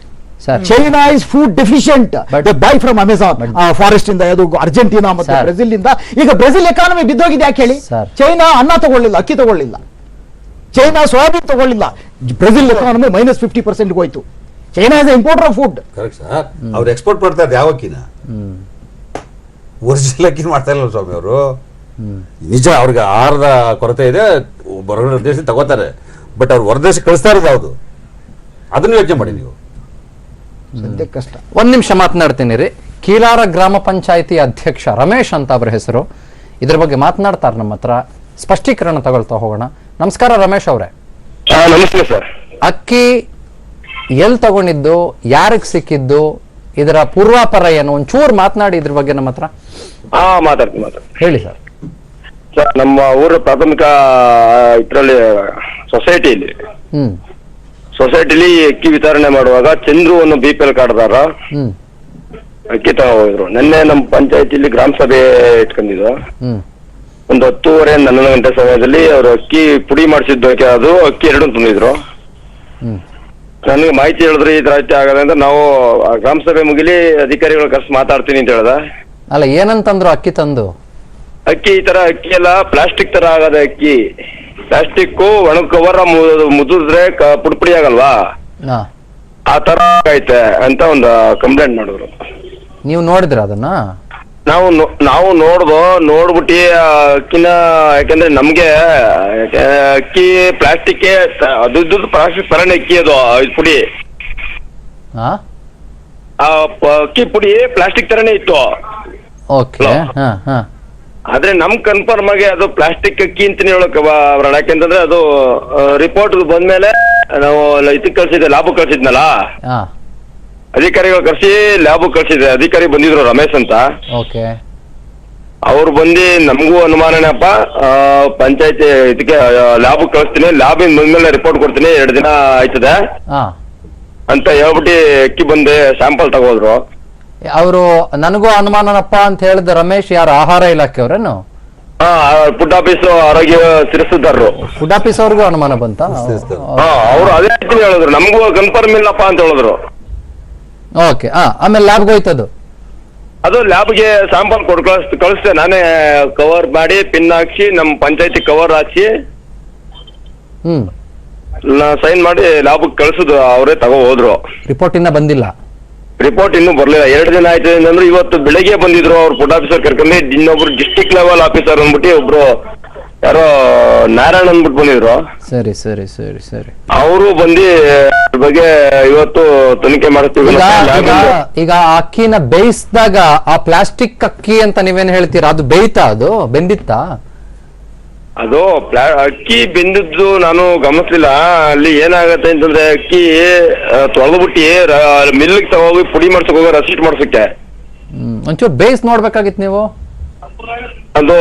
China is food deficient. Buy from Amazon forest ಇಂದ, ಅದು ಅರ್ಜೆಂಟೀನಾ ಮತ್ತು ಬ್ರೆಜಿಲ್ ಇಂದ. ಈಗ ಬ್ರೆಜಿಲ್ ಎಕಾನಮಿ ಬಿದ್ದೋಗಿದೆ ಯಾಕೆ ಹೇಳಿ? ಚೈನಾ ಅನ್ನ ತಗೊಳ್ಳಿಲ್ಲ, ಅಕ್ಕಿ ತಗೊಳ್ಳಿಲ್ಲ, ಚೈನಾ ಸೋಯಾಬೀನ್ ತಗೊಳ್ಳಿಲ್ಲ. ಬ್ರೆಜಿಲ್ ಎಕಾನಮಿ -50% ಹೋಯ್ತು. China is importer of food. Correct sir. ಅವ್ರು ಎಕ್ಸ್ಪೋರ್ಟ್ ಮಾಡ್ತಾ ಇದ್ದಾರೆ ಯಾವ ಅಕ್ಕಿನ? ಒರಿಜಿನಲ್ ಅಕ್ಕಿ ಮಾಡ್ತಾ ಇಲ್ಲ ಸ್ವಾಮಿ ಅವರು. ನಿಜ ಅವ್ರಿಗೆ ಆಹಾರದ ಕೊರತೆ ಇದೆ, ಹೊರಗಡೆ ದೇಶ ತಗೋತಾರೆ, ಬಟ್ ಅವ್ರು ಹೊರದೇಶ ಕಳಿಸ್ತಾ ಇರೋದು ಯಾವುದು? ಅದನ್ನು ಯೋಚನೆ ಮಾಡಿ ನೀವು. ಸದ್ಯ ಕಷ್ಟ. ಒಂದ್ ನಿಮಿಷ ಮಾತನಾಡ್ತೀನಿ ರೀ. ಕೀಲಾರ ಗ್ರಾಮ ಪಂಚಾಯಿತಿ ಅಧ್ಯಕ್ಷ ರಮೇಶ್ ಅಂತ ಅವರ ಹೆಸರು. ಇದ್ರ ಬಗ್ಗೆ ಮಾತನಾಡ್ತಾರೆ ನಮ್ಮ ಹತ್ರ, ಸ್ಪಷ್ಟೀಕರಣ ತಗೊಳ್ತಾ ಹೋಗೋಣ. ನಮಸ್ಕಾರ ರಮೇಶ್ ಅವರೇ. ನಮಸ್ತೆ ಸರ್. ಅಕ್ಕಿ ಎಲ್ಲಿ ತಗೊಂಡಿದ್ದು, ಯಾರಿಗೆ ಸಿಕ್ಕಿದ್ದು, ಇದರ ಪೂರ್ವಾಪರ ಏನು, ಒಂಚೂರು ಮಾತನಾಡಿ ಇದ್ರ ಬಗ್ಗೆ ನಮ್ಮ ಹತ್ರ. ಮಾತಾಡ್ತೀನಿ. ಹೇಳಿ ಸರ್. ಸರ್, ನಮ್ಮ ಊರ ಪ್ರಾಥಮಿಕ ಇದರಲ್ಲಿ ಸೊಸೈಟಿಲಿ ಅಕ್ಕಿ ವಿತರಣೆ ಮಾಡುವಾಗ ಚಂದ್ರು ಅನ್ನೋ BPL ಕಾರ್ಡ್ದಾರ ಅಕ್ಕಿ ತಗೋದ್ರು. ನಿನ್ನೆ ನಮ್ಮ ಪಂಚಾಯತಿಲಿ ಗ್ರಾಮ ಸಭೆ ಇಟ್ಕೊಂಡಿದ್ದು. ಒಂದು 10:30 11 ಗಂಟೆ ಸಮಯದಲ್ಲಿ ಅವರು ಅಕ್ಕಿ ಪುಡಿ ಮಾಡಿಸಿದ್ದು, ಅದು ಅಕ್ಕಿ 2 ತಂದಿದ್ರು. ನನಗೆ ಮಾಹಿತಿ ಹೇಳಿದ್ರಿ ಈ ತರ ಆಗದೆ ಅಂತ. ನಾವು ಗ್ರಾಮ ಸಭೆ ಮುಗಿಲಿ ಅಧಿಕಾರಿಗಳ ಕರ್ಸಿ ಮಾತಾಡ್ತೀನಿ ಅಂತ ಹೇಳ್ದ. ಅಲ್ಲ, ಏನಂತಂದ್ರು ಅಕ್ಕಿ ತಂದು? ಅಕ್ಕಿ ಈ ತರ ಅಕ್ಕಿ ಎಲ್ಲ ಪ್ಲಾಸ್ಟಿಕ್ ತರ ಆಗದೆ. ಅಕ್ಕಿ ಪ್ಲಾಸ್ಟಿಕ್ ಒಣ ಕವರ್ ಮುದ್ರಿದ್ರೆ ಪುಡಿ ಆಗಲ್ವಾ, ಆ ತರ ಐತೆ ಅಂತ ಒಂದು ಕಂಪ್ಲೇಂಟ್ ಮಾಡಿದ್ರು. ನೀವು ನೋಡಿದ್ರ ಅದನ್ನ? ನಾವು ನೋಡ್ಬಿಟ್ಟು ಅಕ್ಕಿನ, ಯಾಕಂದ್ರೆ ನಮ್ಗೆ ಅಕ್ಕಿ ಪ್ಲಾಸ್ಟಿಕ್ ಅದು ಪ್ಲಾಸ್ಟಿಕ್ ತರನೇ ಅಕ್ಕಿ, ಅದು ಪುಡಿ ಅಕ್ಕಿ ಪುಡಿ ಪ್ಲಾಸ್ಟಿಕ್ ತರನೇ ಇತ್ತು. ಆದ್ರೆ ನಮ್ ಕನ್ಫರ್ಮ್ ಆಗಿ ಅದು ಪ್ಲಾಸ್ಟಿಕ್ ಅಕ್ಕಿ ಅಂತಾನೆ ಹೇಳಕ್ ಬರೋಣ. ಯಾಕೆಂತಂದ್ರೆ ಅದು ರಿಪೋರ್ಟ್ ಬಂದ್ಮೇಲೆ ನಾವು ಇದಕ್ಕೆ ಕಳ್ಸಿದ್ದೆ, ಲ್ಯಾಬ್ ಕಳ್ಸಿದ್ನಲ್ಲ, ಅಧಿಕಾರಿಗಳು ಕರ್ಸಿ ಲ್ಯಾಬ್ ಕಳ್ಸಿದೆ. ಅಧಿಕಾರಿ ಬಂದಿದ್ರು ರಮೇಶ್ ಅಂತ. ಅವ್ರು ಬಂದು ನಮಗೂ ಅನುಮಾನನಪ್ಪ, ಪಂಚಾಯತಿ ಇದಕ್ಕೆ ಲ್ಯಾಬ್ ಕಳಿಸ್ತೀನಿ, ಲ್ಯಾಬಿಂದ ಬಂದ್ಮೇಲೆ ರಿಪೋರ್ಟ್ ಕೊಡ್ತೀನಿ, 2 ದಿನ ಆಯ್ತದೆ ಅಂತ ಹೇಳ್ಬಿಟ್ಟು ಅಕ್ಕಿ ಬಂದು ಸ್ಯಾಂಪಲ್ ತಗೋದ್ರು. ಅವರು ನನಗೂ ಅನುಮಾನನಪ್ಪ ಅಂತ ಹೇಳಿದ ರಮೇಶ್ ಯಾರು? ಆಹಾರ ಇಲಾಖೆಯವ್ರೇನು? ಫುಡ್ ಆಫೀಸ್ ಆರೋಗ್ಯ ಸಿರಿಸುದಾರರು. ಫುಡ್ ಆಫೀಸ್ ಅವ್ರಿಗೂ ಅನುಮಾನ ಬಂತ? ಅವ್ರು ಅದೇ ರೀತಿ ಹೇಳಿದ್ರು, ನಮಗೂ ಕನ್ಫರ್ಮ್ ಇಲ್ಲಪ್ಪ ಅಂತ ಹೇಳಿದ್ರು. ಓಕೆ. ಆಮೇಲೆ ಲ್ಯಾಬ್ಗೆ ಹೋಯ್ತದು? ಅದು ಲ್ಯಾಬ್ಗೆ ಸ್ಯಾಂಪಲ್ ಕಳಿಸ್ದೆ ನಾನೇ, ಕವರ್ ಮಾಡಿ ಪಿನ್ ಹಾಕ್ಸಿ ನಮ್ಮ ಪಂಚಾಯತಿ ಕವರ್ ಹಾಕಿ ಸೈನ್ ಮಾಡಿ ಲ್ಯಾಬ್ ಕಳ್ಸುದು. ಅವರೇ ತಗೋ ಹೋದ್ರು. ರಿಪೋರ್ಟ್ ಇನ್ನ ಬಂದಿಲ್ಲ? ರಿಪೋರ್ಟ್ ಇನ್ನೂ ಬರ್ಲಿಲ್ಲ. 2 ದಿನ ಆಯ್ತು ಅಂದ್ರೆ ಇವತ್ತು ಬೆಳಿಗ್ಗೆ ಬಂದಿದ್ರು ಅವ್ರು ಫುಡ್ ಆಫೀಸರ್ ಕರ್ಕೊಂಡು. ಇನ್ನೊಬ್ರು ಡಿಸ್ಟ್ರಿಕ್ಟ್ ಲೆವೆಲ್ ಆಫೀಸರ್ ಅಂದ್ಬಿಟ್ಟು ಒಬ್ರು ಯಾರೋ ನಾರಾಯಣ್ ಅಂದ್ಬಿಟ್ಟು ಬಂದಿದ್ರು. ಸರಿ. ಅವರು ಬಂದು ಬಗ್ಗೆ ಇವತ್ತು ತನಿಖೆ ಮಾಡ್ತೀವಿ. ಈಗ ಅಕ್ಕಿನ ಬೇಯಿಸಿದಾಗ ಆ ಪ್ಲಾಸ್ಟಿಕ್ ಅಕ್ಕಿ ಅಂತ ನೀವೇನ್ ಹೇಳ್ತೀರಾ, ಅದು ಬೇಯ್ತಾ? ಅದು ಬೆಂದಿತ್ತಾ? ಅದು ಅಕ್ಕಿ ಬೆಂದಿದ್ದು ನಾನು ಗಮನಿಸ್ಲಿಲ್ಲ. ಅಲ್ಲಿ ಏನಾಗತ್ತೆ ಅಂತಂದ್ರೆ ಅಕ್ಕಿ ತೊಳೆದ್ಬಿಟ್ಟು ಮಿಲ್ಗೆ ತಗೋಗಿ ಪುಡಿ ಮಾಡ್ಸಕ್ ಹೋಗೋ, ರಸೀಟ್ ಮಾಡ್ಸಕ್ಕೆ. ಒಂಚೂರು ಬೇಯಿಸಿ ನೋಡ್ಬೇಕಾಗಿತ್ತು ನೀವು. ಅದು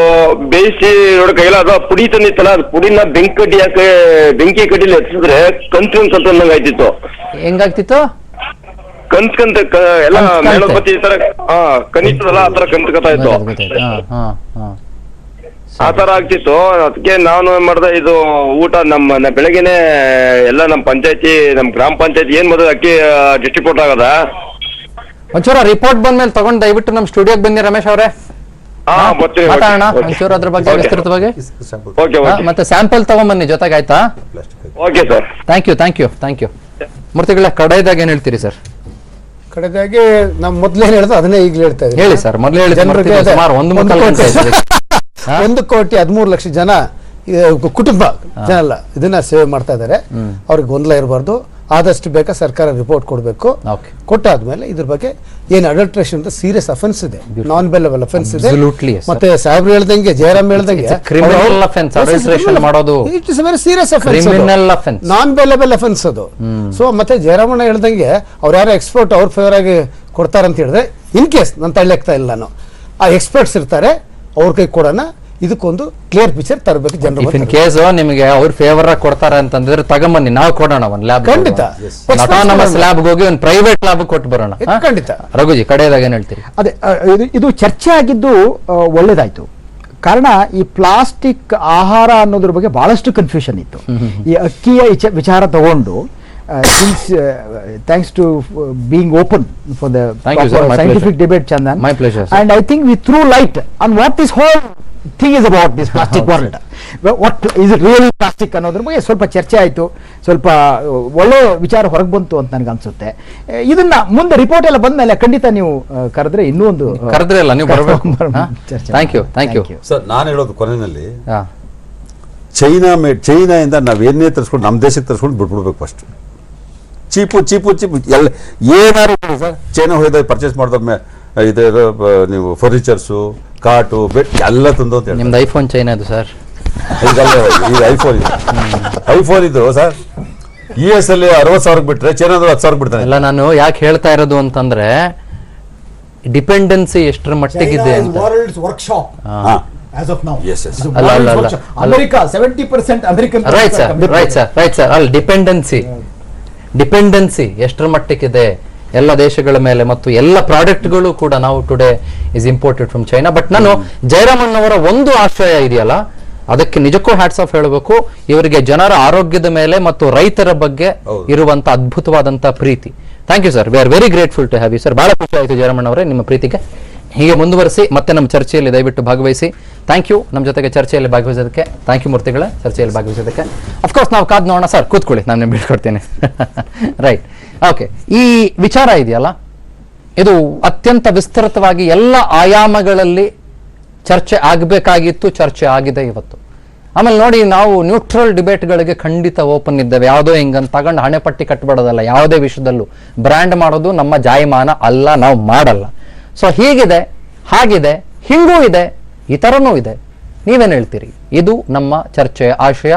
ಬೇಯಿಸಿ ನೋಡಕ್ಕಾಗಿಲ್ಲ. ಅದು ಪುಡಿ ತಂದಿತ್ತಲ್ಲ, ಅದು ಪುಡಿನ ಬೆಂಕಿ ಕಡ್ಡಿಲಿ ಹಚ್ಚಿದ್ರೆ ಕಂತಂದಂಗ ಆಯ್ತಿತ್ತು. ಹೆಂಗಾಗ್ತಿತ್ತು? ಕಂತ ಎಲ್ಲ ಮೇಣಬತ್ತಿ ತರ ಕನಿತದಲ್ಲ, ಆ ತರ ಕಂತ ಇತ್ತು, ಆ ತರ ಆಗ್ತಿತ್ತು. ಅದಕ್ಕೆ ನಾನು ಏನ್ ಮಾಡ್ದೆ, ಇದು ಊಟ ನಮ್ಮ ಬೆಳಗ್ಗೆನೆ ಎಲ್ಲ ನಮ್ಮ ಪಂಚಾಯತಿ, ನಮ್ಮ ಗ್ರಾಮ ಪಂಚಾಯತಿ ಏನ್ ಮೊದಲು ಅಕ್ಕಿ ಡಿಸ್ಟ್ರಿಬ್ಯೂಟ್ ಆಗದ. ಒಂಚೂರ ರಿಪೋರ್ಟ್ ಬಂದ್ಮೇಲೆ ತಗೊಂಡ್ ದಯವಿಟ್ಟು ನಮ್ಮ ಸ್ಟುಡಿಯೋಗೆ ಬನ್ನಿ ರಮೇಶ್ ಅವರೇ, ಮಾತಾಡೋಣ ಒಂಚೂರು ಅದ್ರ ಬಗ್ಗೆ, ವಿಸ್ತೃತವಾಗಿ. ಮತ್ತೆ ಸ್ಯಾಂಪಲ್ ತಗೊಂಬನ್ನಿ ಜೊತೆಗೆ, ಆಯ್ತಾ? Okay sir. Thank you. ಮೂರ್ತಿಗಳ ಕಡೆಯದಾಗ ಏನ್ ಹೇಳ್ತೀರಿ ಸರ್? ಕಡೆದಾಗಿ ನಾವು ಮೊದ್ಲು ಏನ್ ಹೇಳ್ತಾ ಅದನ್ನೇ ಈಗಲೂ ಹೇಳ್ತಾ ಇದ್ದೀವಿ. ಹೇಳಿ ಸರ್. ಮೊದಲು ಹೇಳಿ, ಸುಮಾರು 1,13,00,000 ಜನ ಕುಟುಂಬ ಜನ ಅಲ್ಲ ಇದನ್ನ ಸೇವೆ ಮಾಡ್ತಾ ಇದ್ದಾರೆ. ಅವ್ರಿಗೆ ಗೊಂದಲ ಇರಬಾರ್ದು. ಆದಷ್ಟು ಬೇಗ ಸರ್ಕಾರ ರಿಪೋರ್ಟ್ ಕೊಡಬೇಕು. ಕೊಟ್ಟಾದ್ಮೇಲೆ ಇದ್ರ ಬಗ್ಗೆ ಏನು ಅಡಲ್ಟ್ರೇಷನ್ ಅಂತ ಸೀರಿಯಸ್ ಅಫೆನ್ಸ್ ಇದೆ, ನಾನ್ ಬೇಲೆಬಲ್ ಅಫೆನ್ಸ್ ಇದೆ. ಮತ್ತೆ ಸಾಹೇಬ್ರು ಹೇಳ್ದಂಗೆ, ಜಯರಾಮ್ ಹೇಳ್ದಂಗೆ it is very serious offence, non bailable offence ಅದು. ಸೊ ಮತ್ತೆ ಜಯರಾಮಣ್ಣ ಹೇಳ್ದಂಗೆ ಅವ್ರು ಯಾರೋ ಎಕ್ಸ್ಪರ್ಟ್ ಅವ್ರ ಫೇವರ್ ಆಗಿ ಕೊಡ್ತಾರಂತ ಹೇಳಿದ್ರೆ, ಇನ್ ಕೇಸ್ ನಾನು ತಳ್ಳಾಗ್ತಾ ಇಲ್ಲ, ನಾನು ಆ ಎಕ್ಸ್ಪರ್ಟ್ಸ್ ಇರ್ತಾರೆ, ಅವ್ರ ಕೈ ಕೊಡೋಣ. ಇದಕ್ಕೊಂದು ಕ್ಲಿಯರ್ ಪಿಕ್ಚರ್ ತರಬೇಕು ಜನರು. ಇನ್ ಕೇಸ್ ನಿಮಗೆ ಅವ್ರ ಫೇವರ್ ಆಗಿ ಕೊಡ್ತಾರೆ ಅಂತಂದ್ರೆ ತಗೊಂಬನ್ನಿ, ನಾವು ಕೊಡೋಣ ಒಂದು ಲ್ಯಾಬ್. ಖಂಡಿತ ಅಟಾನಮಸ್ ಲ್ಯಾಬ್ ಹೋಗಿ ಒಂದು ಪ್ರೈವೇಟ್ ಲ್ಯಾಬ್ ಕೊಟ್ಟು ಬರೋಣ. ಖಂಡಿತ. ರಘುಜಿ, ಕಡೆಯದಾಗ ಏನ್ ಹೇಳ್ತೀರಿ? ಅದೇ ಇದು ಚರ್ಚೆ ಆಗಿದ್ದು ಒಳ್ಳೇದಾಯ್ತು. ಕಾರಣ ಈ ಪ್ಲಾಸ್ಟಿಕ್ ಆಹಾರ ಅನ್ನೋದ್ರ ಬಗ್ಗೆ ಬಹಳಷ್ಟು ಕನ್ಫ್ಯೂಷನ್ ಇತ್ತು. ಈ ಅಕ್ಕಿಯ ವಿಚಾರ ತಗೊಂಡು thanks to being open for the scientific debate, Chandan. My pleasure, sir. And I think we threw light on what this whole thing is about, this plastic world. What is it really plastic ಅನ್ನೋದ್ರ ಬಗ್ಗೆ ಸ್ವಲ್ಪ ಚರ್ಚೆ ಆಯಿತು, ಸ್ವಲ್ಪ ಒಳ್ಳೆ ವಿಚಾರ ಹೊರಗೆ ಬಂತು ಅಂತ ನನಗೆ ಅನ್ಸುತ್ತೆ. ಇದನ್ನ ಮುಂದೆ ರಿಪೋರ್ಟ್ ಎಲ್ಲ ಬಂದ್ಮೇಲೆ ಖಂಡಿತ ನೀವು ಕರೆದ್ರೆ ಇನ್ನೂ ಒಂದು ಕರೆದ್ರೆ ಅಲ್ಲ ನೀವು ಬರಬೇಕು. Thank you sir. ನಾನು ಹೇಳೋದು ಕೊನೆಯಲ್ಲಿ ಚೈನಾದಿಂದ ನಾವೇನೇ ತರಿಸ್ಕೊಂಡು ನಮ್ಮ ದೇಶಕ್ಕೆ ತರಿಸ್ಕೊಂಡು ಬಿಟ್ಬಿಡ್ಬೇಕು ಫಸ್ಟ್. ಚೀಪು ಎಲ್ಲ ಏನಾದ್ರು ಸರ್ ಚೈನಾ ಹೋದ ಪರ್ಚೇಸ್ ಮಾಡಿದ ಇದು ನೀವು ಫರ್ನಿಚರ್ಸು ಕಾಟು ಬೆಡ್ ಎಲ್ಲ ತಂದು ಅಂತ ಹೇಳಿ. ನಿಮ್ದು ಐಫೋನ್ ಚೈನಾ ಅದು ಸರ್? ಈಗ ಐಫೋನ್ ಇದು ಸರ್ US ಅಲ್ಲಿ 60,000 ಬಿಟ್ರೆ ಚೈನಾದ 10,000 ಬಿಡ್ತಾನೆ. ಎಲ್ಲ ನಾನು ಯಾಕೆ ಹೇಳ್ತಾ ಇರೋದು ಅಂತಂದ್ರೆ ಡಿಪೆಂಡೆನ್ಸಿ ಎಷ್ಟರ ಮಟ್ಟಿಗಿದೆ ಅಂತ. As of now, yes. America 70% American. Right sir. ಅಲ್ಲಿ ಡಿಪೆಂಡೆನ್ಸಿ ಎಷ್ಟರ ಮಟ್ಟಿಗಿದೆ ಎಲ್ಲ ದೇಶಗಳ ಮೇಲೆ, ಮತ್ತು ಎಲ್ಲ ಪ್ರಾಡಕ್ಟ್ಗಳು ಕೂಡ ನಾವು today is imported from China. But ನಾನು ಜಯರಾಮನ್ ಅವರ ಒಂದು ಆಶ್ರಯ ಇದೆಯಲ್ಲ, ಅದಕ್ಕೆ ನಿಜಕ್ಕೂ ಹ್ಯಾಟ್ಸ್ ಆಫ್ ಹೇಳಬೇಕು. ಇವರಿಗೆ ಜನರ ಆರೋಗ್ಯದ ಮೇಲೆ ಮತ್ತು ರೈತರ ಬಗ್ಗೆ ಇರುವಂತ ಅದ್ಭುತವಾದಂತ ಪ್ರೀತಿ. Thank you sir, we are very grateful to have you sir. ಬಹಳ ಖುಷಿ ಆಯಿತು ಜಯರಾಮನ್ ಅವರೇ, ನಿಮ್ಮ ಪ್ರೀತಿಗೆ ಹೀಗೆ ಮುಂದುವರಿಸಿ ಮತ್ತೆ ನಮ್ಮ ಚರ್ಚೆಯಲ್ಲಿ ದಯವಿಟ್ಟು ಭಾಗವಹಿಸಿ. ಥ್ಯಾಂಕ್ ಯು ನಮ್ಮ ಜೊತೆಗೆ ಚರ್ಚೆಯಲ್ಲಿ ಭಾಗವಹಿಸೋದಕ್ಕೆ. ಥ್ಯಾಂಕ್ ಯು ಮೂರ್ತಿಗಳೇ ಚರ್ಚೆಯಲ್ಲಿ ಭಾಗವಹಿಸೋದಕ್ಕೆ. ಅಫ್ಕೋರ್ಸ್ ನಾವು ಕಾದ್ ನೋಡೋಣ ಸರ್, ಕೂತ್ಕೊಳ್ಳಿ, ನಾನು ನಿಮ್ಗೆ ಬಿಟ್ಕೊಡ್ತೇನೆ. Right, okay. ಈ ವಿಚಾರ ಇದೆಯಲ್ಲ, ಇದು ಅತ್ಯಂತ ವಿಸ್ತೃತವಾಗಿ ಎಲ್ಲ ಆಯಾಮಗಳಲ್ಲಿ ಚರ್ಚೆ ಆಗಬೇಕಾಗಿತ್ತು, ಚರ್ಚೆ ಆಗಿದೆ ಇವತ್ತು. ಆಮೇಲೆ ನೋಡಿ, ನಾವು ನ್ಯೂಟ್ರಲ್ ಡಿಬೇಟ್ಗಳಿಗೆ ಖಂಡಿತ ಓಪನ್ ಇದ್ದೇವೆ. ಯಾವುದೋ ಹಿಂಗಂತ ತಗೊಂಡು ಹಣೆ ಪಟ್ಟಿ ಕಟ್ಬಿಡೋದಲ್ಲ. ಯಾವುದೇ ವಿಷಯದಲ್ಲೂ ಬ್ರ್ಯಾಂಡ್ ಮಾಡೋದು ನಮ್ಮ ಜಾಯಮಾನ ಅಲ್ಲ, ನಾವು ಮಾಡಲ್ಲ. ಸೊ ಹೀಗಿದೆ, ಹಾಗಿದೆ, ಹಿಂಗೂ ಇದೆ, ಈ ಥರನೂ ಇದೆ. ನೀವೇನು ಹೇಳ್ತೀರಿ? ಇದು ನಮ್ಮ ಚರ್ಚೆಯ ಆಶಯ.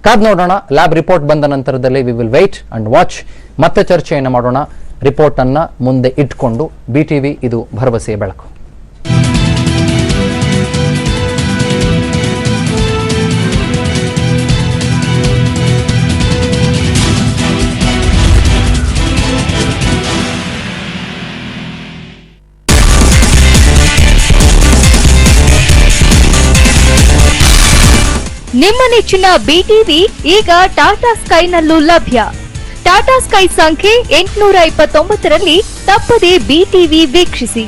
ಕಾದ್ ನೋಡೋಣ. ಲ್ಯಾಬ್ ರಿಪೋರ್ಟ್ ಬಂದ ನಂತರದಲ್ಲಿ we will weight and watch. ಮತ್ತೆ ಚರ್ಚೆಯನ್ನು ಮಾಡೋಣ. ರಿಪೋರ್ಟನ್ನು ಮುಂದೆ ಇಟ್ಕೊಂಡು BTV ಇದು ಭರವಸೆಯ ಬೆಳಕು. ನಿಮ್ಮ ನೆಚ್ಚಿನ BTV ಈಗ ಟಾಟಾ ಸ್ಕೈನಲ್ಲೂ ಲಭ್ಯ. ಟಾಟಾ ಸ್ಕೈ ಸಂಖ್ಯೆ 829ರಲ್ಲಿ ತಪ್ಪದೆ BTV ವೀಕ್ಷಿಸಿ.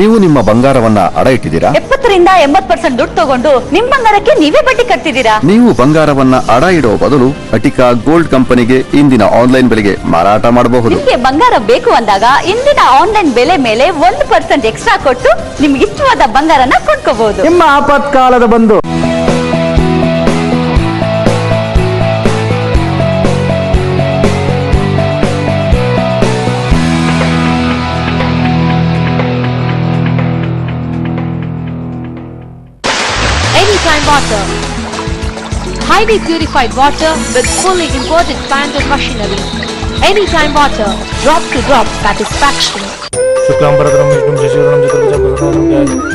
ನೀವು ನಿಮ್ಮ ಬಂಗಾರವನ್ನ ಅಡ ಇಟ್ಟಿದ್ದೀರಾ? 70ರಿಂದ 80% ದುಡ್ಡು ತಗೊಂಡು ನಿಮ್ ಬಂಗಾರಕ್ಕೆ ನೀವೇ ಬಡ್ಡಿ ಕಟ್ತಿದ್ದೀರಾ? ನೀವು ಬಂಗಾರವನ್ನ ಅಡ ಇಡೋ ಬದಲು ಅಟಿಕಾ ಗೋಲ್ಡ್ ಕಂಪನಿಗೆ ಇಂದಿನ ಆನ್ಲೈನ್ ಬೆಲೆಗೆ ಮಾರಾಟ ಮಾಡಬಹುದು. ನಿಮಗೆ ಬಂಗಾರ ಬೇಕು ಅಂದಾಗ ಇಂದಿನ ಆನ್ಲೈನ್ ಬೆಲೆ ಮೇಲೆ 1% ಎಕ್ಸ್ಟ್ರಾ ಕೊಟ್ಟು ನಿಮ್ಗೆ ಇಷ್ಟವಾದ ಬಂಗಾರನ ಕೊಂಡ್ಕೋಬಹುದು. ನಿಮ್ಮ ಆಪತ್ಕಾಲದ ಬಂಧು Anytime Water. Highly purified water with fully imported plant and machinery. Anytime Water. Drop to drop satisfaction. ಶುಕ್ಲಾಂಬರಧರಂ ವಿಷ್ಣುಂ ಶಶಿವರ್ಣಂ ಚತುರ್ಭುಜಂ